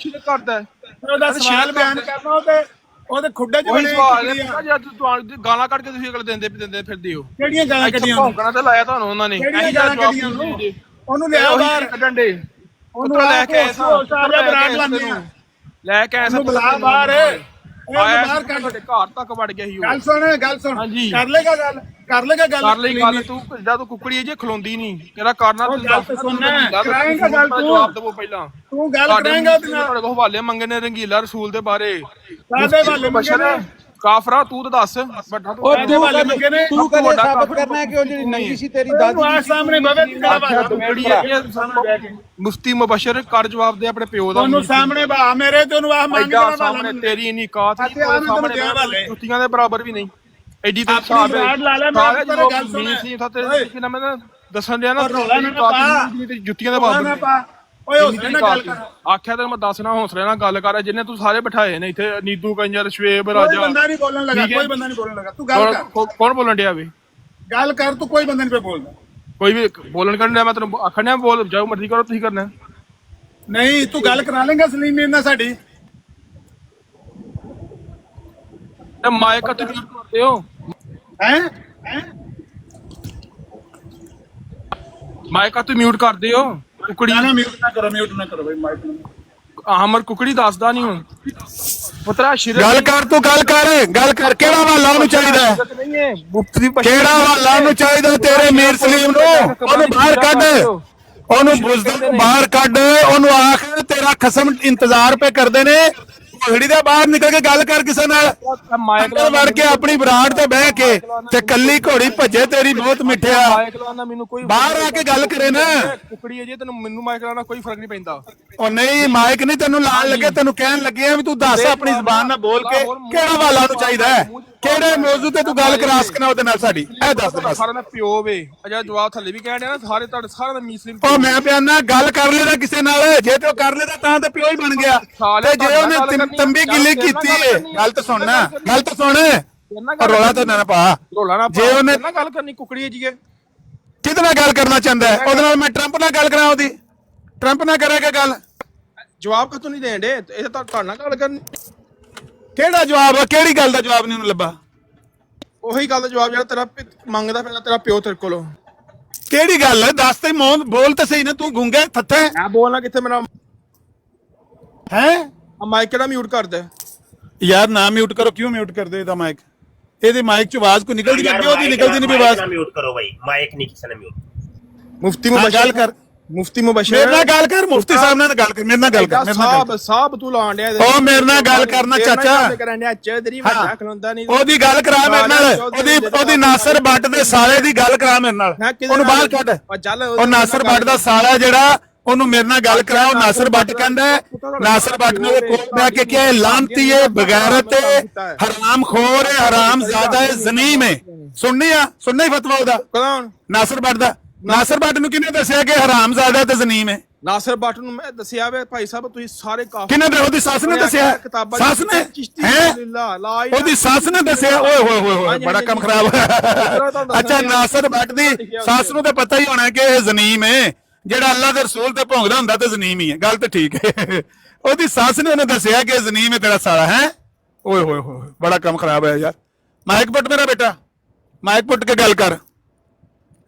ਕਰਦਾ ਉਹਦਾ ਸਵਾਲ ਬਿਆਨ ਕਰਨਾ ਉਹਦੇ ਖੁੱਡੇ ਚ ਉਹੀ ਬਣੇ ਸਵਾਲ ਹੈ ਜਦ ਤੂੰ ਗਾਲਾਂ ਕੱਢ ਕੇ ਤੁਸੀਂ ਅਗਲੇ ਦਿੰਦੇ ਫਿਰਦੇ ਹੋ ਕਿਹੜੀਆਂ ਗਾਲਾਂ ਕੱਢੀਆਂ ਭੌਂਕਣਾ ਤੇ ਲਾਇਆ ਤੁਹਾਨੂੰ ਉਹਨਾਂ ਨੇ ਕਿਹੜੀਆਂ ਇਹੀ ਗਾਲਾਂ ਜਵਾਬ ਕੱਢੀਆਂ ਉਹਨੂੰ? ਦਿੰਦੇ ਉਹਨੂੰ ਲਿਆ ਬਾਹਰ ਕੱਢਣ ਦੇ ਉਹਨੂੰ ਪੁੱਤਰ ਲੈ ਲੈ ਕੇ ਆਏ ਸਾਂ ਬਰਾੜ ਲਾਉਂਦੇ ਆ ਲੈ ਕੇ ਆਏ ਸਾਂ ਉਹਨੂੰ ਬੁਲਾ ਬਾਹਰ ਆਇਆ ਬਾਹਰ ਸੀ ਕੱਢ ਤੁਹਾਡੇ ਘਰ ਤੱਕ ਵੜ ਗਿਆ ਸੀ ਉਹ ਗੱਲ ਸੁਣ ਹਾਂਜੀ। ਕਰ ਲੇਗਾ ਗੱਲ ਕਰ ਲਈ ਗੱਲ ਤੂੰ ਜਦ ਤੂੰ ਕੁਕੜੀ ਜੇ ਖਲੋਂਦੀ ਨਹੀਂ ਤੇਰਾ ਕਰਨਾ ਉਹ ਗੱਲ ਤਾਂ ਸੁਣਨਾ ਹੈ, ਦੱਸ, ਕਰਾਏਂਗਾ ਗੱਲ ਤੂੰ। ਜਵਾਬ ਦੇਵੋ ਪਹਿਲਾਂ ਤੂੰ ਗੱਲ ਤੁਹਾਡੇ ਕਰਾਂਗਾ ਉਹਦੇ ਨਾਲ ਤੁਹਾਡੇ ਕੋਲ ਹਵਾਲੇ ਮੰਗਣੇ ਰੰਗੀਲਾ ਰਸੂਲ ਦੇ ਬਾਰੇ ਕਾਹਦੇ ਹਵਾਲੇ ਬਸ਼ਰ ਮੰਗਣੇ? ਕਾਫਰਾ ਤੂੰ ਤਾਂ ਦੱਸ ਵੱਡਾ ਉਹ ਕਾਹਦੇ ਹਵਾਲੇ ਮੰਗੇ ਨੇ? ਤੂੰ ਕਦੇ ਵੱਡਾ ਸਾਬਤ ਕਾਫਰ ਕਰਨਾ ਹੈ ਕਿ ਉਹ ਜਿਹੜੀ ਨੰਗੀ ਸੀ ਤੇਰੀ ਉਹਨੂੰ ਆ ਦਾਦੀ ਸਾਹਮਣੇ ਬਵੇ ਤੇਰਾ ਆਖਿਆ ਬਾਤ ਕੁਕੜੀ ਹੈ ਮੁਫਤੀ ਮੁਬਸ਼ਰ ਕਰ ਜਵਾਬ ਦੇ ਆਪਣੇ ਪਿਓ ਦਾ ਉਹਨੂੰ ਸਾਹਮਣੇ ਬਾ ਮੇਰੇ ਤੇ ਉਹਨੂੰ ਆ ਮੰਗ ਐਡਾ ਕੇ ਸਾਹਮਣੇ ਤੇਰੀ ਇੰਨੀ ਕਾਤ ਅਤੇ ਆਹ ਮੈਂ ਤੈਨੂੰ ਕਿਹਾ ਹਵਾਲੇ। ਜੁੱਤੀਆਂ ਦੇ ਬਰਾਬਰ ਵੀ ਨਹੀਂ ਐਡੀ ਤੇ ਆਪਣੀ ਹਿਸਾਬ ਬਰਾੜ ਲਾ ਲੈ, ਮੈਂ ਸਾਰੇ ਤੇਰੇ ਜੋ ਗੱਲ ਸੁਣ। ਮੀਨ ਸੀ ਤਾਂ ਓਏ। ਤੇ ਕਿ ਨਾ ਮੈਂ ਦੱਸਣ ਦਿਆ ਨਾ ਉਹ ਰੌਲਾ ਨਾ ਕਾਤ ਪਾ। ਨਹੀਂ ਤੇ ਜੁੱਤੀਆਂ ਦੇ ਨਾ ਬਰਾਬਰ ਪਾ ਓਏ ਹੌਸਲੇ ਨਾਲ ਗੱਲ ਕਰ ਆਖਿਆ ਤੇ ਮੈਂ ਦੱਸਣਾ ਹੌਸਲੇ ਨਾਲ ਗੱਲ ਕਰ ਜਿੰਨੇ ਤੂੰ ਸਾਰੇ ਬਿਠਾਏ ਨੇ ਇੱਥੇ ਨੀਦੂ ਕੰਜਰ ਸ਼ਵੇਬ ਕੋਈ ਰਾਜਾ ਬੰਦਾ ਨਹੀਂ ਬੋਲਣ ਲੱਗਾ ਠੀਕ ਹੈ। ਕੋਈ ਬੰਦਾ ਨਹੀਂ ਬੋਲਣ ਲੱਗਾ ਤੂੰ ਗੱਲ ਕਰ ਕੌਣ ਬੋਲਣ ਡਿਆ ਵੇ ਗੱਲ ਕਰ ਤੂੰ ਕੋਈ ਬੰਦਾ ਨਹੀਂ ਪੇ ਬੋਲਦਾ ਕੋਈ ਵੀ ਬੋਲਣ ਕਰਨ ਡਿਆ ਮੈਂ ਤੈਨੂੰ ਆਖਣ ਡਿਆ ਬੋਲ ਜਾਓ ਮਰਜ਼ੀ ਕਰੋ ਤੁਸੀਂ ਕਰਨਾ ਨਹੀਂ ਤੂੰ ਗੱਲ ਕਰਾ ਲੇਗਾ ਸਲੀਮ ਮੀਰ ਨਾਲ ਸਾਡੀ ਤੇ ਮਾਇਕ ਤੇ ਕੀ ਕਰਦੇ ਹੋ ਹੈ ਮਾਇਕ ਤੇ ਮਿਊਟ ਕਰਦੇ ਹੋ ਕੁਕੜੀ ਨਾ ਮਿਊਟ ਨਾ ਕਰੋ ਬਈ ਮਾਈਕ ਨੂੰ ਆਮਰ ਕੁਕੜੀ ਦੱਸਦਾ ਨਹੀਂ ਹੁਣ ਪੁੱਤਰਾ ਸ਼ਿਰ ਗੱਲ ਕਰ ਕਿਹੜਾ ਹਵਾਲਾ ਉਹਨੂੰ ਚਾਹੀਦਾ ਹੈ? ਨਹੀਂ ਹੈ ਮੁਫਤੀ ਕਿਹੜਾ ਹਵਾਲਾ ਉਹਨੂੰ ਚਾਹੀਦਾ ਤੇਰੇ ਮੀਰ ਸਲੀਮ ਨੂੰ ਉਹਨੂੰ ਬਾਹਰ ਕੱਢ ਉਹਨੂੰ ਬੁਜ਼ਦਿਲ ਨੂੰ ਬਾਹਰ ਕੱਢ ਉਹਨੂੰ ਆਖ ਤੇਰਾ ਖਸਮ ਇੰਤਜ਼ਾਰ ਪੇ ਕਰਦੇ ਨੇ ਘੜੀ ਦੇ ਬਾਹਰ ਨਿਕਲ ਕੇ ਗੱਲ ਕਰ ਕਿਸੇ ਨਾਲ ਅੰਦਰ ਵੜ ਕੇ ਆਪਣੀ ਬਰਾੜ ਤੇ ਬਹਿ ਕੇ ਤੇ ਕੱਲੀ ਘੋੜੀ ਭੱਜੇ ਤੇਰੀ ਬਹੁਤ ਮਿੱਠਿਆ ਮਾਈਕ ਲਾਉਣਾ ਮੈਨੂੰ ਕੋਈ ਬਾਹਰ ਆ ਕੇ ਗੱਲ ਕਰੇ ਨਾ ਕੁਕੜੀ ਹੈ ਜੇ ਤੈਨੂੰ ਮੈਨੂੰ ਮਾਈਕ ਲਾਉਣਾ ਕੋਈ ਫਰਕ ਨਹੀਂ ਪੈਂਦਾ ਉਹ ਨਹੀਂ ਮਾਈਕ ਨਹੀਂ ਤੈਨੂੰ ਲਾਣ ਲੱਗੇ ਤੈਨੂੰ ਕਹਿਣ ਲੱਗੇ ਆ ਵੀ ਤੂੰ ਦੱਸ ਆਪਣੀ ਜ਼ੁਬਾਨ ਨਾਲ ਬੋਲ ਕੇ ਕਿਹੜਾ ਹਵਾਲਾ ਨੂੰ ਚਾਹੀਦਾ ਹੈ ਕਿਹੜੇ ਮੌਜੂ ਤੇ ਤੂੰ ਗੱਲ ਕਰਾ ਸਕਣਾ ਉਹਦੇ ਨਾਲ ਸਾਡੀ ਇਹ ਦੱਸ ਬਸ ਸਾਰਾ ਦਾ ਪਿਓ ਵੇ ਅਜਾ ਜਵਾਬ ਥੱਲੇ ਵੀ ਕਹਿਣ ਡਿਆ ਨਾ ਸਾਰੇ ਤੁਹਾਡੇ ਸਾਰਾ ਦਾ ਮੀਸਲਿਮ ਉਹ ਮੈਂ ਪਿਆਨਾ ਗੱਲ ਕਰ ਲੈਦਾ ਕਿਸੇ ਨਾਲ ਜੇ ਤੇ ਉਹ ਕਰ ਲੈਦਾ ਤਾਂ ਤੇ ਪਿਓ ਹੀ ਬਣ ਗਿਆ ਤੇ ਜੇ ਉਹਨੇ ਤੰਬੀ ਗਿੱਲੀ ਕੀਤੀ ਏ ਗੱਲ ਤਾਂ ਸੁਣ ਉਹ ਰੋਲਾ ਤਾਂ ਨਾ ਪਾ ਰੋਲਾ ਨਾ ਜੇ ਉਹਨੇ ਨਾ ਗੱਲ ਕਰਨੀ ਕੁਕੜੀ ਹੈ ਜੀ ਕਿਹਦੇ ਨਾਲ ਗੱਲ ਕਰਨਾ ਚਾਹੁੰਦਾ ਹੈ ਉਹਦੇ ਨਾਲ ਮੈਂ ਟਰੰਪ ਨਾਲ ਗੱਲ ਕਰਾਂ ਉਹਦੀ ਟਰੰਪ ਨਾਲ ਕਰਾਂਗਾ ਗੱਲ ਜਵਾਬ ਕਿਉਂ ਨਹੀਂ ਦੇਣ ਡੇ ਇਹ ਤਾਂ ਤੁਹਾਡੇ ਨਾਲ ਗੱਲ ਕਰਨੀ ਕਿਹੜਾ ਜਵਾਬ ਆ ਕਿਹੜੀ ਗੱਲ ਦਾ ਜਵਾਬ ਨਹੀਂ ਉਹਨੂੰ ਲੱਭਾ ਉਹੀ ਗੱਲ ਦਾ ਜਵਾਬ ਜਿਹੜਾ ਤੇਰਾ ਮੰਗਦਾ ਪਿਆ ਤੇਰਾ ਪਿਓ ਤੇਰੇ ਕੋਲੋਂ ਕਿਹੜੀ ਗੱਲ ਹੈ ਦੱਸ ਤੇ ਮੌਨ ਬੋਲ ਤਾਂ ਸਹੀ ਨਾ ਤੂੰ ਗੁੰਗਾ ਥੱਥਾ ਮੈਂ ਬੋਲਣਾ ਕਿੱਥੇ ਮੇਰਾ ਹੈ ਮਾਈਕ ਕਿਹੜਾ ਮਿਊਟ ਕਰ ਦੇ ਯਾਰ ਨਾ ਮਿਊਟ ਕਰੋ ਕਿਉਂ ਮਿਊਟ ਕਰਦੇ ਇਹਦਾ ਮਾਈਕ ਇਹਦੇ ਮਾਈਕ ਚ ਆਵਾਜ਼ ਕੋ ਨਿਕਲਦੀ ਅੱਗੇ ਉਹਦੀ ਨਿਕਲਦੀ ਨਹੀਂ ਆਵਾਜ਼ ਮਿਊਟ ਕਰੋ ਭਾਈ ਮਾਈਕ ਨਹੀਂ ਕਿਸੇ ਨੇ ਮਿਊਟ ਮੁਫਤੀ ਗੱਲ ਮੁਬਸ਼ਰ ਕਰ ਮੁਫਤੀ ਮੁਬਸ਼ਰ ਮੇਰੇ ਨਾਲ ਗੱਲ ਕਰ ਮੁਫਤੀ ਸਾਹਿਬ ਨਾਲ ਗੱਲ ਕਰ ਮੇਰੇ ਨਾਲ ਗੱਲ ਕਰ ਸਾਹਬ ਤੂੰ ਲਾਣ ਡਿਆ ਉਹ ਮੇਰੇ ਨਾਲ ਗੱਲ ਕਰਨਾ ਚਾਚਾ ਕਰਨ ਡਿਆ ਚੌਧਰੀ ਵੱਡਾ ਖਲੋਂਦਾ ਨਹੀਂ ਉਹਦੀ ਗੱਲ ਕਰਾ ਮੇਰੇ ਨਾਲ ਉਹਦੀ ਨਾਸਰ ਬੱਟ ਦੇ ਸਾਲੇ ਦੀ ਗੱਲ ਕਰਾ ਮੇਰੇ ਨਾਲ ਉਹਨੂੰ ਬਾਹਰ ਕੱਢ ਉਹ ਨਾਸਰ ਬੱਟ ਦਾ ਸਾਲਾ ਜਿਹੜਾ ਉਹਨੂੰ ਮੇਰੇ ਨਾਲ ਗੱਲ ਕਰਾ ਉਹ ਨਾਸਰ ਬੱਟ ਕਹਿੰਦਾ ਨਾਸਰ ਬੱਟ ਨੇ ਕੋਲ ਬੈ ਕੇ ਕਿਹਾ ਲਾਂਤੀ ਹੈ ਬਗੈਰਤ ਹੈ ਹਰਾਮਖੋਰ ਹੈ ਹਰਾਮਜ਼ਾਦਾ ਹੈ ਜ਼ਨੀਮ ਹੈ ਸੁਣਨੀ ਹੀ ਫਤਵਾ ਉਹਦਾ ਕੌਣ ਨਾਸਰ ਬੱਟ ਨੂੰ ਕਿਹਨੇ ਦੱਸਿਆ ਕਿ ਹਰਾਮਜ਼ਾਦਾ ਤੇ ਜ਼ਨੀਮ ਹੈ ਨਾਸਰ ਬੱਟ ਨੂੰ ਮੈਂ ਦੱਸਿਆ ਵੇ ਭਾਈ ਸਾਹਿਬ ਤੁਸੀਂ ਸਾਰੇ ਕਾਫੀ ਕਿਹਨੇ ਉਹਦੀ ਸੱਸ ਨੇ ਦੱਸਿਆ ਸੱਸ ਨੇ ਹੈ ਉਹਦੀ ਸੱਸ ਨੇ ਦੱਸਿਆ ਓਏ ਹੋਏ ਹੋਏ ਹੋਏ ਬੜਾ ਕੰਮ ਖਰਾਬ ਹੋਇਆ ਅੱਛਾ ਨਾਸਰ ਬੱਟ ਦੀ ਸੱਸ ਨੂੰ ਤਾਂ ਪਤਾ ਹੀ ਹੋਣਾ ਕਿ ਇਹ ਜ਼ਨੀਮ ਹੈ ਜਿਹੜਾ ਅੱਲਾ ਦੇ ਰਸੂਲ ਤੇ ਭੌਂਕਦਾ ਹੁੰਦਾ ਤੇ ਜ਼ਨੀਮ ਹੀ ਹੈ ਗੱਲ ਤਾਂ ਠੀਕ ਹੈ ਉਹਦੀ ਸੱਸ ਨੇ ਉਹਨੂੰ ਦੱਸਿਆ ਕਿ ਜ਼ਨੀਮ ਹੈ ਤੇਰਾ ਸਾਲਾ ਹੈ। ਓਏ ਹੋਏ ਹੋਏ ਬੜਾ ਕੰਮ ਖਰਾਬ ਹੋਇਆ ਯਾਰ। ਮਾਈਕ ਪੁੱਟ ਮੇਰਾ ਬੇਟਾ, ਮਾਈਕ ਪੁੱਟ ਕੇ ਗੱਲ ਕਰ।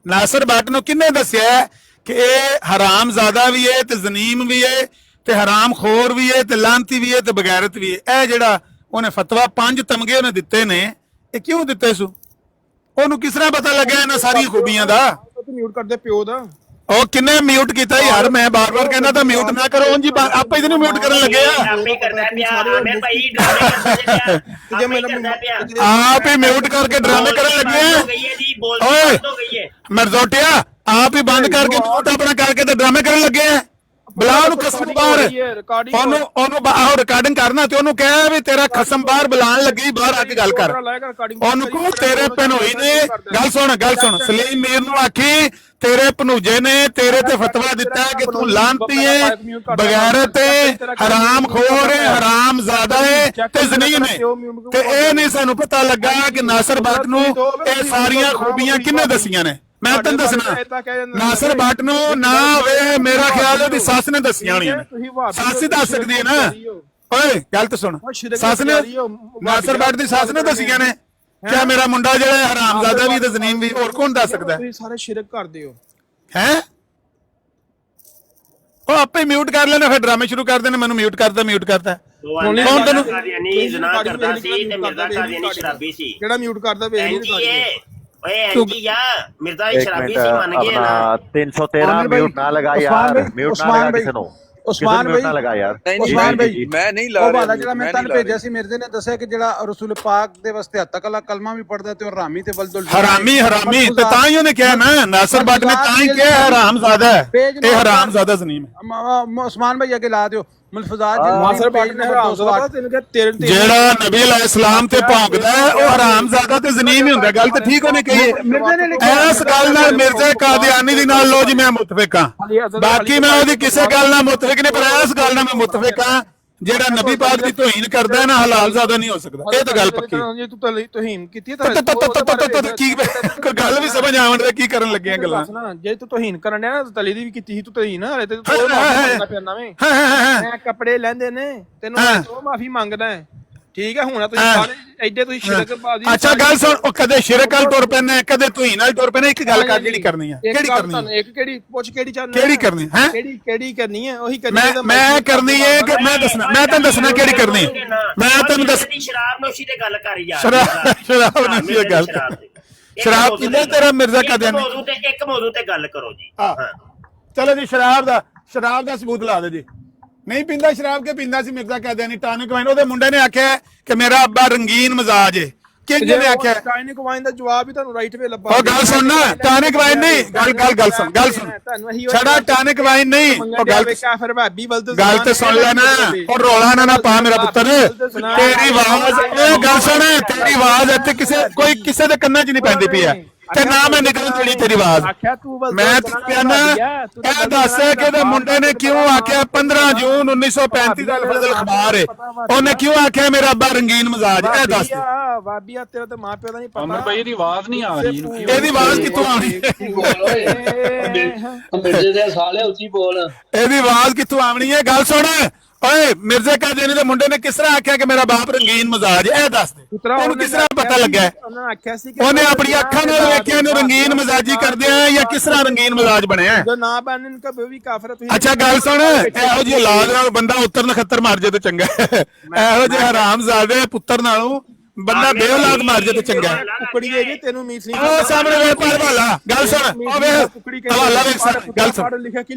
ਨਾਸਰ ਬੱਟ ਨੂੰ ਕਿੰਨੇ ਦੱਸਿਆ ਕਿ ਇਹ ਹਰਾਮਜ਼ਾਦਾ ਵੀ ਹੈ ਤੇ ਜ਼ਨੀਮ ਵੀ ਹੈ ਤੇ ਹਰਾਮ ਖੋਰ ਵੀ ਹੈ ਤੇ ਲਾਂਤੀ ਵੀ ਹੈ ਤੇ ਬਗੈਰਤ ਵੀ ਹੈ। ਇਹ ਜਿਹੜਾ ਉਹਨੇ ਫਤਵਾ 5 ਤਮਗੇ ਉਹਨੇ ਦਿੱਤੇ ਨੇ, ਇਹ ਕਿਉਂ ਦਿੱਤੇ ਸੂ? ਉਹਨੂੰ ਕਿਸ ਤਰ੍ਹਾਂ ਪਤਾ ਲੱਗਿਆ ਇਹਨਾਂ ਸਾਰੀਆਂ ਖੂਬੀਆਂ ਦਾ? ਮਿਊਟ ਕਰਦੇ ਪਿਓ ਦਾ। ਉਹ ਕਿੰਨੇ ਮਿਊਟ ਕੀਤਾ ਯਾਰ? ਮੈਂ ਬਾਰ-ਬਾਰ ਕਹਿੰਦਾ ਤਾਂ ਮਿਊਟ ਨਾ ਕਰੋ। ਉਂਝ ਆਪੇ ਇਹਨੂੰ ਮਿਊਟ ਕਰਨ ਲੱਗੇ ਆ। ਆਪ ਹੀ ਮਿਊਟ ਕਰਕੇ ਡਰਾਮੇ ਕਰਨ ਲੱਗੇ ਆ। ਓਏ ਮਰਜ਼ੋਟਿਆ, ਆਪ ਹੀ ਬੰਦ ਕਰਕੇ ਮਿਊਟ ਆਪਣਾ ਕਰਕੇ ਤੇ ਡਰਾਮੇ ਕਰਨ ਲੱਗੇ ਆ। ਬੁਲਾ ਉਹਨੂੰ ਖਸਮ ਬਾਹਰ, ਉਹਨੂੰ ਬਾਹਰ ਰਿਕਾਰਡਿੰਗ ਕਰਨਾ ਤੇ ਉਹਨੂੰ ਕਹਿ ਵੀ ਤੇਰਾ ਖਸਮ ਬਾਹਰ ਬੁਲਾਉਣ ਲੱਗੀ, ਬਾਹਰ ਆ ਕੇ ਗੱਲ ਕਰ। ਉਹਨੂੰ ਕਹੋ ਤੇਰੇ ਭਨੋਈ ਨੇ ਗੱਲ ਸੁਣ ਸਲੀਮ ਮੀਰ ਨੂੰ ਆਖੀ ਤੇਰੇ ਭਨੂਜੇ ਨੇ ਤੇਰੇ ਤੇ ਫਤਵਾ ਦਿੱਤਾ ਕਿ ਤੂੰ ਲਾਂਤੀ ਹੈ, ਬਗੈਰਤ ਹੈ, ਹਰਾਮ ਖੋਰ ਹੈ, ਹਰਾਮ ਜ਼ਾਦਾ ਹੈ ਤੇ ਜ਼ਨੀਮ ਹੈ। ਤੇ ਇਹ ਨਹੀਂ ਸਾਨੂੰ ਪਤਾ ਲੱਗਾ ਕਿ ਨਾਸਰ ਬੱਟ ਨੂੰ ਇਹ ਸਾਰੀਆਂ ਖੂਬੀਆਂ ਕਿਹਨੇ ਦਸੀਆਂ ਨੇ। ਮੈਂ ਤੈਨੂੰ ਦੱਸਣਾ, ਨਾਸਰ ਬੱਟ ਨੂੰ ਨਾ ਹੋਵੇ ਮੇਰਾ ਖਿਆਲ ਉਹਦੀ ਸੱਸ ਨੇ ਦੱਸੀਆਂ ਹੋਣੀਆਂ ਨੇ। ਸੱਸ ਹੀ ਦੱਸ ਸਕਦੀ ਹੈ ਨਾ। ਓਏ ਗੱਲ ਤਾਂ ਸੁਣ, ਸੱਸ ਨੇ, ਨਾਸਰ ਬੱਟ ਦੀ ਸੱਸ ਨੇ ਦੱਸੀਆਂ ਨੇ ਕਿਆ ਮੇਰਾ ਮੁੰਡਾ ਜਿਹੜਾ ਹਰਾਮਜ਼ਾਦਾ ਵੀ ਤੇ ਜ਼ਨੀਮ ਵੀ, ਹੋਰ ਕੌਣ ਦੱਸ ਸਕਦਾ? ਤੁਸੀਂ ਸਾਰੇ ਸ਼ਿਰਕ ਕਰਦੇ ਹੋ ਹੈ। ਉਹ ਆਪੇ ਮਿਊਟ ਕਰ ਲੈਣੇ, ਫਿਰ ਡਰਾਮੇ ਸ਼ੁਰੂ ਕਰ ਦੇਣੇ, ਮੈਨੂੰ ਮਿਊਟ ਕਰਦਾ ਕੌਣ ਤੈਨੂੰ ਜ਼ਨਾ ਕਰਦਾ ਸੀ ਤੇ ਮਿਰਜ਼ਾ ਕਾਦੀਆਨੀ ਸ਼ਰਾਬੀ ਸੀ। ਕਿਹੜਾ ਮਿਊਟ ਕਰਦਾ ਵੇ? ਓਏ ਐਂਟੀ ਯਾ ਮਿਰਜ਼ਾ ਸ਼ਰਾਬੀ ਸੀ ਮੰਨ ਗਏ ਨਾ। 313 ਮਿਊਟ ਨਾ ਲਗਾ ਯਾਰ, ਮਿਊਟ ਨਾ ਲਗਾ ਕਿਸੇ ਨੂੰ। ਉਸਮਾਨ ਭਾਈ ਨਾ ਲਗਾ ਯਾਰ। ਉਸਮਾਨ ਭਾਈ ਮੈਂ ਨਹੀਂ ਲਾ ਉਹ ਵਾਲਾ ਜਿਹੜਾ ਮੈਂ ਤੁਹਾਨੂੰ ਭੇਜਿਆ ਸੀ, ਮਿਰਜ਼ੇ ਨੇ ਦੱਸਿਆ ਕਿ ਜਿਹੜਾ ਰਸੂਲ ਪਾਕ ਦੇ ਵਾਸਤੇ ਹੱਦ ਤੱਕ ਕਲਮਾ ਵੀ ਪੜਦਾ ਤੇ ਹਰਾਮੀ ਤੇ ਬਲਦੁਲ ਹਰਾਮੀ ਤੇ ਤਾਂ ਹੀ ਉਹਨੇ ਕਿਹਾ ਨਾ, ਨਾਸਰ ਬੱਟ ਨੇ ਤਾਂ ਹੀ ਕਿਹਾ ਹਰਾਮਜ਼ਾਦਾ ਹੈ, ਇਹ ਹਰਾਮਜ਼ਾਦਾ ਜ਼ਨੀਮ ਹੈ। ਉਸਮਾਨ ਭਾਈ ਅੱਗੇ ਲਾ ਦਿਓ ਮਲਫਜ਼ਾਤ ਨਾਸਰ ਬੱਟ ਨੇ ਹਰਾਮਜ਼ਾਦਾ ਤੈਨੂੰ ਕਿਹਾ ਤੇਰੇ ਜਿਹੜਾ ਨਬੀ ਅਲੈਹਿਸਲਾਮ ਤੇ ਭੌਂਕਦਾ ਹੈ ਉਹ ਹਰਾਮਜ਼ਾਦਾ ਤੇ ਜ਼ਨੀਮ ਹੀ ਹੁੰਦਾ। ਗੱਲ ਤੇ ਠੀਕ ਉਹਨੇ ਕਹੀ ਹੈ। ਇਸ ਗੱਲ ਨਾਲ ਮਿਰਜ਼ਾ ਕਾਦੀਆਨੀ ਦੀ ਨਾਲ ਲੋ ਜੀ ਮੈਂ ਮੁਤਫਿਕ ਹਾਂ, ਬਾਕੀ ਮੈਂ ਉਹਦੀ ਕਿਸੇ ਗੱਲ ਨਾਲ ਮੁਤਫਿਕ ਨਹੀਂ, ਪਰ ਇਸ ਗੱਲ ਨਾਲ ਮੈਂ ਮੁਤਫਿਕ ਹਾਂ ਜਿਹੜਾ ਨਬੀ ਪਾਕ ਦੀ ਤੋਹੀਨ ਕਰਦਾ ਹੈ ਨਾ ਹਲਾਲ ਜ਼ਾਦਾ ਨਹੀਂ ਹੋ ਸਕਦਾ। ਇਹ ਤਾਂ ਗੱਲ ਪੱਕੀ। ਜੇ ਤੂੰ ਤੋਹੀਨ ਕੀਤੀ ਹੈ ਕੀ ਕੋਈ ਗੱਲ ਵੀ ਸਮਝ ਆਵਣ ਦੇ ਕੀ ਕਰਨ ਲੱਗੀਆਂ ਗੱਲਾਂ। ਜੇ ਤੂੰ ਤੋਹੀਨ ਕਰਨ ਡਿਆ ਨਾ ਤਲੀ ਦੀ ਵੀ ਕੀਤੀ ਸੀ ਤੂੰ ਤੋਹੀਨ, ਹਲੇ ਤੇ ਤੂੰ ਫਿਰਨਾ ਵੇ। ਮੈਂ ਕੱਪੜੇ ਲੈਂਦੇ ਨੇ ਤੈਨੂੰ ਉਹ ਮਾਫੀ ਮੰਗਦਾ ਹੈ, ਠੀਕ ਹੈ। ਹੁਣ ਤੁਸੀਂ ਸਾਰੇ ਐਡੇ ਤੁਸੀਂ ਸ਼ਿਰਕ ਬਾਦੀ। ਅੱਛਾ ਗੱਲ ਸੁਣ, ਉਹ ਕਦੇ ਸ਼ਿਰਕ ਨਾਲ ਤੁਰ ਪੈਨੇ, ਕਦੇ ਤੋਹੀਨ ਨਾਲ ਤੁਰ ਪੈਨੇ। ਇੱਕ ਗੱਲ ਕਰ ਜਿਹੜੀ ਕਰਨੀ ਹੈ, ਕਿਹੜੀ ਕਰਨੀ ਹੈ? ਇੱਕ ਕਿਹੜੀ ਪੁੱਛ, ਕਿਹੜੀ ਚਾਹਨਾ? ਕਿਹੜੀ ਕਰਨੀ ਹੈ? ਕਿਹੜੀ ਕਰਨੀ ਹੈ? ਉਹੀ ਕਰਨੀ। ਮੈਂ ਕਰਨੀ ਹੈ ਕਿ ਮੈਂ ਤੈਨੂੰ ਦੱਸਣਾ ਕਿਹੜੀ ਕਰਨੀ ਹੈ। ਮੈਂ ਤੈਨੂੰ ਦੱਸ ਸ਼ਰਾਬ ਨੋਸ਼ੀ ਤੇ ਗੱਲ ਕਰ ਯਾਰ। ਸ਼ਰਾਬ ਨੋਸ਼ੀ ਦੀ ਗੱਲ ਕਰ। ਸ਼ਰਾਬ ਕਿੰਨੇ ਤੇਰਾ ਮਿਰਜ਼ਾ ਕਾਦੀਆਨੀ ਇੱਕ ਮੌਜੂ ਤੇ ਗੱਲ ਕਰੋ ਜੀ। ਚਲੋ ਜੀ ਸ਼ਰਾਬ ਦਾ ਸਬੂਤ ਲਾ ਦੇ ਜੀ। ਨਹੀਂ ਪੀਂਦਾ ਸ਼ਰਾਬ ਕੇ ਪੀਂਦਾ ਸੀ ਮਿਰਜ਼ਾ ਕਾਦੀਆਨੀ ਟਾਨਿਕ ਵਾਈਨ। ਉਹਦੇ ਮੁੰਡੇ ਨੇ ਆਖਿਆ ਕਿ ਮੇਰਾ ਅੱਬਾ ਰੰਗੀਨ ਮਜ਼ਾਜ ਹੈ। ਕਿਹਨੇ ਨੇ ਆਖਿਆ? ਟਾਨਿਕ ਵਾਈਨ ਦਾ ਜਵਾਬ ਹੀ ਤੁਹਾਨੂੰ ਰਾਈਟ ਵੇ ਲੱਭਾ। ਉਹ ਗੱਲ ਸੁਣ ਨਾ, ਟਾਨਿਕ ਵਾਈਨ ਨਹੀਂ, ਗੱਲ ਸੁਣ ਛੜਾ ਟਾਨਿਕ ਵਾਈਨ ਨਹੀਂ। ਉਹ ਗੱਲ ਤੇ ਸੁਣ ਲੈ ਨਾ, ਉਹ ਰੌਲਾ ਨਾ ਪਾ ਮੇਰਾ ਪੁੱਤਰ। ਤੇਰੀ ਆਵਾਜ਼, ਇਹ ਗੱਲ ਸੁਣ, ਤੇਰੀ ਆਵਾਜ਼ ਇੱਥੇ ਕਿਸੇ ਦੇ ਕੰਨਾਂ 'ਚ ਨਹੀਂ ਪੈਂਦੀ ਪਈ ਹੈ ਤੇ ਨਾ ਮੈਂ ਨਿਕਲਣ ਦੇਣੀ ਤੇਰੀ ਆਵਾਜ਼। ਮੈਂ ਕਹਿੰਦਾ ਇਹ ਦੱਸ ਕਿ ਇਹਦੇ ਮੁੰਡੇ ਨੇ ਕਿਉਂ ਆਖਿਆ 15 ਜੂਨ 1935 ਦਾ ਫਜ਼ਲ ਅਖਬਾਰ ਹੈ, ਉਹਨੇ ਕਿਉਂ ਆਖਿਆ ਮੇਰਾ ਅੱਬਾ ਰੰਗੀਨ ਮਜ਼ਾਜ? ਇਹ ਦੱਸ। ਬਾਬੀਆ ਤੇਰਾ ਤੇ ਮਾਂ ਪਿਓ ਦਾ ਨਹੀਂ ਪਤਾ। ਅਮਰ ਭਾਈ ਇਹਦੀ ਆਵਾਜ਼ ਨਹੀਂ ਆ ਰਹੀ। ਇਹਦੀ ਆਵਾਜ਼ ਕਿੱਥੋਂ ਆਉਣੀ? ਮਿਰਜ਼ੇ ਦੇ ਸਾਲੇ ਉੱਚੀ ਬੋਲ। ਇਹਦੀ ਆਵਾਜ਼ ਕਿੱਥੋਂ ਆਉਣੀ ਹੈ? ਗੱਲ ਸੁਣ ਓਏ, ਮਿਰਜ਼ਾ ਕਾਦੀਆਨੀ ਦੇ ਮੁੰਡੇ ਨੇ ਕਿਸ ਤਰ੍ਹਾਂ ਆਖਿਆ ਕਿ ਮੇਰਾ ਬਾਪ ਰੰਗੀਨ ਮਜ਼ਾਜ? ਇਹ ਦੱਸ ਦੇ, ਤੈਨੂੰ ਕਿਸ ਤਰ੍ਹਾਂ ਪਤਾ ਲੱਗਾ? ਉਹਨੇ ਆਪਣੀ ਅੱਖਾਂ ਨਾਲ ਵੇਖਿਆ ਇਹਨੂੰ ਰੰਗੀਨ ਮਜ਼ਾਜੀ ਕਰਦੇ ਆ ਜਾਂ ਕਿਸ ਤਰ੍ਹਾਂ ਰੰਗੀਨ ਮਜ਼ਾਜ ਬਣਿਆ? ਨਾ ਬਣਨ ਕਾ ਵੀ ਕਾਫਰ। ਅੱਛਾ ਗੱਲ ਸੁਣ, ਇਹੋ ਜਿਹੀ ਔਲਾਦ ਨਾਲ ਬੰਦਾ ਉੱਤਰ ਨਖੱਤਰ ਮਾਰ ਜੇ ਤੇ ਚੰਗਾ। ਇਹੋ ਜਿਹੇ ਹਰਾਮਜ਼ਾਦੇ ਪੁੱਤਰ ਨਾਲੋਂ ਬੰਦਾ ਬੇਔਲਾਦ ਮਾਰ ਜੇ ਤੇ ਚੰਗਾ। ਕੁਕੜੀ ਹੈ ਜੀ ਤੈਨੂੰ ਮੀਤ ਨਹੀਂ। ਉਹ ਸਾਹਮਣੇ ਵੇਖ ਪਰ ਹਵਾਲਾ। ਗੱਲ ਸੁਣ, ਉਹ ਵੇਖ ਹਵਾਲਾ ਵੇਖ। ਗੱਲ ਸੁਣ,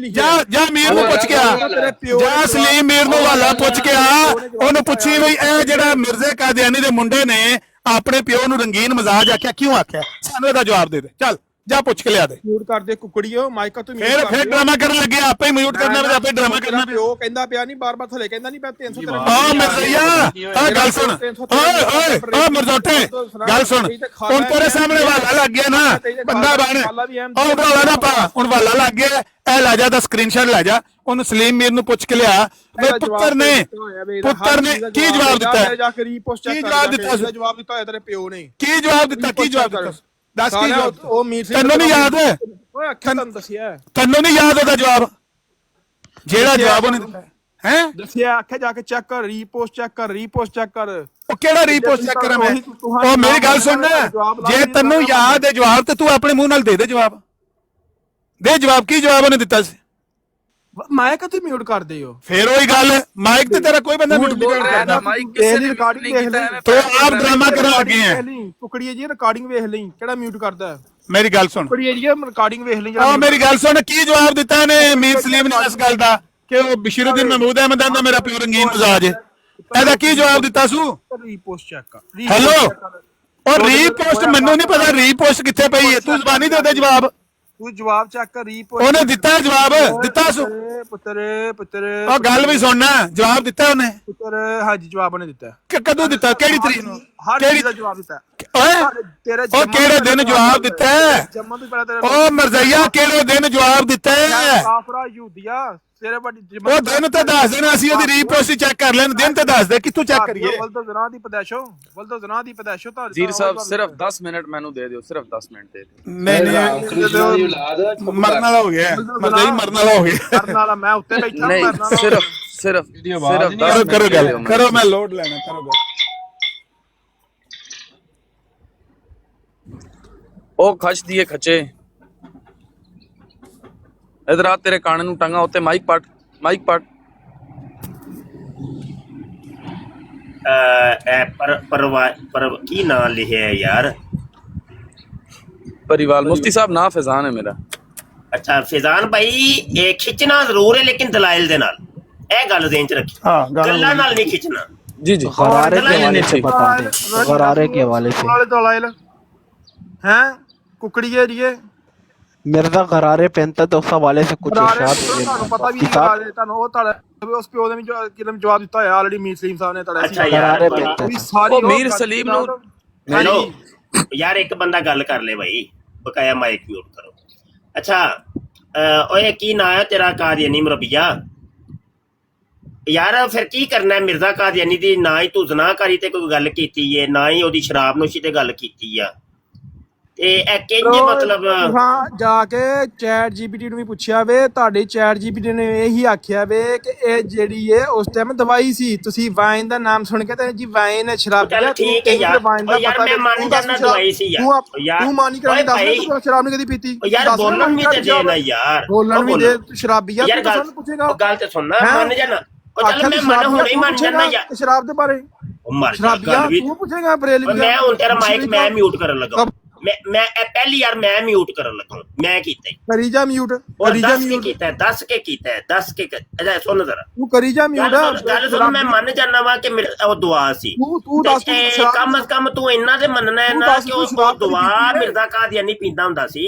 ਜਾ ਮੀਰ ਨੂੰ ਪੁੱਛ ਕੇ ਆ, ਜਾ ਸਲੀਮ ਮੀਰ ਨੂੰ ਹਵਾਲਾ ਪੁੱਛ ਕੇ ਆ। ਉਹਨੂੰ ਪੁੱਛੀ ਵੀ ਇਹ ਜਿਹੜਾ ਮਿਰਜ਼ਾ ਕਾਦੀਆਨੀ ਦੇ ਮੁੰਡੇ ਨੇ ਆਪਣੇ ਪਿਓ ਨੂੰ ਰੰਗੀਨ ਮਜ਼ਾਜ ਆਖਿਆ, ਕਿਉਂ ਆਖਿਆ? ਸਾਨੂੰ ਇਹਦਾ ਜਵਾਬ ਦੇ ਦੇ। ਚੱਲ ਜਾ ਪੁੱਛ ਕੇ ਲਿਆ ਦੇ। ਮਿਊਟ ਕਰ ਦੇ ਕੁਕੜੀਓ, ਮਾਈਕਾ ਤੂੰ ਫਿਰ ਡਰਾਮਾ ਕਰਨ ਲੱਗੇ, ਆਪੇ ਹੀ ਮਿਊਟ ਕਰਨਾ ਤੇ ਆਪੇ ਡਰਾਮਾ ਕਰਨਾ। ਪਿਓ ਕਹਿੰਦਾ ਪਿਆ ਨਹੀਂ ਬਾਰ-ਬਾਰ ਥਲੇ ਕਹਿੰਦਾ ਨਹੀਂ ਪਿਆ 300। ਆ ਮਿਰਜ਼ਾ, ਆ ਗੱਲ ਸੁਣ, ਓਏ ਆ ਮਰਜ਼ੋਟੇ ਗੱਲ ਸੁਣ। ਹੁਣ ਤੇਰੇ ਸਾਹਮਣੇ ਵਾਲਾ ਲੱਗ ਗਿਆ ਨਾ, ਬੰਦਾ ਬਣ। ਉਹ ਵਾਲਾ ਨਾ ਪਾ, ਹੁਣ ਵਾਲਾ ਲੱਗ ਗਿਆ। ਇਹ ਲੈ ਜਾ ਦਾ ਸਕਰੀਨਸ਼ਾਟ ਲੈ ਜਾ, ਉਹਨੂੰ ਸਲੀਮ ਮੀਰ ਨੂੰ ਪੁੱਛ ਕੇ ਲਿਆ। ਪੁੱਤਰ ਨੇ ਕੀ ਜਵਾਬ ਦਿੱਤਾ? ਕੀ ਜਵਾਬ ਦਿੱਤਾ? ਜਵਾਬ ਦਿੱਤਾ ਹੋਇਆ ਤੇਰੇ ਪਿਓ ਨੇ। ਕੀ ਜਵਾਬ ਦਿੱਤਾ? ਕੀ ਜਵਾਬ ਦਿੱਤਾ? ਦੱਸ ਕੀ ਜਵਾਬ? ਉਹ ਮੀਰ ਸਿੰਘ ਤੈਨੂੰ ਨਹੀਂ ਯਾਦ? ਓਏ ਅੱਖਾਂ ਤੁਹਾਨੂੰ ਦੱਸਿਆ, ਤੈਨੂੰ ਨਹੀਂ ਯਾਦ ਉਹਦਾ ਜਵਾਬ? ਜਿਹੜਾ ਜਵਾਬ ਉਹਨੇ ਦਿੱਤਾ ਹੈ ਦੱਸਿਆ ਆਖਿਆ ਜਾ ਕੇ ਚੈੱਕ ਕਰ, ਰੀਪੋਸਟ ਚੈੱਕ ਕਰ, ਰੀਪੋਸਟ ਚੈੱਕ ਕਰ। ਉਹ ਕਿਹੜਾ ਰੀਪੋਸਟ ਚੈੱਕ ਕਰਾਂ ਮੈਂ? ਉਹ ਮੇਰੀ ਗੱਲ ਸੁਣ, ਜੇ ਤੈਨੂੰ ਯਾਦ ਹੈ ਜਵਾਬ ਤੇ ਤੂੰ ਆਪਣੇ ਮੂੰਹ ਨਾਲ ਦੇ ਜਵਾਬ। ਦੇ ਜਵਾਬ, ਕੀ ਜਵਾਬ ਉਹਨੇ ਦਿੱਤਾ ਸੀ? ਮਾਈਕ ਤੇ ਮਿਊਟ ਕਰਦੇ ਹੋ। ਫੇਰ ਉਹੀ ਗੱਲ, ਮਾਈਕ ਤੇ ਤੇਰਾ ਕੋਈ ਬੰਦਾ ਮਿਊਟ ਨਹੀਂ ਕਰਦਾ। ਰਿਕਾਰਡਿੰਗ ਵੇਖ ਲੈ, ਤੂੰ ਆਪ ਡਰਾਮਾ ਕਰਨ ਲੱਗੇ ਆ। ਕੁਕੜੀਏ ਜੀ ਰਿਕਾਰਡਿੰਗ ਵੇਖ ਲਈ, ਕਿਹੜਾ ਮਿਊਟ ਕਰਦਾ? ਮੇਰੀ ਗੱਲ ਸੁਣ, ਕੁਕੜੀਏ ਜੀ ਰਿਕਾਰਡਿੰਗ ਵੇਖ ਲਈ। ਉਹ ਮੇਰੀ ਗੱਲ ਸੁਣ, ਕੀ ਜਵਾਬ ਦਿੱਤਾ ਇਹਨੇ ਮੀਰ ਸਲੀਮ ਨੇ ਇਸ ਗੱਲ ਦਾ ਕਿ ਉਹ ਬਸ਼ੀਰੁੱਦੀਨ ਮਹਿਮੂਦ ਅਹਿਮਦ ਦਾ ਮੇਰਾ ਪਿਓ ਰੰਗੀਨ ਮਜ਼ਾਜ ਹੈ? ਇਹਦਾ ਕੀ ਜਵਾਬ ਦਿੱਤਾ ਸੂ? ਰੀਪੋਸਟ ਚੈੱਕ ਕਰ। ਹੈਲੋ, ਉਹ ਰੀਪੋਸਟ ਮੈਨੂੰ ਨਹੀਂ ਪਤਾ ਰੀਪੋਸਟ ਕਿੱਥੇ ਪਈ ਹੈ, ਤੂੰ ਜ਼ਬਾਨੀ ਦੇ ਦੇ ਜਵਾਬ। ਤੂੰ ਜਵਾਬ ਚੈੱਕ ਕਰ, ਰੀਪੋਸਟ। ਉਹਨੇ ਦਿੱਤਾ ਜਵਾਬ, ਦਿੱਤਾ ਸੂ ਪੁੱਤਰ। ਉਹ ਗੱਲ ਵੀ ਸੁਣਨਾ, ਜਵਾਬ ਦਿੱਤਾ ਉਹਨੇ ਪੁੱਤਰ? ਹਾਂਜੀ ਜਵਾਬ ਉਹਨੇ ਦਿੱਤਾ। ਕਦੋਂ ਦਿੱਤਾ, ਕਿਹੜੀ ਤਰੀਕ ਨੂੰ? ਹਰ ਚੀਜ਼ ਦਾ ਜਵਾਬ ਦਿੱਤਾ। ਓਏ ਤੇਰਾ ਉਹ ਕਿਹੜੇ ਦਿਨ ਜਵਾਬ ਦਿੱਤਾ? ਜੰਮਣ ਤੋਂ ਪਹਿਲਾਂ ਤੇਰਾ ਉਹ ਮਰਜ਼ਈਆ ਕਿਹੜੇ ਦਿਨ ਜਵਾਬ ਦਿੱਤਾ? ਕਾਫਰਾ ਯਹੂਦੀਆ ਤੇਰੇ ਵੱਡੀ ਉਹ ਦਿਨ ਤੇ ਦੱਸ ਦੇਣਾ, ਅਸੀਂ ਉਹਦੀ ਰੀਪੋਸਟ ਚੈੱਕ ਕਰ ਲੈਣ। ਦਿਨ ਤੇ ਦੱਸ ਦੇ, ਕਿੱਥੋਂ ਚੈੱਕ ਕਰੀਏ? ਵਲਦੋ ਜ਼ਨਾ ਦੀ ਪਦੈਸ਼ੋ ਤਾਂ जीर साहब सिर्फ 10 मिनट मैनू दे दियो, सिर्फ 10 मिनट दे दियो। नहीं मरने वाला हो गया, मरज़ई मरने वाला हो गया। ਮਰਨ ਵਾਲਾ ਮੈਂ ਉੱਤੇ ਬੈਠਾ नहीं ਮਰਨ वाला। सिर्फ करो करो गल करो, मैं लोड लेना, करो गल। ओ खच दिए खचे इधर आ, तेरे काने नू टंगा उत्ते माइक पट पर की ना लिखे है यार? परिवार मुफ्ती साहब ना फैजान है मेरा। अच्छा फैजान भाई, ये खिंचना जरूर है लेकिन दलाइल दे नाल, ए गल देन च रखी। हां, गल्लां नाल नहीं खिंचना। जी गरारे के हवाले से बता दे, गरारे के हवाले से। वाले दलाइल हैं कुकड़िए जी मिर्जा गरारे पहनता तो उस हवाले से कुछ इरशाद ਤੁਹਾਨੂੰ ਪਤਾ ਵੀ ਨਹੀਂ, ਤੁਹਾਨੂੰ ਉਹ ਤੁਹਾਡੇ ਉਸ ਪਿਓ ਦੇ ਵੀ ਕਿਲਮ ਜਵਾਬ ਦਿੱਤਾ ਹੋਇਆ ਆਲਰੇਡੀ ਮੀਰ ਸਲੀਮ ਸਾਹਿਬ ਨੇ ਤੁਹਾਡੇ। अच्छा यार ਵੀ ਸਾਰੀ ਉਹ ਮੀਰ ਸਲੀਮ ਨੂੰ हेलो यार, एक बंदा गल कर ले भाई, बकाया माइक म्यूट करो। अच्छा ओए की ना है तेरा कादियानी मुरब्बिया? यार फिर की करना है मिर्जा कादियानी दी? ना ही तू ज़नाकारी ते कोई गल कीती है, ना ही ओदी शराब नोशी ते गल कीती है। ਤੇ ਇਹ ਕਿੰਨੇ ਮਤਲਬ ਹਾਂ ਜਾ ਕੇ ਚੈਟ ਜੀਪੀਟੀ ਨੂੰ ਵੀ ਪੁੱਛਿਆ ਵੇ, ਤੁਹਾਡੇ ਚੈਟ ਜੀਪੀਟੀ ਨੇ ਇਹੀ ਆਖਿਆ ਵੇ ਕਿ ਇਹ ਜਿਹੜੀ ਹੈ ਉਸ ਟਾਈਮ ਦਵਾਈ ਸੀ। ਤੁਸੀਂ ਵਾਈਨ ਦਾ ਨਾਮ ਸੁਣ ਕੇ ਤੇ ਜੀ ਵਾਈਨ ਸ਼ਰਾਬ ਚੱਲ ਠੀਕ ਹੈ ਯਾਰ, ਯਾਰ ਮੈਂ ਮੰਨ ਜਾਂਦਾ ਦਵਾਈ ਸੀ ਯਾਰ। ਤੂੰ ਮਾਨੀ ਕਰਾਂਗੇ ਦੱਸ ਸ਼ਰਾਬ ਨਹੀਂ ਕਦੀ ਪੀਤੀ ਯਾਰ, ਬੋਲਣ ਵੀ ਤੇ ਦੇ ਨਾ ਯਾਰ, ਬੋਲਣ ਵੀ ਦੇ। ਸ਼ਰਾਬੀਆ ਯਾਰ ਤੂੰ ਪੁੱਛੇਗਾ, ਗੱਲ ਤੇ ਸੁਣਨਾ, ਮੰਨ ਜਾਣਾ। ਉਹ ਚੱਲ ਮੈਂ ਮੰਨ ਹੁਣੇ ਹੀ ਮੰਨ ਜਾਣਾ ਯਾਰ ਸ਼ਰਾਬ ਦੇ ਬਾਰੇ। ਉਹ ਮਰ ਜਾ ਸ਼ਰਾਬੀਆ ਗੱਲ ਵੀ। ਤੂੰ ਪੁੱਛੇਗਾ ਬਰੇਲੀ। ਮੈਂ ਹੁਣ ਤੇਰਾ ਮਾਈਕ ਮੈਂ ਮਿਊਟ ਕਰਨ ਲੱਗਾ। ਮੈਂ ਪਹਿਲੀ ਯਾਰ ਮੈਂ ਮਿਊਟ ਕਰਨ ਲੱਗਾ, ਮੈਂ ਕੀਤਾ ਕਰੀ ਜਾ ਮਿਊਟ, ਕਰੀ ਜਾ ਮਿਊਟ ਕੀਤਾ, ਦੱਸ ਕੇ ਕੀਤਾ, ਦੱਸ ਕੇ। ਅੱਛਾ ਸੁਣ ਜ਼ਰਾ, ਤੂੰ ਕਰੀ ਜਾ ਮਿਊਟ। ਗੱਲ ਸੁਣ, ਮੈਂ ਮੰਨ ਜਾਣਾ ਵਾ ਕਿ ਉਹ ਦੁਆ ਸੀ। ਤੂੰ ਦੱਸ ਕਮ ਅਜ਼ ਕਮ ਤੂੰ ਇੰਨਾ ਤੇ ਮੰਨਣਾ ਹੈ ਨਾ ਕਿ ਉਹ ਦੁਆ ਮਿਰਜ਼ਾ ਕਾਦੀਆਨੀ ਪੀਂਦਾ ਹੁੰਦਾ ਸੀ।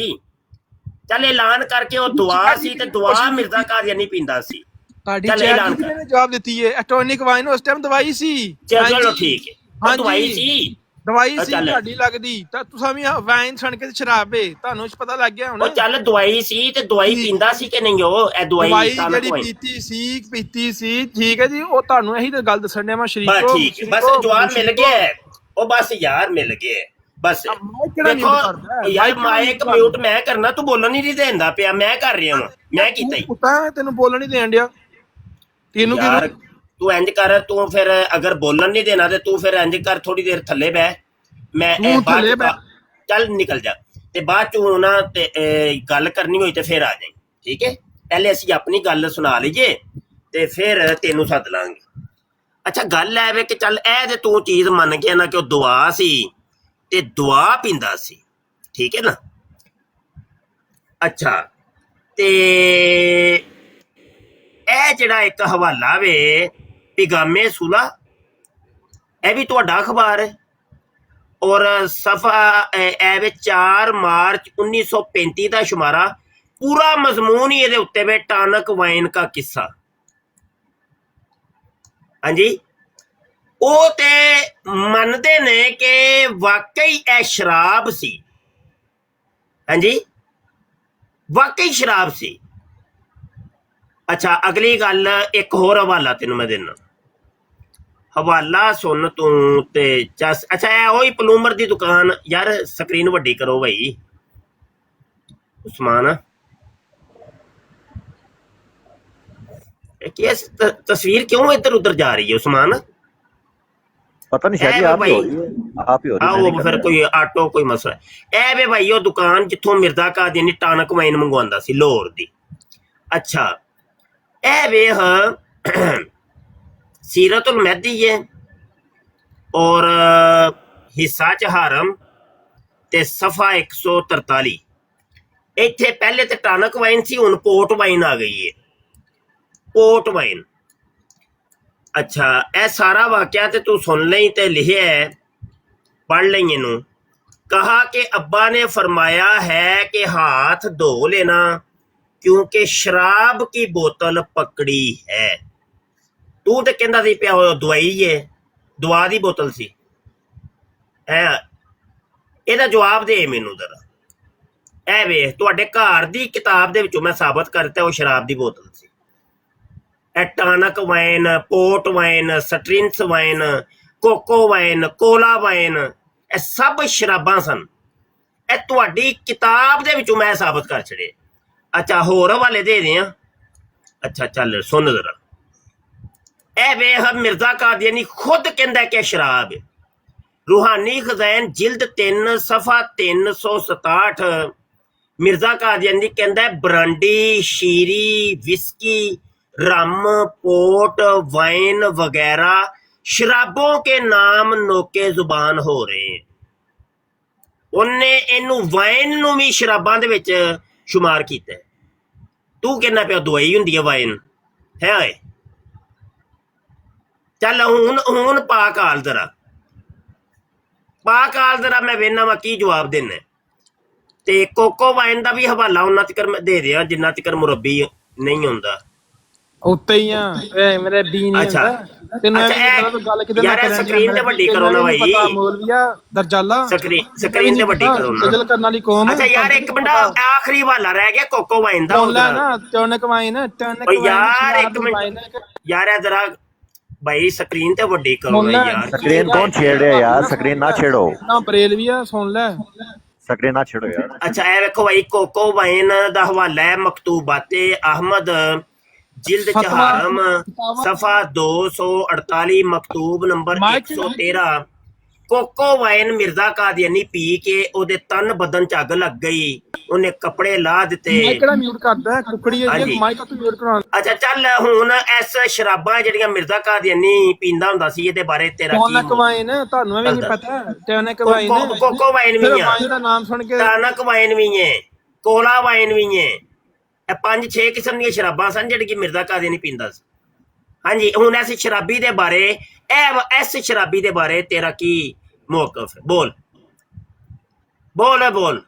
ਚੱਲ ਐਲਾਨ ਕਰਕੇ ਉਹ ਦੁਆ ਸੀ ਤੇ ਦੁਆ ਮਿਰਜ਼ਾ ਕਾਦੀਆਨੀ ਪੀਂਦਾ ਸੀ। ਤੁਹਾਡੀ ਚੈਟ ਨੇ ਜਵਾਬ ਦਿੱਤੀ ਹੈ, ਐਟੋਨਿਕ ਵਾਈਨ ਉਸ ਟਾਈਮ ਦਵਾਈ ਸੀ। ਚਲੋ ਠੀਕ ਹੈ, ਦਵਾਈ ਸੀ, ਦਵਾਈ ਸੀ ਤੁਹਾਡੀ ਲੱਗਦੀ ਤਾਂ ਤੁਸੀਂ ਵੀ ਵਾਈਨ ਸੁਣ ਕੇ ਸ਼ਰਾਬ ਏ ਤੁਹਾਨੂੰ ਪਤਾ ਲੱਗ ਗਿਆ ਹੁਣ। ਉਹ ਚੱਲ ਦਵਾਈ ਸੀ ਤੇ ਦਵਾਈ ਪੀਂਦਾ ਸੀ ਕਿ ਨਹੀਂ? ਉਹ ਇਹ ਦਵਾਈ ਜਿਹੜੀ ਪੀਤੀ ਸੀ ਠੀਕ ਹੈ ਜੀ। ਉਹ ਤੁਹਾਨੂੰ ਇਹੀ ਤਾਂ ਗੱਲ ਦੱਸਣ ਦੇ ਮੈਂ ਸ਼ਰੀਕੋ। ਬਸ ਠੀਕ, ਬਸ ਜਵਾਬ ਮਿਲ ਗਿਆ। ਉਹ ਬਸ ਯਾਰ ਮਿਲ ਗਿਆ ਬਸ। ਦੇਖੋ ਯਾਰ ਮਾਈਕ ਮਿਊਟ ਮੈਂ ਕਰਨਾ, ਤੂੰ ਬੋਲਣ ਹੀ ਨਹੀਂ ਦੇਂਦਾ ਪਿਆ, ਮੈਂ ਕਰ ਰਿਹਾ ਹਾਂ, ਮੈਂ ਕੀਤਾ ਹੀ। ਪੁੱਤਾਂ ਤੈਨੂੰ ਬੋਲਣ ਹੀ ਦੇਣ ਡਿਆ ਤੈਨੂੰ ਯਾਰ। ਤੂੰ ਇੰਜ ਕਰ, ਤੂੰ ਫਿਰ ਅਗਰ ਬੋਲਣ ਨਹੀਂ ਦੇਣਾ ਤੇ ਤੂੰ ਫਿਰ ਇੰਜ ਕਰ, ਥੋੜੀ ਦੇਰ ਥੱਲੇ ਬਹਿ, ਮੈਂ ਚੱਲ ਨਿਕਲ ਜਾ ਤੇ ਬਾਅਦ ਚ ਨਾ ਤੇ ਗੱਲ ਕਰਨੀ ਹੋਈ ਤੇ ਫਿਰ ਆ ਜਾਈਂ, ਠੀਕ ਹੈ? ਪਹਿਲੇ ਅਸੀਂ ਆਪਣੀ ਗੱਲ ਸੁਣਾ ਲਈਏ ਤੇ ਫਿਰ ਤੈਨੂੰ ਸੱਦ ਲਾਂਗੇ। ਅੱਛਾ ਗੱਲ ਐ ਵੇ ਕਿ ਚੱਲ ਇਹ ਤੇ ਤੂੰ ਚੀਜ਼ ਮੰਨ ਗਿਆ ਨਾ ਕਿ ਉਹ ਦੁਆ ਸੀ ਤੇ ਦੁਆ ਪੀਂਦਾ ਸੀ, ਠੀਕ ਹੈ ਨਾ? ਅੱਛਾ ਤੇ ਇਹ ਜਿਹੜਾ ਇੱਕ ਹਵਾਲਾ ਵੇ ਪਿਗਾਮੇ ਸੁਲਾ, ਇਹ ਵੀ ਤੁਹਾਡਾ ਅਖਬਾਰ ਹੈ ਔਰ ਸਫਾ ਇਹ ਵੇ 4 ਮਾਰਚ 1935 ਦਾ ਸ਼ੁਮਾਰਾ। ਪੂਰਾ ਮਜ਼ਮੂਨ ਹੀ ਇਹਦੇ ਉੱਤੇ ਵੇ ਟਾਨਕ ਵਾਈਨ ਕਾ ਕਿੱਸਾ। ਹਾਂਜੀ, ਉਹ ਤੇ ਮੰਨਦੇ ਨੇ ਕਿ ਵਾਕਈ ਇਹ ਸ਼ਰਾਬ ਸੀ। ਹਾਂਜੀ, ਵਾਕਈ ਸ਼ਰਾਬ ਸੀ। ਅੱਛਾ ਅਗਲੀ ਗੱਲ, ਇੱਕ ਹੋਰ ਹਵਾਲਾ ਤੈਨੂੰ ਮੈਂ ਦੇਣਾ, ਹਵਾਲਾ ਸੁਣ ਤੂੰ ਤੇ ਚੱਸ। ਅੱਛਾ ਇਹ ਉਹੀ ਪਲੂਮਰ ਦੀ ਦੁਕਾਨ। ਯਾਰ ਸਕਰੀਨ ਵੱਡੀ ਕਰੋ ਭਾਈ ਉਸਮਾਨ। ਇਹ कि तस्वीर क्यों इधर उधर जा रही है उस्मान? पता नहीं शायद आप ही हो रही है, आप ही हो रही है। वो फिर कोई आटो कोई मसला ए वे भाई, ਉਹ ਦੁਕਾਨ ਜਿੱਥੋਂ ਮਿਰਜ਼ਾ ਕਾਦੀਆਨੀ ਟਾਨਕ ਵਾਈਨ ਮੰਗਵਾਉਂਦਾ ਸੀ ਲਾਹੌਰ ਦੀ। ਅੱਛਾ ਇਹ ਵੇਖ ਸੀਰਤੁਲ ਮਹਿਦੀ ਹੈ ਔਰ ਹਿੱਸਾ ਚ ਹਰਮ ਤੇ ਸਫਾ 143। ਇੱਥੇ ਪਹਿਲੇ ਤੇ ਟਾਨਕ ਵਾਈਨ ਸੀ, ਹੁਣ ਪੋਰਟ ਵਾਈਨ ਆ ਗਈ ਹੈ, ਪੋਰਟ ਵਾਈਨ। अच्छा ए सारा वाकया ते तू सुन लई ते लिखिया है, पढ़ लई इनू। कहा कि अब्बा ने फरमाया है कि हाथ धो लेना क्योंकि शराब की बोतल पकड़ी है। तू तो कहंदा सी पिया दवाई है, दवा दी बोतल सी है। ਇਹਦਾ ਜਵਾਬ ਦੇ ਮੈਨੂੰ ਜ਼ਰਾ। ਇਹ ਵੇਖ ਤੁਹਾਡੇ ਘਰ ਦੀ ਕਿਤਾਬ ਦੇ ਵਿੱਚੋਂ ਮੈਂ ਸਾਬਤ ਕਰਤਾ ਉਹ ਸ਼ਰਾਬ ਦੀ ਬੋਤਲ ਸੀ। ਟਾਨਕ ਵਾਈਨ, ਪੋਰਟ ਵਾਈਨ, ਸਟਰਿੰਗਸ wine, coco wine, cola wine, ਇਹ ਸਭ ਸ਼ਰਾਬਾਂ ਸਨ। ਇਹ ਤੁਹਾਡੀ ਕਿਤਾਬ ਦੇ ਵਿੱਚੋਂ ਮੈਂ ਸਾਬਤ ਕਰ ਛੜੇ। ਅੱਛਾ ਹੋਰ ਹਵਾਲੇ ਦੇ ਦਿਆਂ। ਅੱਛਾ ਚੱਲ ਸੁਣ ਜ਼ਰਾ। ਇਹ ਵੇਖ ਮਿਰਜ਼ਾ ਕਾਦੀਆਨੀ ਖੁਦ ਕਹਿੰਦਾ ਕਿ ਸ਼ਰਾਬ ਹੈ। रूहानी खज़ैन जिल्द 3 सफ़ा 367 मिर्जा कादियानी कहता है ब्रांडी, शीरी, विस्की, रम, पोर्ट, वाइन वगैरह शराबों के नाम नोके जुबान हो रहे हैं। उन्हें इनू वाइन नू भी शराबां दे विच शुमार कीता है। तू कहना पिया दवाई हुंदी है वाइन है। चल हुण पा काल जरा पाकाल जरा मैं वेना वा की जवाब देना। ते कोको वाइन दा भी हवाला उन्ना तकर मैं दे दिया जिन्ना तकर मुरब्बी नहीं होंदा ਉੱਤੇ ਹੀ ਆ ਮੇਰੇ ਬੀ ਨਹੀਂ ਹੁੰਦਾ ਤੈਨੂੰ ਗੱਲ ਕਿਤੇ ਨਾ ਕਰਾਂ। ਸਕਰੀਨ ਤੇ ਵੱਡੀ ਕਰੋ ਨਾ ਭਾਈ, ਪਤਾ ਮੌਲਵੀਆ ਦਰਜਾਲਾ ਸਕਰੀਨ ਤੇ ਵੱਡੀ ਕਰੋ ਨਾ। ਸਜਲ ਕਰਨ ਵਾਲੀ ਕੌਮ। ਅੱਛਾ ਯਾਰ ਇੱਕ ਮਿੰਟ ਆਖਰੀ ਹਵਾਲਾ ਰਹਿ ਗਿਆ ਕੋਕੋ ਵਾइन ਦਾ। ਬੋਲਾ ਨਾ ਟੌਨਕ ਵਾइन, ਟੌਨਕ ਵਾइन यार एक मिनट यार जरा भाई स्क्रीन ते ਵੱਡੀ ਕਰੋ ਨਾ यार। स्क्रीन कौन छेड़ रहा है यार, स्क्रीन ना छेड़ो ना बरेलविया सुन ले, स्क्रीन ना छेड़ो यार। अच्छा ए देखो भाई कोको वाइन दा हवाला है मकतूबाते अहमद जिल्द चहारम सफा 248 मकतूब number 113। Coco wine Mirza Qadiani पी के ओदे तन बदन च अग लग गई, ਉਹਨੇ ਕੱਪੜੇ ਲਾ ਦਿੱਤੇ। ਮਾਈਕੜਾ ਮਿਊਟ ਕਰਦਾ ਕੁਕੜੀ ਇਹ ਮਾਈਕ ਤੂੰ ਮਿਊਟ ਕਰਾ। ਅੱਛਾ ਚੱਲ ਹੁਣ ਇਸ ਸ਼ਰਾਬਾਂ ਜਿਹੜੀਆਂ ਮਿਰਜ਼ਾ ਕਾਦੀਆਨੀ ਪੀਂਦਾ ਹੁੰਦਾ ਸੀ ਇਹਦੇ ਬਾਰੇ ਤੇਰਾ ਕੀ? ਟੌਨਕ ਵਾइन ਤੁਹਾਨੂੰ ਵੀ ਨਹੀਂ ਪਤਾ? ਟੌਨਕ ਵਾइन, ਕੋਕੋ ਵਾइन ਵੀ ਹੈ, ਵਾइन ਦਾ ਨਾਮ ਸੁਣ ਕੇ ਟੌਨਕ ਵਾइन ਵੀ ਹੈ, ਕੋਲਾ ਵਾइन ਵੀ ਹੈ। ਇਹ 5-6 ਕਿਸਮ ਦੀਆਂ ਸ਼ਰਾਬਾਂ ਸਨ ਜਿਹੜੀ ਮਿਰਜ਼ਾ ਕਾਦੀਆਨੀ ਪੀਂਦਾ ਸੀ। ਹਾਂਜੀ ਹੁਣ ਇਸ ਸ਼ਰਾਬੀ ਦੇ ਬਾਰੇ ਇਸ ਸ਼ਰਾਬੀ ਦੇ ਬਾਰੇ ਤੇਰਾ ਕੀ ਮੌਕਫ ਹੈ? बोल बोल बोल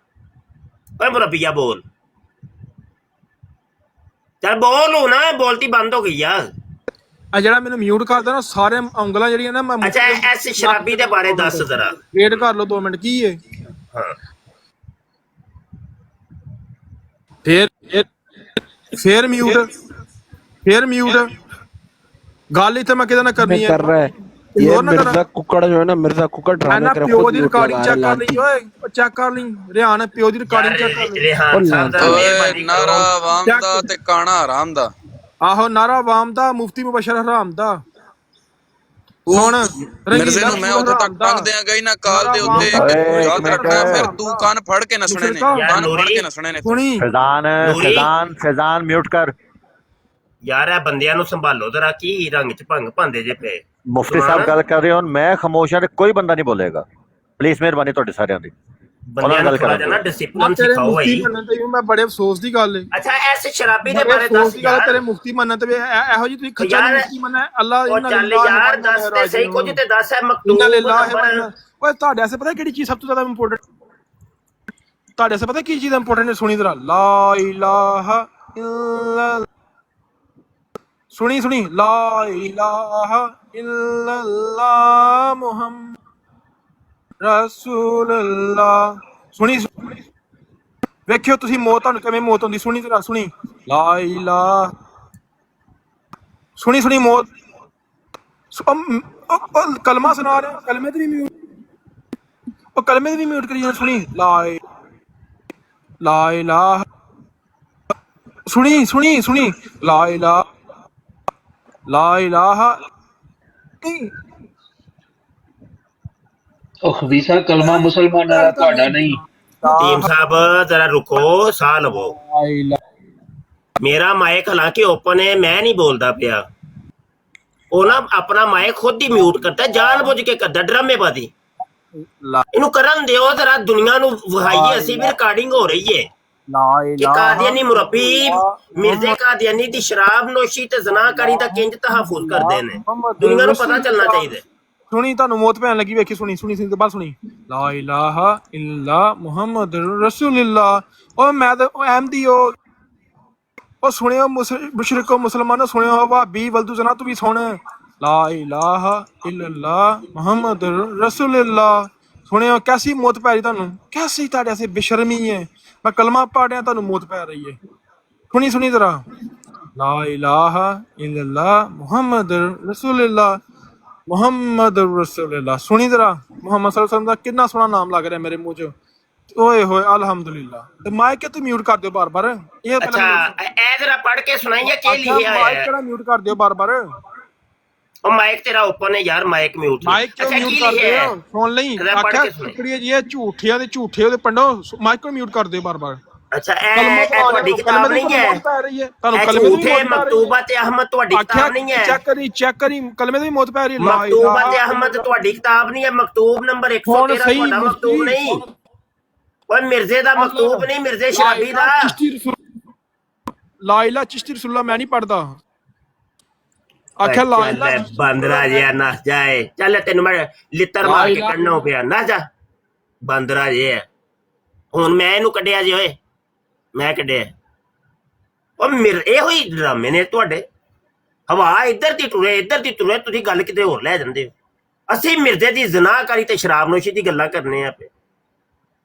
ओए मुरब्बिया बोल, चल बोल ना, बोलती बंद हो गई यार। ਆ ਜਿਹੜਾ ਮੈਨੂੰ ਮਿਊਟ ਕਰਦਾ ਨਾ ਸਾਰੇ ਉਂਗਲਾਂ ਜਿਹੜੀਆਂ ਨਾ ਮੈਂ। ਅੱਛਾ ਇਸ ਸ਼ਰਾਬੀ ਦੇ ਬਾਰੇ ਦੱਸ ਜ਼ਰਾ। ਵੇਟ ਕਰ ਲਓ 2 ਮਿੰਟ। ਕੀ ਹੈ? ਹਾਂ ਫੇਰ ਮਿਊਟ ਗੱਲ ਇੱਥੇ ਮੈਂ ਕਿਹਦੇ ਨਾਲ ਕਰਨੀ ਹੈ? कर रहा है ये मिर्जा कुकड़ जो है ना, मिर्जा कुकड़ ड्रामे कर ਪਿਓ ਦੀ ਰਿਕਾਰਡਿੰਗ ਚੈੱਕ ਕਰ ਲਈ ਓਏ, ਚੈੱਕ ਕਰ ਲਈ ਰਿਹਾਨ ਪਿਓ ਦੀ ਰਿਕਾਰਡਿੰਗ ਚੈੱਕ ਕਰ ਲਈ। ਰਿਹਾਨ ਸਾਹਿਬ ਦਾ ਓਏ ਨਾਰਾ ਆਵਾਮ ਦਾ ਤੇ ਕਾਣਾ ਹਰਾਮ ਦਾ। ਆਹੋ ਨਾਰਾ ਆਵਾਮ ਦਾ, ਮੁਫਤੀ ਮੁਬਸ਼ਰ ਹਰਾਮ ਦਾ। ਹੁਣ ਮਿਰਜ਼ੇ ਨੂੰ ਮੈਂ ਉੱਥੇ ਤੱਕ ਟੰਗ ਦਿਆਂਗਾ ਹੀ ਨਾ ਕਾਲ ਦੇ ਉੱਤੇ। ਯਾਦ ਰੱਖਣਾ ਫਿਰ ਤੂੰ ਕੰਨ ਫੜ ਕੇ ਨਸਣੇ ਨੇ, ਕੰਨ ਫੜ ਕੇ ਨਸਣੇ ਨੇ। ਸੁਣੀ फैजान म्यूट कर यार ਇਹ ਬੰਦਿਆਂ ਨੂੰ ਸੰਭਾਲੋ ਜ਼ਰਾ। ਕੀ ਰੰਗ ਚ ਭੰਗ ਪਾਉਂਦੇ ਜੇ ਪਏ? मुफ्ती साहब गल कर रहे हो, मैं खामोश हाँ, कोई बंदा नहीं बोलेगा। प्लीज मेहरबानी ਤੁਹਾਡੇ ਸਾਰਿਆਂ ਦੀ। ਬੰਦਿਆਂ ਨੂੰ ਥੋੜਾ ਜਿਹਾ ਨਾ ਡਿਸਪਲਿਨ ਸਿਖਾਓ ਭਾਈ। ਮੈਂ ਬੜੇ ਅਫਸੋਸ ਦੀ ਗੱਲ ਹੈ। ਅੱਛਾ ਇਸ ਸ਼ਰਾਬੀ ਦੇ ਬਾਰੇ ਦੱਸ ਯਾਰ। ਤੇਰੇ ਮੁਫਤੀ ਮੰਨਣ ਤੇ ਇਹੋ ਜੀ ਤੁਸੀਂ ਖੱਚਾ ਮੁਫਤੀ ਮੰਨਣਾ ਅੱਲਾਹ ਇਹਨਾਂ ਚੱਲ ਯਾਰ ਦੱਸ ਤੇ ਸਹੀ ਕੁਝ ਤੇ ਦੱਸ। ਹੈ ਮਕਤੂਬ ਓਏ ਤੁਹਾਡੇ ਵਾਸਤੇ ਪਤਾ ਕਿਹੜੀ ਚੀਜ਼ ਸਭ ਤੋਂ ਜ਼ਿਆਦਾ ਇੰਪੋਰਟੈਂਟ? ਤੁਹਾਡੇ ਵਾਸਤੇ ਪਤਾ ਕੀ ਚੀਜ਼ ਇੰਪੋਰਟੈਂਟ ਹੈ? ਸੁਣੀ ਜ਼ਰਾ। ਲਾ ਇਲਾਹਾ ਇल्लल्लाह। ਸੁਣੀ ਲਾ ਇਲਾਹਾ ਇल्लल्लाह ਮੁਹੰਮਦ ਰਸੂਲullah। ਸੁਣੀ ਵੇਖਿਓ ਤੁਸੀਂ ਮੌਤ ਤੁਹਾਨੂੰ ਕਿਵੇਂ ਮੌਤ ਹੁੰਦੀ। ਸੁਣੀ ਜ਼ਰਾ। ਸੁਣੀ ਲਾ ਇਲਾਹਾ। ਸੁਣੀ ਮੌਤ ਕਲਮਾ ਸੁਣਾ ਰਿਹਾ। ਕਲਮੇ ਤੇ ਵੀ ਮਿਊਟ, ਉਹ ਕਲਮੇ ਤੇ ਵੀ ਮਿਊਟ ਕਰੀ ਜਾਂਦਾ। ਸੁਣੀ ਲਾ ਇਲਾਹਾ। ਸੁਣੀ ਲਾ ਇਲਾਹਾ ਲਾ ਇਲਾਹਾ ਨਹੀਂ ਉਹ ਖਬੀਸਾ ਕਲਮਾ ਮੁਸਲਮਾਨਾਂ ਦਾ ਤੁਹਾਡਾ ਨਹੀਂ। ਟੀਮ ਸਾਹਿਬ जरा रुको, ਸਾਹ ਲਵੋ। ਮੇਰਾ ਮਾਈਕ ਹਾਲਾਂਕਿ ਓਪਨ ਹੈ, ਮੈਂ ਨਹੀਂ ਬੋਲਦਾ ਪਿਆ। ਉਹ ਨਾ ਆਪਣਾ ਮਾਈਕ ਖੁਦ ਹੀ ਮਿਊਟ ਕਰਦਾ, ਜਾਣ ਬੁੱਝ ਕੇ ਕਰਦਾ, ਡਰਾਮੇਬਾਜ਼ੀ। ਇਹਨੂੰ ਕਰਨ ਦਿਓ ਜਰਾ, ਦੁਨੀਆ ਨੂੰ ਵਿਖਾਈਏ ਅਸੀਂ ਵੀ ਰਿਕਾਰਡਿੰਗ ਹੋ ਰਹੀ ਹੈ ਕਿ ਕਾਦੀਆਨੀ ਮੁਰੱਬੀ ਮਿਰਜ਼ੇ ਕਾਦੀਆਨੀ ਦੀ ਸ਼ਰਾਬ ਨੋਸ਼ੀ ਤੇ ਜ਼ਨਾਕਾਰੀ ਦਾ ਕਿੰਜ ਤਹਫੁਜ਼ ਕਰਦੇ ਨੇ, ਦੁਨੀਆ ਨੂੰ ਪਤਾ ਚੱਲਣਾ ਚਾਹੀਦਾ। ਸੁਣੀ ਤੁਹਾਨੂੰ ਮੌਤ ਪੈਣ ਲੱਗੀ, ਵੇਖੀ ਸੁਣੀ ਸੁਣੀ ਸੁਣੀ ਬਾਅਦ ਸੁਣੀ ਲਾ ਇਲਾਹਾ ਇल्लल्लाह ਮੁਹੰਮਦ ਰਸੂਲੁल्लाह। ਉਹ ਮੈਂ ਤਾਂ ਅਹਿਮਦੀ ਉਹ ਸੁਣਿਓ ਮੁਸ਼ਰਿਕੋ ਮੁਸਲਮਾਨੋ, ਸੁਣਿਓ ਭਾਬੀ ਵਲਦੂ ਜਨਾ ਤੂੰ ਵੀ ਸੁਣ ਲਾ ਇਲਾਹਾ ਇल्लल्लाह ਮੁਹੰਮਦ ਰਸੂਲੁल्लाह। ਸੁਣਿਓ ਕੈਸੀ ਮੌਤ ਪੈ ਰਹੀ ਤੁਹਾਨੂੰ, ਕੈਸੀ ਤੁਹਾਡੇ ਐਸੇ ਬੇਸ਼ਰਮੀ ਹੈ। ਮੈਂ ਕਲਮਾ ਪਾੜਿਆ ਤੁਹਾਨੂੰ ਮੌਤ ਪੈ ਰਹੀ ਹੈ। ਸੁਣੀ ਸੁਣੀ ਜ਼ਰਾ ਲਾ ਇਲਾਹਾ ਇल्लल्लाह ਮੁਹੰਮਦ ਰਸੂਲੁल्लाह ਮੁਹੰਮਦ ਰਸੂਲੁल्लाह। ਸੁਣੀ ਜ਼ਰਾ ਮੁਹੰਮਦ ਸੱਲੱਲਾਹੁ ਅਲੈहि ਵਸੱਲਮ ਦਾ ਕਿੰਨਾ ਸੋਹਣਾ ਨਾਮ ਲੱਗ ਰਿਹਾ ਮੇਰੇ ਮੂੰਹ 'ਚ। ਓਏ ਹੋਏ ਅਲਹਮਦੁਲਿਲਾ। ਤੇ ਮਾਈਕ ਤੂੰ ਮਿਊਟ ਕਰ ਦਿਓ ਬਾਰ ਬਾਰ। ਇਹ ਅੱਛਾ ਇਹ ਜ਼ਰਾ ਪੜ੍ਹ ਕੇ ਸੁਣਾਈਏ ਕੀ ਲਿਖਿਆ ਹੈ। ਮਾਈਕ ਕਿਹੜਾ ਮਿਊਟ ਕਰ ਦਿਓ ਬਾਰ ਬਾਰ। ਉਹ ਮਾਈਕ ਤੇਰਾ ਓਪਨ ਹੈ ਯਾਰ, ਮਾਈਕ ਮਿਊਟ। ਮਾਈਕ ਕਿਉਂ ਮਿਊਟ ਕਰ ਦਿਓ? ਸੁਣ ਲਈ ਆਖਿਆ ਟੁਕੜੀਆਂ ਜੀ, ਇਹ ਝੂਠਿਆਂ ਦੇ ਝੂਠੇ ਉਹਦੇ ਪੰਡੋ, ਮਾਈਕ ਕਿਉਂ ਮਿਊਟ ਕਰ ਦਿਓ ਬਾਰ ਬਾਰ। ਅੱਛਾ ਇਹ ਤੁਹਾਡੀ ਕਿਤਾਬ ਨਹੀਂ ਹੈ, ਤੁਹਾਨੂੰ ਕਲਮੇ ਦੀ ਮਕਤੂਬਾਤ ਅਹਿਮਦ ਤੁਹਾਡੀ ਕਿਤਾਬ ਨਹੀਂ ਹੈ। ਚੈੱਕ ਕਰੀ ਕਲਮੇ ਦੀ ਮੌਤ ਪੈ ਰਹੀ। ਮਕਤੂਬਾਤ ਅਹਿਮਦ ਤੁਹਾਡੀ ਕਿਤਾਬ ਨਹੀਂ ਹੈ, ਮਕਤੂਬ ਨੰਬਰ 113 ਤੁਹਾਡਾ ਮਕਤੂਬ ਨਹੀਂ। ਓਏ ਮਿਰਜ਼ੇ ਦਾ ਮਕਤੂਬ ਨਹੀਂ, ਮਿਰਜ਼ੇ ਸ਼ਰਾਬੀ ਦਾ। ਲਾ ਇਲਾਹਾ ਚਿਸ਼ਤੀ ਰਸੂਲullah ਮੈਂ ਨਹੀਂ ਪੜਦਾ। ਆਖਿਆ ਲਾ ਇਲਾਹਾ ਬਾਂਦਰਾ ਜਿਹਾ ਨਸ ਜਾਏ, ਚੱਲ ਤੈਨੂੰ ਮੈਂ ਲਿੱਤਰ ਮਾਰ ਕੇ ਕੱਢਣਾ ਪਿਆ, ਨਾ ਜਾ ਬਾਂਦਰਾ ਜਿਹਾ। ਹੁਣ ਮੈਂ ਇਹਨੂੰ ਕੱਢਿਆ ਜੀ, ਓਏ ਮੈਂ ਕੱਢਿਆ। ਉਹ ਇਹੋ ਹੀ ਡਰਾਮੇ ਨੇ ਤੁਹਾਡੇ। ਹਵਾ ਇੱਧਰ ਦੀ ਟੁਰੇ ਇੱਧਰ ਦੀ ਟੁਰੇ, ਤੁਸੀਂ ਗੱਲ ਕਿਤੇ ਹੋਰ ਲੈ ਜਾਂਦੇ ਹੋ। ਅਸੀਂ ਮਿਰਜ਼ੇ ਦੀ ਜ਼ਨਾਕਾਰੀ ਤੇ ਸ਼ਰਾਬਨੋਸ਼ੀ ਦੀ ਗੱਲਾਂ ਕਰਨੇ ਆ ਪਏ।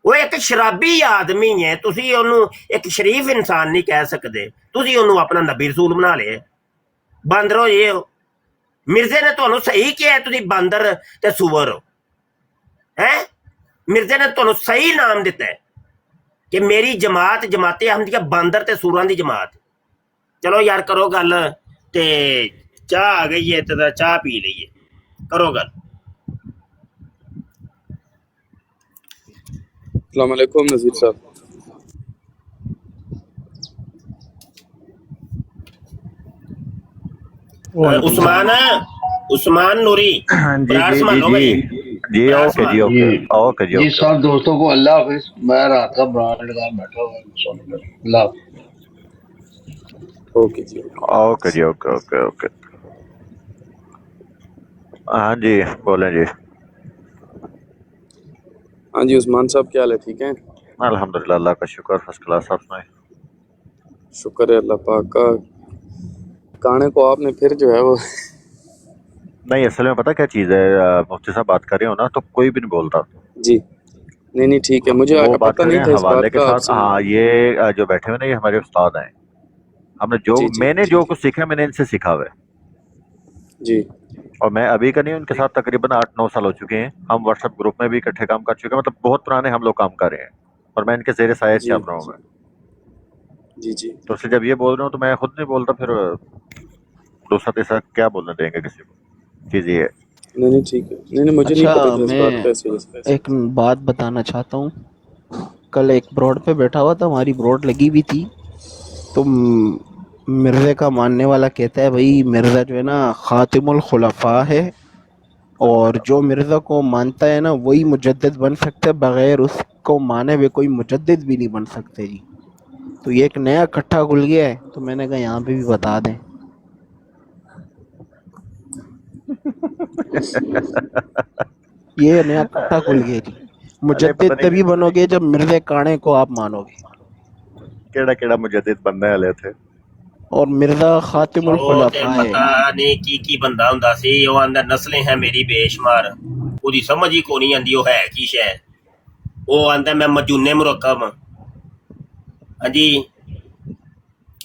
ਉਹ ਇੱਕ ਸ਼ਰਾਬੀ ਆਦਮੀ ਹੈ, ਤੁਸੀਂ ਉਹਨੂੰ ਇੱਕ ਸ਼ਰੀਫ ਇਨਸਾਨ ਨਹੀਂ ਕਹਿ ਸਕਦੇ। ਤੁਸੀਂ ਉਹਨੂੰ ਆਪਣਾ ਨਬੀ ਰਸੂਲ ਬਣਾ ਲਿਆ। ਬਾਂਦਰ ਹੋ ਜੇ ਹੋ। ਮਿਰਜ਼ੇ ਨੇ ਤੁਹਾਨੂੰ ਸਹੀ ਕਿਹਾ ਤੁਸੀਂ ਬਾਂਦਰ ਤੇ ਸੂਵਰ ਹੋ। ਹੈ ਮਿਰਜ਼ੇ ਨੇ ਤੁਹਾਨੂੰ ਸਹੀ ਨਾਮ ਦਿੱਤਾ ਹੈ ਕਿ ਮੇਰੀ ਜਮਾਤ ਜਮਾਤੇ ਅਹਿਮਦੀਆ ਬਾਂਦਰ ਤੇ ਸੂਰਾਂ ਦੀ ਜਮਾਤ। ਚਲੋ ਯਾਰ ਕਰੋ ਗੱਲ, ਤੇ ਚਾਹ ਆ ਗਈ ਹੈ ਤੇ ਚਾਹ ਪੀ ਲਈਏ, ਕਰੋ ਗੱਲ। अस्सलाम वालेकुम नज़ीर साहब। उस्मान नूरी जी ओके जी ओके ओके जी जी सब दोस्तों को अल्लाह हाफिज। मैं रात का ब्रांड लगा बैठा हुआ। अल्लाह ओके जी ओके जी ओके ओके ओके। हाँ जी बोलें जी। हाँ जी उस्मान साहब क्या हाल है, ठीक है? अल्हम्दुलिल्लाह, अल्लाह का शुक्र, फर्स्ट क्लास। आप सुनाए? शुक्र है अल्लाह पाक का। गाने को आपने फिर जो है वो नहीं, असल में पता क्या चीज़ है, मुफ्ती साहब बात कर रहे हो ना तो कोई भी नहीं बोलता जी। नहीं ठीक है, मुझे पता नहीं था इस हवाले बात के का। साथ। हाँ ये जो बैठे हुए ना ये हमारे उस्ताद हैं। हमने जो मैंने जो कुछ सीखा मैंने इनसे सीखा हुआ है जी। और मैं अभी का नहीं, उनके साथ तकरीबन 8-9 साल हो चुके हैं। हम व्हाट्सएप ग्रुप में भी इकट्ठे काम कर चुके हैं, मतलब बहुत पुराने हम लोग काम कर रहे हैं और मैं इनके ज़ेरे साया चल रहा हूँ मैं। जी जी। तो उससे जब ये बोल रहा हूँ तो मैं खुद नहीं बोलता, फिर दूसरा तीसरा क्या बोलने देंगे किसी को। चीज़ ये है। नहीं ठीक है। नहीं मुझे नहीं पता था इस बात का। मैं एक बात बताना चाहता हूँ। कल एक ब्रॉड पे बैठा हुआ था, हमारी ब्रॉड लगी हुई थी, तो मिर्ज़े का मानने वाला कहता है भाई मिर्ज़ा जो है ना ख़ातिमुल खुलफ़ा है, और जो मिर्ज़ा को मानता है ना वही मुजद्दिद बन सकता है, बग़ैर उसको माने हुए कोई मुजद्दिद भी नहीं बन सकते जी। तो ये एक नया इकट्ठा खुल गया है, तो मैंने कहा यहाँ पे भी बता दें। ये नया इकट्ठा खुल गया जी। मुजद्दिद तभी बनोगे जब मिर्ज़े काणे को आप मानोगे। केड़ा केड़ा मुजद्दिद बनने वाले थे। और मिर्ज़ा खातिमुल खुलफा है। पता नहीं की बंदा हुंदा सी। ओ अंदर नस्लें हैं मेरी बेशुमार, ओदी समझ ही कोनी आंदी ओ है की शै। ओ आंदा मैं मजूने मुरक्कब। हां जी,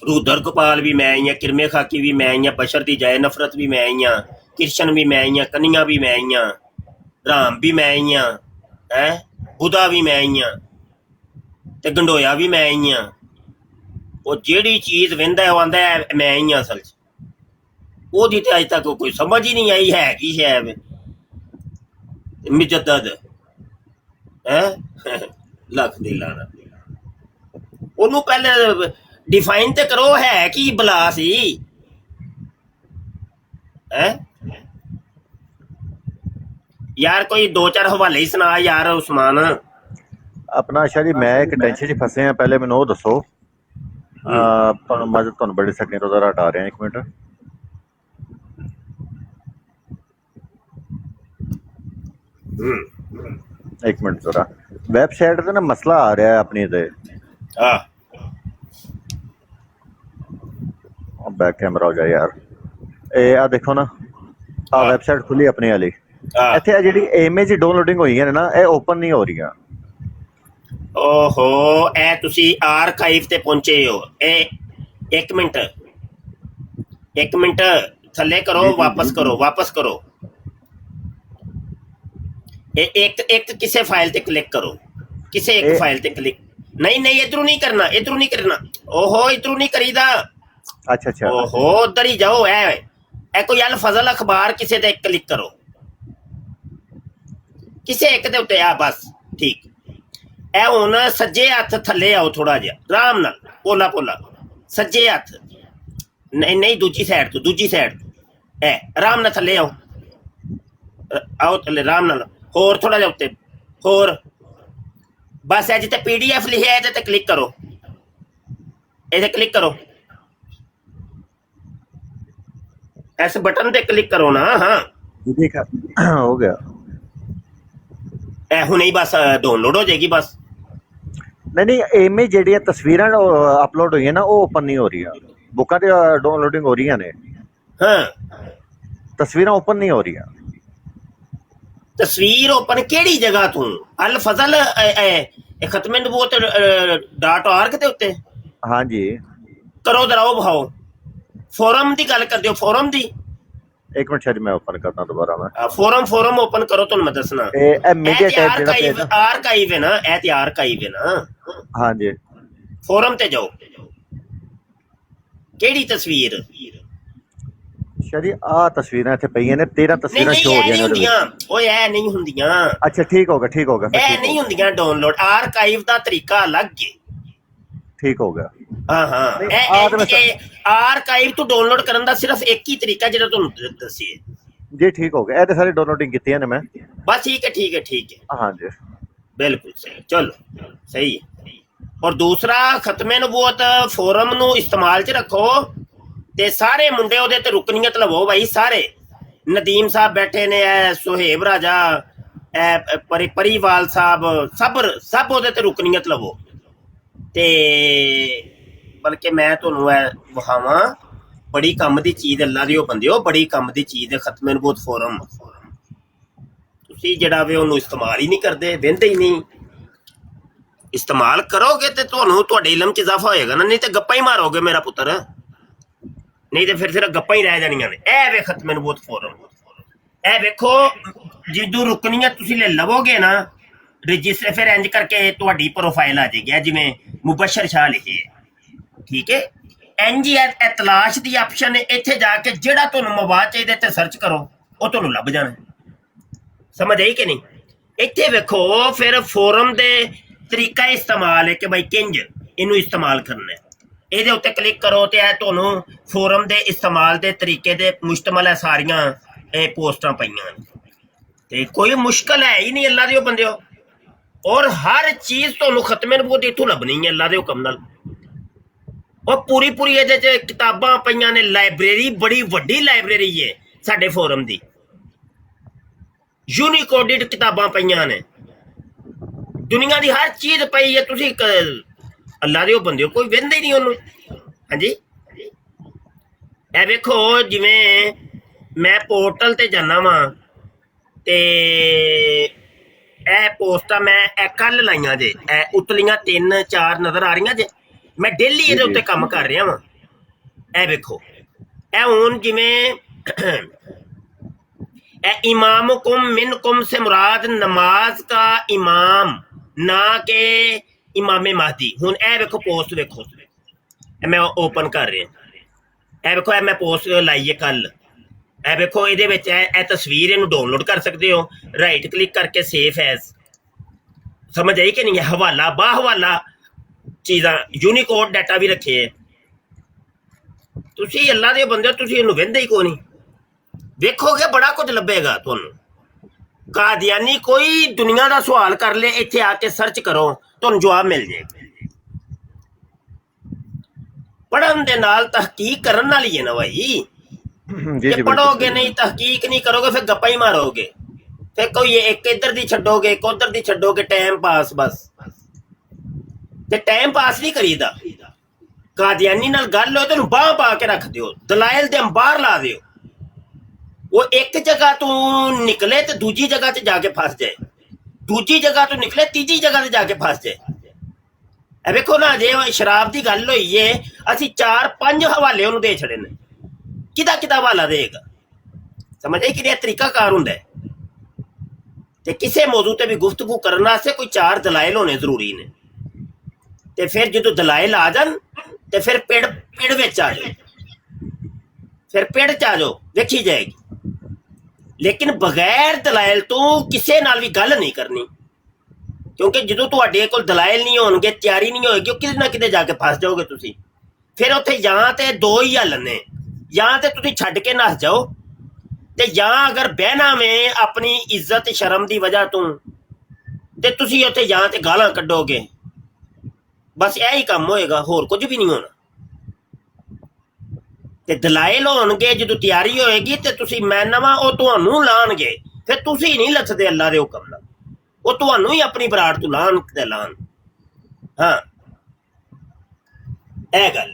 रुदर गोपाल भी मैं ही, किरमे खाकी भी मैं ही, बशर दी जाए नफरत भी मैं ही, कृष्ण भी मैं ही, कन्या भी मैं ही, राम भी मैं ही, है बुधा भी मैं ही, ते गंडोया भी मैं ही। ਉਹ ਜਿਹੜੀ ਚੀਜ਼ ਵਹਿੰਦਾ ਉਹ ਆਂਦਾ ਮੈਂ ਹੀ ਅਸਲ 'ਚ। ਉਹਦੀ ਤੇ ਅਜੇ ਤੱਕ ਕੋਈ ਸਮਝ ਹੀ ਨਹੀਂ ਆਈ ਹੈ ਕੀ ਸ਼ੈ ਮੁਜੱਦਦ ਹੈ ਲੱਖ ਦੀ ਲਾਣਾ। ਉਹਨੂੰ ਪਹਿਲੇ ਡਿਫਾਈਨ ਤੇ ਕਰੋ ਹੈ ਕੀ ਬਲਾ ਸੀ ਹੈ ਯਾਰ। ਕੋਈ 2-4 ਹਵਾਲੇ ਹੀ ਸੁਣਾ ਯਾਰ ਉਸਮਾਨ। ਆਪਣਾ ਸ਼ਾਹ ਜੀ ਮੈਂ ਇੱਕ ਟੈਨਸ਼ਨ 'ਚ ਫਸੇ ਆ, ਪਹਿਲੇ ਮੈਨੂੰ ਉਹ ਦੱਸੋ। ਤੁਹਾਨੂੰ ਮੈਂ ਤੁਹਾਨੂੰ ਬੜੀ ਸਕਰੀਨ ਤੋਂ ਜ਼ਰਾ ਹਟਾ ਰਿਹਾ, 1 ਮਿੰਟ। ਇੱਕ ਮਿੰਟ ਜ਼ਰਾ, ਵੈਬਸਾਈਟ ਤੇ ਨਾ ਮਸਲਾ ਆ ਰਿਹਾ ਆਪਣੀ ਤੇ। बैक कैमरा हो जाए यार। आ देखो ना, आ वेबसाइट खुली अपने वाली, इत्थे जिहड़ी इमेज डाउनलोडिंग होई है ना, ये ओपन नहीं हो रही। ओहो, ए तुसी आर्काइव ते पहुंचे हो। ए एक मिनट थले करो, वापस करो। एक किसे फाइल ते क्लिक करो, किसे एक फाइल ते क्लिक। नहीं इधरों नहीं करना। ओहो, इधरों नहीं करीदा। अच्छा ओहो, उधर ही जाओ। ए कोई अल फजल अखबार किसे ते क्लिक करो, किसे एक दे उत्ते। बस ठीक। ए हुण सज्जे हथ थले आओ थोड़ा जिहा, आराम नाल, पोला सज्जे हथ। नहीं दूजी साइड तो ए आराम नाल थले आओ थले आराम नाल। होर थोड़ा जिहा उत्ते, होर बस। ए जिते PDF लिखिआ इहदे ते क्लिक करो, इहदे क्लिक करो, इस बटन ते क्लिक करो ना। हाँ हो गया। ए हुणे ही बस डाउनलोड हो जाएगी बस। नहीं इमेज जेहड़ी तस्वीरां अपलोड हुई है ना, वो ओपन नहीं हो रही। बुकां ते डाउनलोडिंग हो रही ने। हाँ, तस्वीरां ओपन नहीं हो रही। तस्वीर ओपन केड़ी जगह तू? अल फजल खतमे नबूवत.org ते उत्ते। हाँ जी, करो जरा, वो बहाओ। फोरम दी गल कर दियो, फोरम दी। 1 मिनट शायद मैं ओपन करना दोबारा। मैं फोरम ओपन करो, तुहानू मैं दसना। आर्काइव है ना, ए ते आर्काइव है ना। हाँ जी, फोरम ते जाओ। केड़ी तस्वीर? शायद आ तस्वीरां इत्थे पईयां ने, 13 तस्वीरां शो हो रहीआं ने। ओए ए नहीं हुंदियां। अच्छा ठीक हो गया। ए नहीं हुंदियां डाउनलोड। आर्काइव दा तरीका अलग है। ठीक हो गया। हाँ, आर्काइव तो डाउनलोड करन दा सिर्फ एक ही तरीका जेड़ा तुहानू दस्सिए जी। ठीक हो गया। ए ते सारी डाउनलोडिंग कीतियां ने मैं। बस ठीक है। हाँ जी, बिल्कुल सही। चलो सही है। और दूसरा, खतमे नबूवत फोरम नू इस्तेमाल च रखो ते सारे मुंडे ओदे ते रुकनीयत लवो भाई। सारे नदीम साहब बैठे ने, सुहेब राजा, परिवाल साहब, सब ओदे ते रुकनीयत लवो। ते बल्कि मैं तुहानू विखावां, बड़ी कम दी चीज अल्लाह दी बंदे, बड़ी कम दी चीज है खतमे नबूवत फोरम। तुसी जेड़ा वे ओनू इस्तेमाल ही नहीं करदे, वेंदे ही नहीं। इस्तेमाल करोगे तो तुहानू तुहाडे इलम च इजाफा होएगा ना, नहीं तो गप्पा ही मारोगे मेरा पुत्र, नहीं तो फिर सिर्फ गप्पा ही रह जानियां ने। ए वे खतमे नबूवत फोरम, ए वेखो जिदू रुकनियां तुसी ले लवोगे ना रजिस्टर, फिर इंज करके तुहाडी प्रोफाइल आ जाएगी, जिवें मुबशर शाह लिखे है। ठीक है, इंज ही तलाश दी ऑप्शन है, इत्थे जाके जेड़ा तुहानू मवाद चाहिए ते सर्च करो, वो तुहानू लभ जाना। समझ आई कि नहीं? इत्थे वेखो फिर फोरम दे तरीका इस्तेमाल है कि भाई किंज इनू इस्तेमाल करना है। ਇਹਦੇ ਉੱਤੇ ਕਲਿੱਕ ਕਰੋ ਤੇ ਇਹ ਤੁਹਾਨੂੰ ਫੋਰਮ ਦੇ ਇਸਤੇਮਾਲ ਦੇ ਤਰੀਕੇ ਦੇ ਮੁਸ਼ਤਮਲ ਹੈ ਸਾਰੀਆਂ ਇਹ ਪੋਸਟਾਂ ਪਈਆਂ ਨੇ ਤੇ ਕੋਈ ਮੁਸ਼ਕਲ ਹੈ ਹੀ ਨਹੀਂ ਅੱਲਾ ਦੇ ਬੰਦਿਓ। ਔਰ ਹਰ ਚੀਜ਼ ਤੁਹਾਨੂੰ ਖਤਮੇ ਨਬੂਵਤ ਇੱਥੋਂ ਲੱਭਣੀ ਹੈ ਅੱਲਾ ਦੇ ਹੁਕਮ ਨਾਲ। ਉਹ ਪੂਰੀ ਇਹਦੇ 'ਚ ਕਿਤਾਬਾਂ ਪਈਆਂ ਨੇ, ਲਾਇਬ੍ਰੇਰੀ ਬੜੀ ਵੱਡੀ ਲਾਇਬ੍ਰੇਰੀ ਹੈ ਸਾਡੇ ਫੋਰਮ ਦੀ, ਯੂਨੀਕੋਡਡ ਕਿਤਾਬਾਂ ਪਈਆਂ ਨੇ, ਦੁਨੀਆ ਦੀ ਹਰ ਚੀਜ਼ ਪਈ ਹੈ। ਤੁਸੀਂ ਅੱਲਾ ਦੇ ਬੰਦੇ ਕੋਈ ਵਹਿੰਦੇ ਹੀ ਨਹੀਂ ਉਹਨੂੰ। ਹਾਂਜੀ, ਇਹ ਵੇਖੋ ਜਿਵੇਂ ਮੈਂ ਪੋਰਟਲ ਤੇ ਜਾਣਾ ਵਾਂ ਤੇ ਇਹ ਪੋਸਟਾਂ ਮੈਂ ਇਹ ਕੱਲ ਲਾਈਆਂ ਜੇ, ਇਹ ਉਤਲੀਆਂ 3-4 ਨਜ਼ਰ ਆ ਰਹੀਆਂ ਜੇ। ਮੈਂ ਡੇਲੀ ਇਹਦੇ ਉੱਤੇ ਕੰਮ ਕਰ ਰਿਹਾ ਵਾਂ। ਇਹ ਵੇਖੋ, ਇਹ ਹੁਣ ਜਿਵੇਂ इमामुकुम मिनकुम से मुराद नमाज का इमाम ना के इमाम महदी। हुन ए वेखो पोस्ट वेखो, मैं ओपन कर रहा, ए वेखो मैं पोस्ट लाई है कल ਇਹ ਵੇਖੋ ਇਹਦੇ ਵਿੱਚ ਇਹ ਤਸਵੀਰ, ਇਹਨੂੰ ਡਾਊਨਲੋਡ ਕਰ ਸਕਦੇ ਹੋ, ਰਾਈਟ ਕਲਿੱਕ ਕਰਕੇ ਸੇਵ ਐਜ਼, ਸਮਝ ਆਈ ਕਿ ਨਹੀਂ? ਹਵਾਲਾ ਬਾ ਹਵਾਲਾ ਚੀਜ਼ਾਂ, ਯੂਨੀਕੋਡ ਡਾਟਾ ਵੀ ਰੱਖੇ ਹੈ। ਤੁਸੀਂ ਅੱਲਾ ਦੇ ਬੰਦੇ, ਤੁਸੀਂ ਇਹਨੂੰ ਵਹਿੰਦੇ ਹੀ ਕੋਈ ਨਹੀਂ, ਵੇਖੋਗੇ ਬੜਾ ਕੁਝ ਲੱਭੇਗਾ ਤੁਹਾਨੂੰ। ਕਾਦੀਆਨੀ ਕੋਈ ਦੁਨੀਆ ਦਾ ਸਵਾਲ ਕਰ ਲੈ, ਇੱਥੇ ਆ ਕੇ ਸਰਚ ਕਰੋ, ਤੁਹਾਨੂੰ ਜਵਾਬ ਮਿਲ ਜਾਏਗਾ। ਪੜ੍ਹਨ ਦੇ ਨਾਲ ਤਹਕੀਕ ਕਰਨ ਨਾਲ ਹੀ ਹੈ ਨਾ ਭਾਈ। ਜੇ ਪੜੋਗੇ ਨਹੀਂ, ਤਹਕੀਕ ਨਹੀਂ ਕਰੋਗੇ, ਫਿਰ ਗੱਪਾਂ ਹੀ ਮਾਰੋਗੇ, ਫਿਰ ਕੋਈ ਇੱਕ ਇੱਧਰ ਦੀ ਛੱਡੋਗੇ, ਇੱਕ ਉੱਧਰ ਦੀ ਛੱਡੋਗੇ, ਟਾਈਮ ਪਾਸ ਬਸ। ਤੇ ਟਾਈਮ ਪਾਸ ਨਹੀਂ ਕਰੀਦਾ। ਕਾਦੀਆਨੀ ਨਾਲ ਗੱਲ ਹੋਏ ਤੈਨੂੰ ਬਾਂਹ ਪਾ ਕੇ ਰੱਖ ਦਿਓ, ਦਲਾਇਲ ਦੇ ਅੰਬਾਰ ਲਾ ਦਿਓ, ਉਹ ਇੱਕ ਜਗ੍ਹਾ ਤੋਂ ਨਿਕਲੇ ਤੇ ਦੂਜੀ ਜਗ੍ਹਾ 'ਚ ਜਾ ਕੇ ਫਸ ਜਾਏ, ਦੂਜੀ ਜਗ੍ਹਾ ਤੋਂ ਨਿਕਲੇ ਤੀਜੀ ਜਗ੍ਹਾ 'ਤੇ ਜਾ ਕੇ ਫਸ ਜਾਏ। ਇਹ ਵੇਖੋ ਨਾ, ਜੇ ਸ਼ਰਾਬ ਦੀ ਗੱਲ ਹੋਈ ਏ, ਅਸੀਂ 4-5 ਹਵਾਲੇ ਉਹਨੂੰ ਦੇ ਛੜੇ ਨੇ, ਕਿਹਦਾ ਹਵਾਲਾ ਦੇਗਾ? ਸਮਝ ਆਈ ਕਿ ਤਰੀਕਾ ਕਾਰ ਹੁੰਦਾ ਹੈ। ਤੇ ਕਿਸੇ ਮੌਜੂ ਤੇ ਵੀ ਗੁਫ਼ਤਗੂ ਕਰਨ ਵਾਸਤੇ ਕੋਈ 4 ਦਲਾਇਲ ਹੋਣੇ ਜ਼ਰੂਰੀ ਨੇ। ਤੇ ਫਿਰ ਜਦੋਂ ਦਲਾਇਲ ਆ ਜਾਣ ਤੇ ਫਿਰ ਪਿੜ ਵਿੱਚ ਆ ਜਾਓ, ਫਿਰ ਪਿੜ 'ਚ ਆ ਜਾਓ, ਵੇਖੀ ਜਾਏਗੀ। ਲੇਕਿਨ ਬਗੈਰ ਦਲਾਇਲ ਤੋਂ ਕਿਸੇ ਨਾਲ ਵੀ ਗੱਲ ਨਹੀਂ ਕਰਨੀ, ਕਿਉਂਕਿ ਜਦੋਂ ਤੁਹਾਡੇ ਕੋਲ ਦਲਾਇਲ ਨਹੀਂ ਹੋਣਗੇ, ਤਿਆਰੀ ਨਹੀਂ ਹੋਏਗੀ, ਉਹ ਕਿਤੇ ਨਾ ਕਿਤੇ ਜਾ ਕੇ ਫਸ ਜਾਓਗੇ ਤੁਸੀਂ। ਫਿਰ ਉੱਥੇ ਜਾਂ ਤੇ 2 ਹੀ ਹੱਲ ਨੇ, ਜਾਂ ਤੇ ਤੁਸੀਂ ਛੱਡ ਕੇ ਨੱਸ ਜਾਓ, ਤੇ ਜਾਂ ਅਗਰ ਬਹਿਣਾ ਵੇ ਆਪਣੀ ਇੱਜ਼ਤ ਸ਼ਰਮ ਦੀ ਵਜ੍ਹਾ ਤੋਂ, ਤੇ ਤੁਸੀਂ ਉੱਥੇ ਜਾਂ ਤੇ ਗਾਲਾਂ ਕੱਢੋਗੇ, ਬਸ ਇਹੀ ਕੰਮ ਹੋਏਗਾ, ਹੋਰ ਕੁਝ ਵੀ ਨਹੀਂ ਹੋਣਾ। ਤੇ ਦਲਾਇਲ ਹੋਣਗੇ, ਜਦੋਂ ਤਿਆਰੀ ਹੋਏਗੀ ਤੇ ਤੁਸੀਂ ਮੈਂ ਨਵਾਂ, ਉਹ ਤੁਹਾਨੂੰ ਲਾਣਗੇ, ਫਿਰ ਤੁਸੀਂ ਨਹੀਂ ਲੱਥਦੇ ਅੱਲਾ ਦੇ ਹੁਕਮ ਨਾਲ, ਉਹ ਤੁਹਾਨੂੰ ਹੀ ਆਪਣੀ ਬਰਾੜ ਤੋਂ ਲਾਣ ਤੇ ਲਾਣ। ਹਾਂ, ਇਹ ਗੱਲ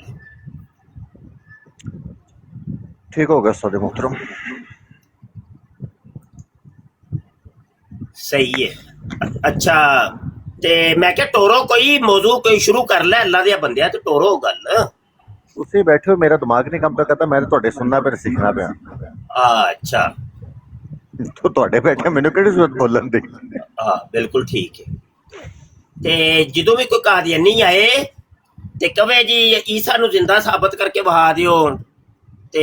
ठीक हो गया उस्ताद मोहतरम। सही है। अच्छा, ते मैं क्या टोरो कोई मौजू कोई शुरू कर ले अल्लाह दे बंदे, ते टोरो गल उसी बैठे हो, मेरा दिमाग नहीं काम करता, मैं तो सुनना पे सीखना पे। अच्छा, तो ਤੁਹਾਡੇ बैठे मैंने ਕਿਹੜੀ ਜ਼ਰੂਰਤ ਬੋਲਣ ਦੀ? हाँ बिल्कुल ठीक है। ते ਜਦੋਂ ਵੀ ਕੋਈ ਕਾਦੀਆਨੀ ਆਏ ਤੇ ਕਹੇ ਜੀ ਈਸਾ ਨੂੰ ਜ਼ਿੰਦਾ ਸਾਬਤ ਕਰਕੇ ਵਹਾ ਦਿਓ, ਤੇ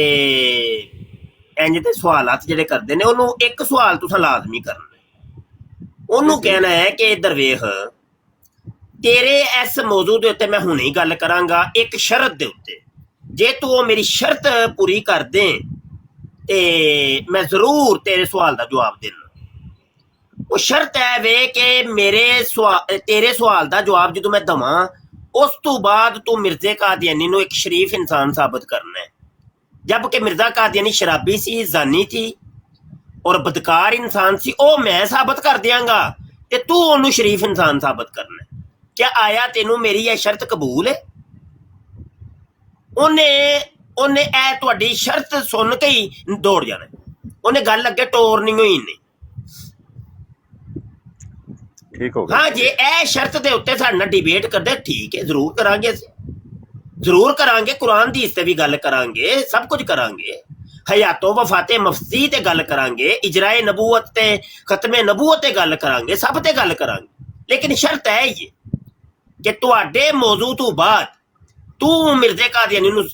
ਇੰਜ ਦੇ ਸਵਾਲਾਤ ਜਿਹੜੇ ਕਰਦੇ ਨੇ, ਉਹਨੂੰ ਇੱਕ ਸਵਾਲ ਤੁਸੀਂ ਲਾਜ਼ਮੀ ਕਰਨਾ। ਉਹਨੂੰ ਕਹਿਣਾ ਹੈ ਕਿ ਇੱਧਰ ਵੇਖ, ਤੇਰੇ ਇਸ ਮੌਜੂ ਦੇ ਉੱਤੇ ਮੈਂ ਹੁਣੇ ਹੀ ਗੱਲ ਕਰਾਂਗਾ, ਇੱਕ ਸ਼ਰਤ ਦੇ ਉੱਤੇ, ਜੇ ਤੂੰ ਉਹ ਮੇਰੀ ਸ਼ਰਤ ਪੂਰੀ ਕਰ ਦੇ ਤੇ ਮੈਂ ਜ਼ਰੂਰ ਤੇਰੇ ਸਵਾਲ ਦਾ ਜਵਾਬ ਦੇਣਾ। ਉਹ ਸ਼ਰਤ ਹੈ ਵੇ ਕਿ ਤੇਰੇ ਸਵਾਲ ਦਾ ਜਵਾਬ ਜਦੋਂ ਮੈਂ ਦਵਾਂ, ਉਸ ਤੋਂ ਬਾਅਦ ਤੂੰ ਮਿਰਜ਼ੇ ਕਾਦੀਆਨੀ ਨੂੰ ਇੱਕ ਸ਼ਰੀਫ ਇਨਸਾਨ ਸਾਬਤ ਕਰਨਾ है। जबकि मिर्जा कादियानी शराबी सी, जानी थी और बदकार इंसान सी, ओ मैं साबित कर दियांगा ते तू ओनू शरीफ इंसान साबित करना। क्या आया तेनू मेरी यह शर्त कबूल है? ओने ए तुहाडी शर्त सुन के ही दौड़ जाना, ओने गल अगे टोरनी होई नहीं। ठीक हो गया। हाँ, जे ए शर्त दे उत्ते साडे नाल डिबेट करदे, ठीक है, जरूर करांगे असीं, जरूर करांगे, कुरान दी इसते भी गल करांगे, सब कुछ करांगे, हयातो वफाते मफसी ते गल करांगे, इजराए नबूवत ते खत्मे नबूवत ते गल करांगे, सब ते गल करांगे। लेकिन शर्त है ये कि तुहाडे मौजू तो बाद तू मिर्जे कादियानी नू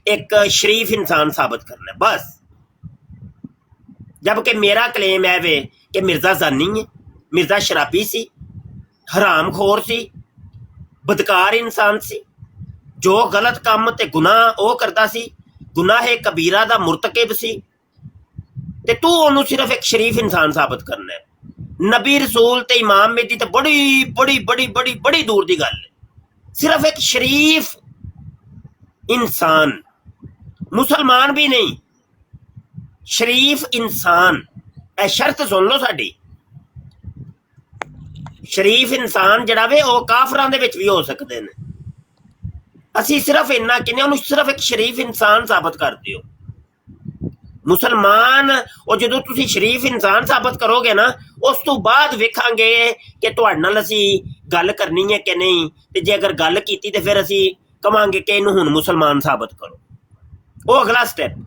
एक शरीफ इंसान साबित करना है, बस। जबकि मेरा क्लेम है वे कि मिर्जा जानी है, मिर्जा शराबी सी, हराम खोर सी, बदकार इंसान सी, जो गलत काम ते गुनाह वो करता सी, गुनाह कबीरा दा मुर्तकिब सी, ते तू ओनू सिर्फ एक शरीफ इंसान साबित करना है। नबी रसूल ते इमाम मेदी ते बड़ी बड़ी बड़ी बड़ी बड़ी दूर दी गल है। सिर्फ एक शरीफ इंसान, मुसलमान भी नहीं, शरीफ इंसान। ए शर्त सुन लो साडी, शरीफ इंसान जड़ा वे वो काफरां दे विच भी हो सकते हैं। ਅਸੀਂ ਸਿਰਫ ਇੰਨਾ ਕਹਿੰਦੇ, ਉਹਨੂੰ ਸਿਰਫ ਇੱਕ ਸ਼ਰੀਫ ਇਨਸਾਨ ਸਾਬਤ ਕਰ ਦਿਓ। ਮੁਸਲਮਾਨ, ਉਹ ਜਦੋਂ ਤੁਸੀਂ ਸ਼ਰੀਫ ਇਨਸਾਨ ਸਾਬਤ ਕਰੋਗੇ ਨਾ, ਉਸ ਤੋਂ ਬਾਅਦ ਵੇਖਾਂਗੇ ਕਿ ਤੁਹਾਡੇ ਨਾਲ ਅਸੀਂ ਗੱਲ ਕਰਨੀ ਹੈ ਕਿ ਨਹੀਂ। ਤੇ ਜੇ ਅਗਰ ਗੱਲ ਕੀਤੀ ਤੇ ਫਿਰ ਅਸੀਂ ਕਵਾਂਗੇ ਕਿ ਇਹਨੂੰ ਹੁਣ ਮੁਸਲਮਾਨ ਸਾਬਤ ਕਰੋ। ਉਹ ਅਗਲਾ ਸਟੈਪ।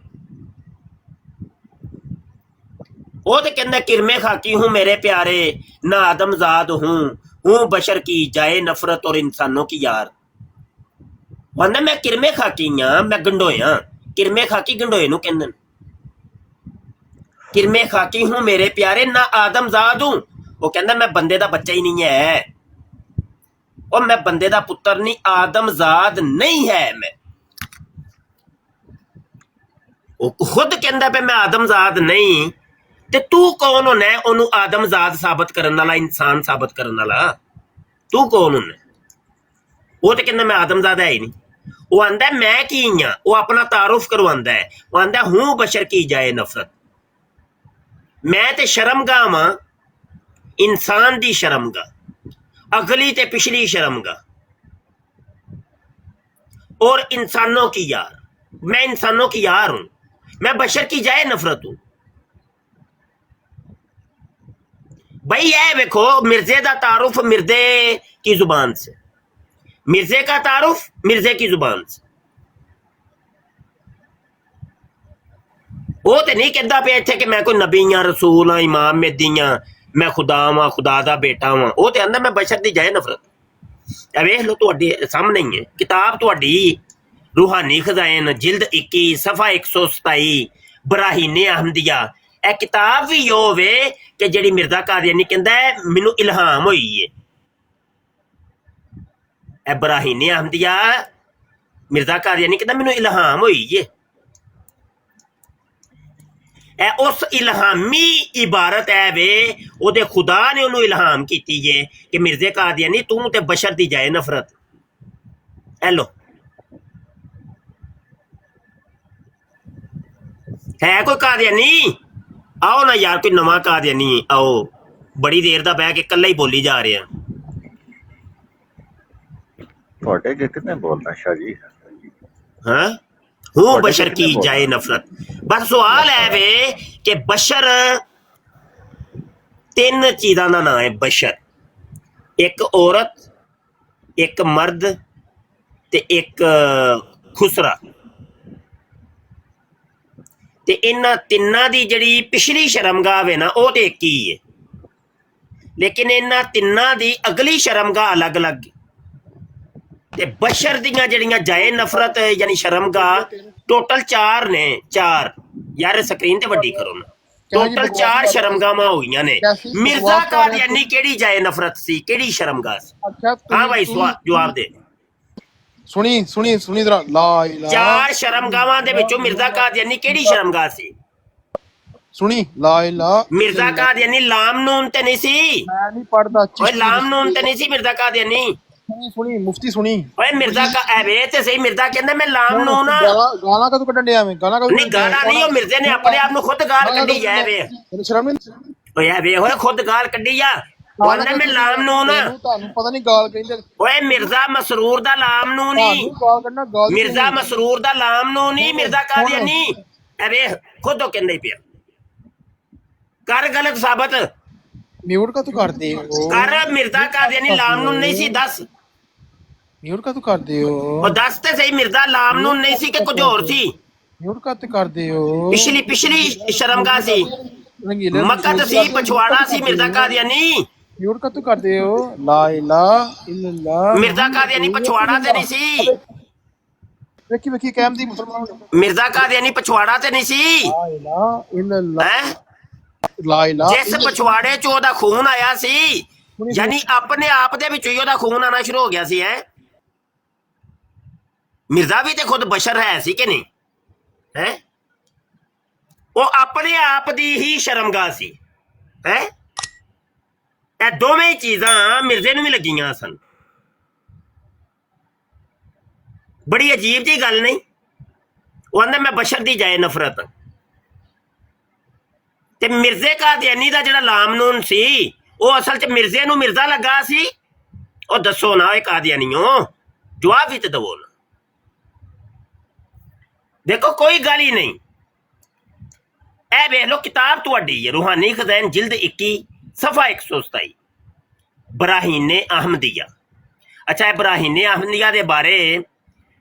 ਉਹ ਤੇ ਕਹਿੰਦਾ ਕਿਰਮੇ ਖਾਕੀ ਹੂੰ मेरे प्यारे, ना आदमजाद हूँ बशर की जाए नफरत और इंसानों की यार। वरना मैं किरमे खाकी हाँ, मैं गंडोया। किरमे खाकी गंडोए नूं कहंदे ने। किरमे खाकी हूं मेरे प्यारे, ना आदमजाद हूं। वो कहता मैं बंदे का बच्चा ही नहीं है, और मैं बंदे का पुत्र नहीं, आदमजाद नहीं है मैं। वो खुद कहता पे मैं आदमजाद नहीं, ते तू कौन होना है ओनू आदमजाद साबित करने वाला, इंसान साबित करने वाला? तू कौन होना? वो तो कहता मैं आदमजाद है ही नहीं। वो आंदा मैं की हाँ, वो अपना तारुफ करवांदा है। वो आंदा हूं बशर की जाए नफरत, मैं ते शर्मगाह वां, इंसान दी शर्मगाह, अगली ते पिछली शर्मगाह, और इंसानों की यार। मैं इंसानों की यार हूं, मैं बशर की जाए नफरत हूं। भाई ये देखो, मिर्जे का तारुफ मिर्जे की जुबान से, मिर्जे का तारुफ मिर्जे की जुबान से। वो तो नहीं कहता पे इत्थे कि मैं कोई नबी हाँ, रसूल हाँ, इमाम मेहदी हाँ, मैं खुदा वा, खुदा दा बेटा वा। वो तो कहता मैं बशर दी जाए नफरत। वेख लो तुहाडे सामने ही है किताब तुहाडी, रूहानी खजाइन जिल्द 21 सफा 127, बराहीने अहमदिया। ए किताब भी यो वे कि जिहड़ी मिर्जा कादियानी कहंदा है मैनू इल्हाम होई है। ए बराहीने अहमदिया, मिर्जा कादियानी कहंदा मैनू इल्हाम होई है। ए उस इल्हामी इबारत है वे, ओदे खुदा ने उन्होंने इल्हाम कीती है कि मिर्जे कादियानी तू ते बशर दी जाए नफरत। ए लो है कोई कादियानी? आओ ना यार, कोई नवा कादियानी आओ, बड़ी देर दा बह के कल्ला ही बोली जा रहे हैं। थोड़े के कितने बोलना शाह जी? हाँ हूं बशर की जाए नफरत। बस सवाल है वे कि बशर तीन चीज़ों का नाम है बशर, एक औरत, एक मर्द ते एक खुसरा। ते इन्हां तिन्नां दी जिहड़ी पिछली शर्मगाह है ना, वो तो एक ही है, लेकिन इन्हां तिन्नां दी अगली शर्मगाह अलग अलग। ते बशर दियां जिहड़ियां जाए नफरत यानी शर्मगाह टोटल 4 ने। 4 यार स्क्रीन ते वड्डी करो ना, टोटल 4 शर्मगाहां हो गईयां ने। मिर्जा कादियानी केड़ी जाए नफरत सी, केड़ी शर्मगाह सी? हाँ भाई जवाब दे। सुनी सुनी सुनी जरा, ला इलाहा 4 शर्मगाहां दे विचों मिर्जा कादियानी केड़ी शर्मगाह सी? सुनी, ला इलाहा मिर्जा कादियानी लाम नून ते नहीं सी। मैं नहीं पढ़दा। ओए लाम नून ते नहीं सी मिर्जा कादियानी। सुनी सुनी मुफ्ती सुनी। ओए मिर्जा का एवे ते सही, मिर्जा कहंदा मैं लाम नून आ। गाना का तू कड्डन दिया मैं, गाना का नहीं गाना नहीं, ओ मिर्जे ने अपने आप नु खुद गाल कड्डी है वे। शर्म नहीं? ओए वे होए खुद गाल कड्डी आ, कहंदा मैं लाम नून आ। ਤੁਹਾਨੂੰ ਪਤਾ ਨਹੀਂ ਗਾਲ ਕਹਿੰਦੇ। ओए मिर्जा मसरूर दा लाम नून नहीं, ਗਾਲ ਕੱਢਣਾ ਗਾਲ। मिर्जा मसरूर दा लाम नून नहीं, मिर्जा कादियानी। एवे खुद कहंदा ही पिया, कर गलत साबित म्यूट का तू करते हो? कर। मिर्जा कादियानी लाम नून नहीं सी, दस। म्यूट का तू करते हो? और दस ते सही, मिर्जा लाम नून नहीं सी कि कुछ और सी? म्यूट का तू करते हो? पिछली शर्मगाह सी, मक्का सी, पछवाड़ा सी मिर्जा कादियानी। म्यूट का तू करते हो? ला इलाहा इल्लल्लाह। मिर्जा कादियानी पछवाड़ा ते नहीं सी। देखी देखी कैम दी मुसलमान। मिर्जा कादियानी पछवाड़ा ते नहीं सी। ला इलाहा इल्लल्लाह। हैं? ला इलाहा जिस पछवाड़े चो ओदा खून आया सी, यानी अपने आप दे विचों ही ओदा खून आना शुरू हो गया सी। है मिर्जा भी ते खुद बशर है सी कि नहीं? है वो अपने आप दी ही शर्मगाह सी। है ए दोवें चीजां मिर्जे नूं भी लगियां सन। बड़ी अजीब जी गल नहीं? वो आंदा मैं बशर दी जाए नफरत। ते मिर्जे कादियानी दा जिहड़ा लाम नून सी, वो असल च मिर्जे नूं मिर्जा लगा सी। ओ दसो ना, कादियानियो जवाब भी ते दवो ना। देखो कोई गल ही नहीं। ए वेख लो किताब तुहाडी है, रूहानी खजाइन जिल्द 21 सफा 127, बराहीने अहमदिया। अच्छा, बराहीने अहमदिया दे बारे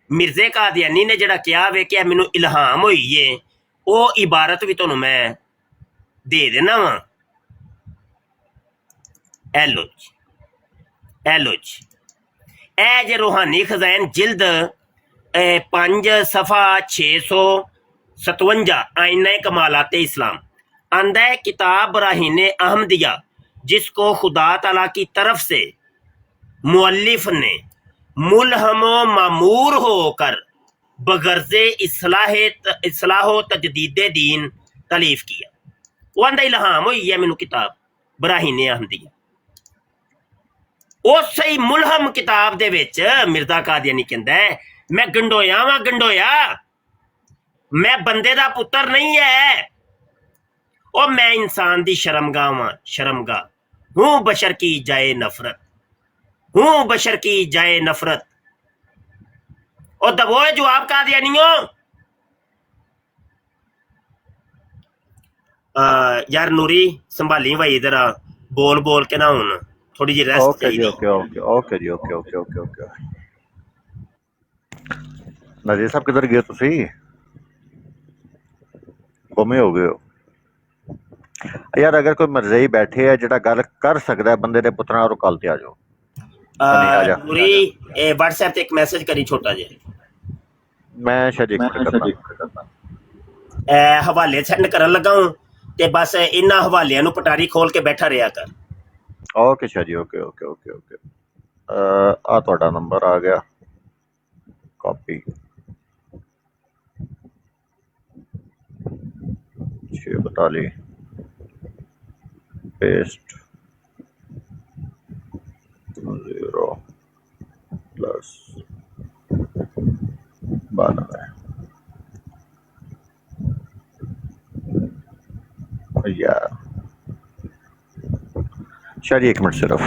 मिर्जे कादियानी ने जिहड़ा कहा वे कि मैनू इल्हाम होई है, वो इबारत भी तुहानू मैं दे देना वा। एलो जी ए जे रूहानी खजाइन जिल्द 5 सफा 657 आईना कमालाते इस्लाम। आंदा है किताब बराहीन अहमदिया जिसको खुदा ताला की तरफ से मुअल्लिफ ने मुलहम मामूर होकर बगर्ज़े इस्लाह तजदीद दीन तलीफ किया। वो आंदा इल्हाम हुई है मैनू किताब बराहीन अहमदिया। उस ही मुलहम किताब दे विच मिर्जा कादियानी कहंदा है मैं गंडोया वां गंडोया, मैं बंदे दा पुत्तर नहीं है, और मैं इंसान दी शर्मगाह वां शर्मगाह, हूं बशर की जाए नफरत, हूं बशर की जाए नफरत। और दबो जवाब कादियानियों। यार नूरी संभाली भाई इधर बोल बोल के ना हुन थोड़ी जी रेस्ट ओके जी ओके ओके ओके जी ओके ओके ओके ओके। नजीर साहब किधर गए तुसी? गुमे हो गए हो यार। अगर कोई मरज़ई बैठे है जिहड़ा गल कर सकदा है बंदे दे पुत्तरां और कल ते आ जाओ। नूरी व्हाट्सएप ते एक मैसेज करी छोटा जे, मैं शायद एक मिनट करना हवाले सेंड करन लगा हूं ते बस इन्हां हवालियां नूं पटारी खोल के बैठा रहा कर। Okay Shah ji okay okay okay okay. आ तुहाडा नंबर आ गया, कॉपी 642 पेस्ट 0 प्लस 92 यार। शायद एक मिनट सिर्फ।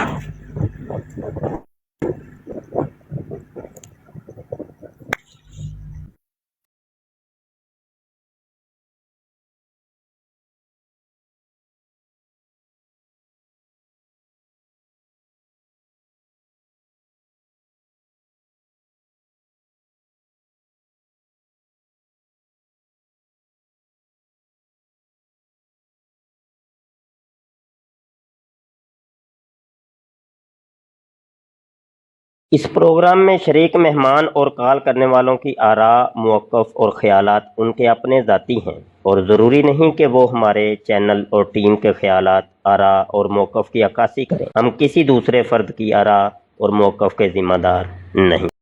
इस प्रोग्राम में शरीक मेहमान और कॉल करने वालों की आरा, मौक़िफ़ और ख़यालात उनके अपने ज़ाती हैं और ज़रूरी नहीं कि वो हमारे चैनल और टीम के ख़यालात, आरा और मौक़िफ़ की अक्कासी करें। हम किसी दूसरे फ़र्द की आरा और मौक़िफ़ के ज़िम्मेदार नहीं।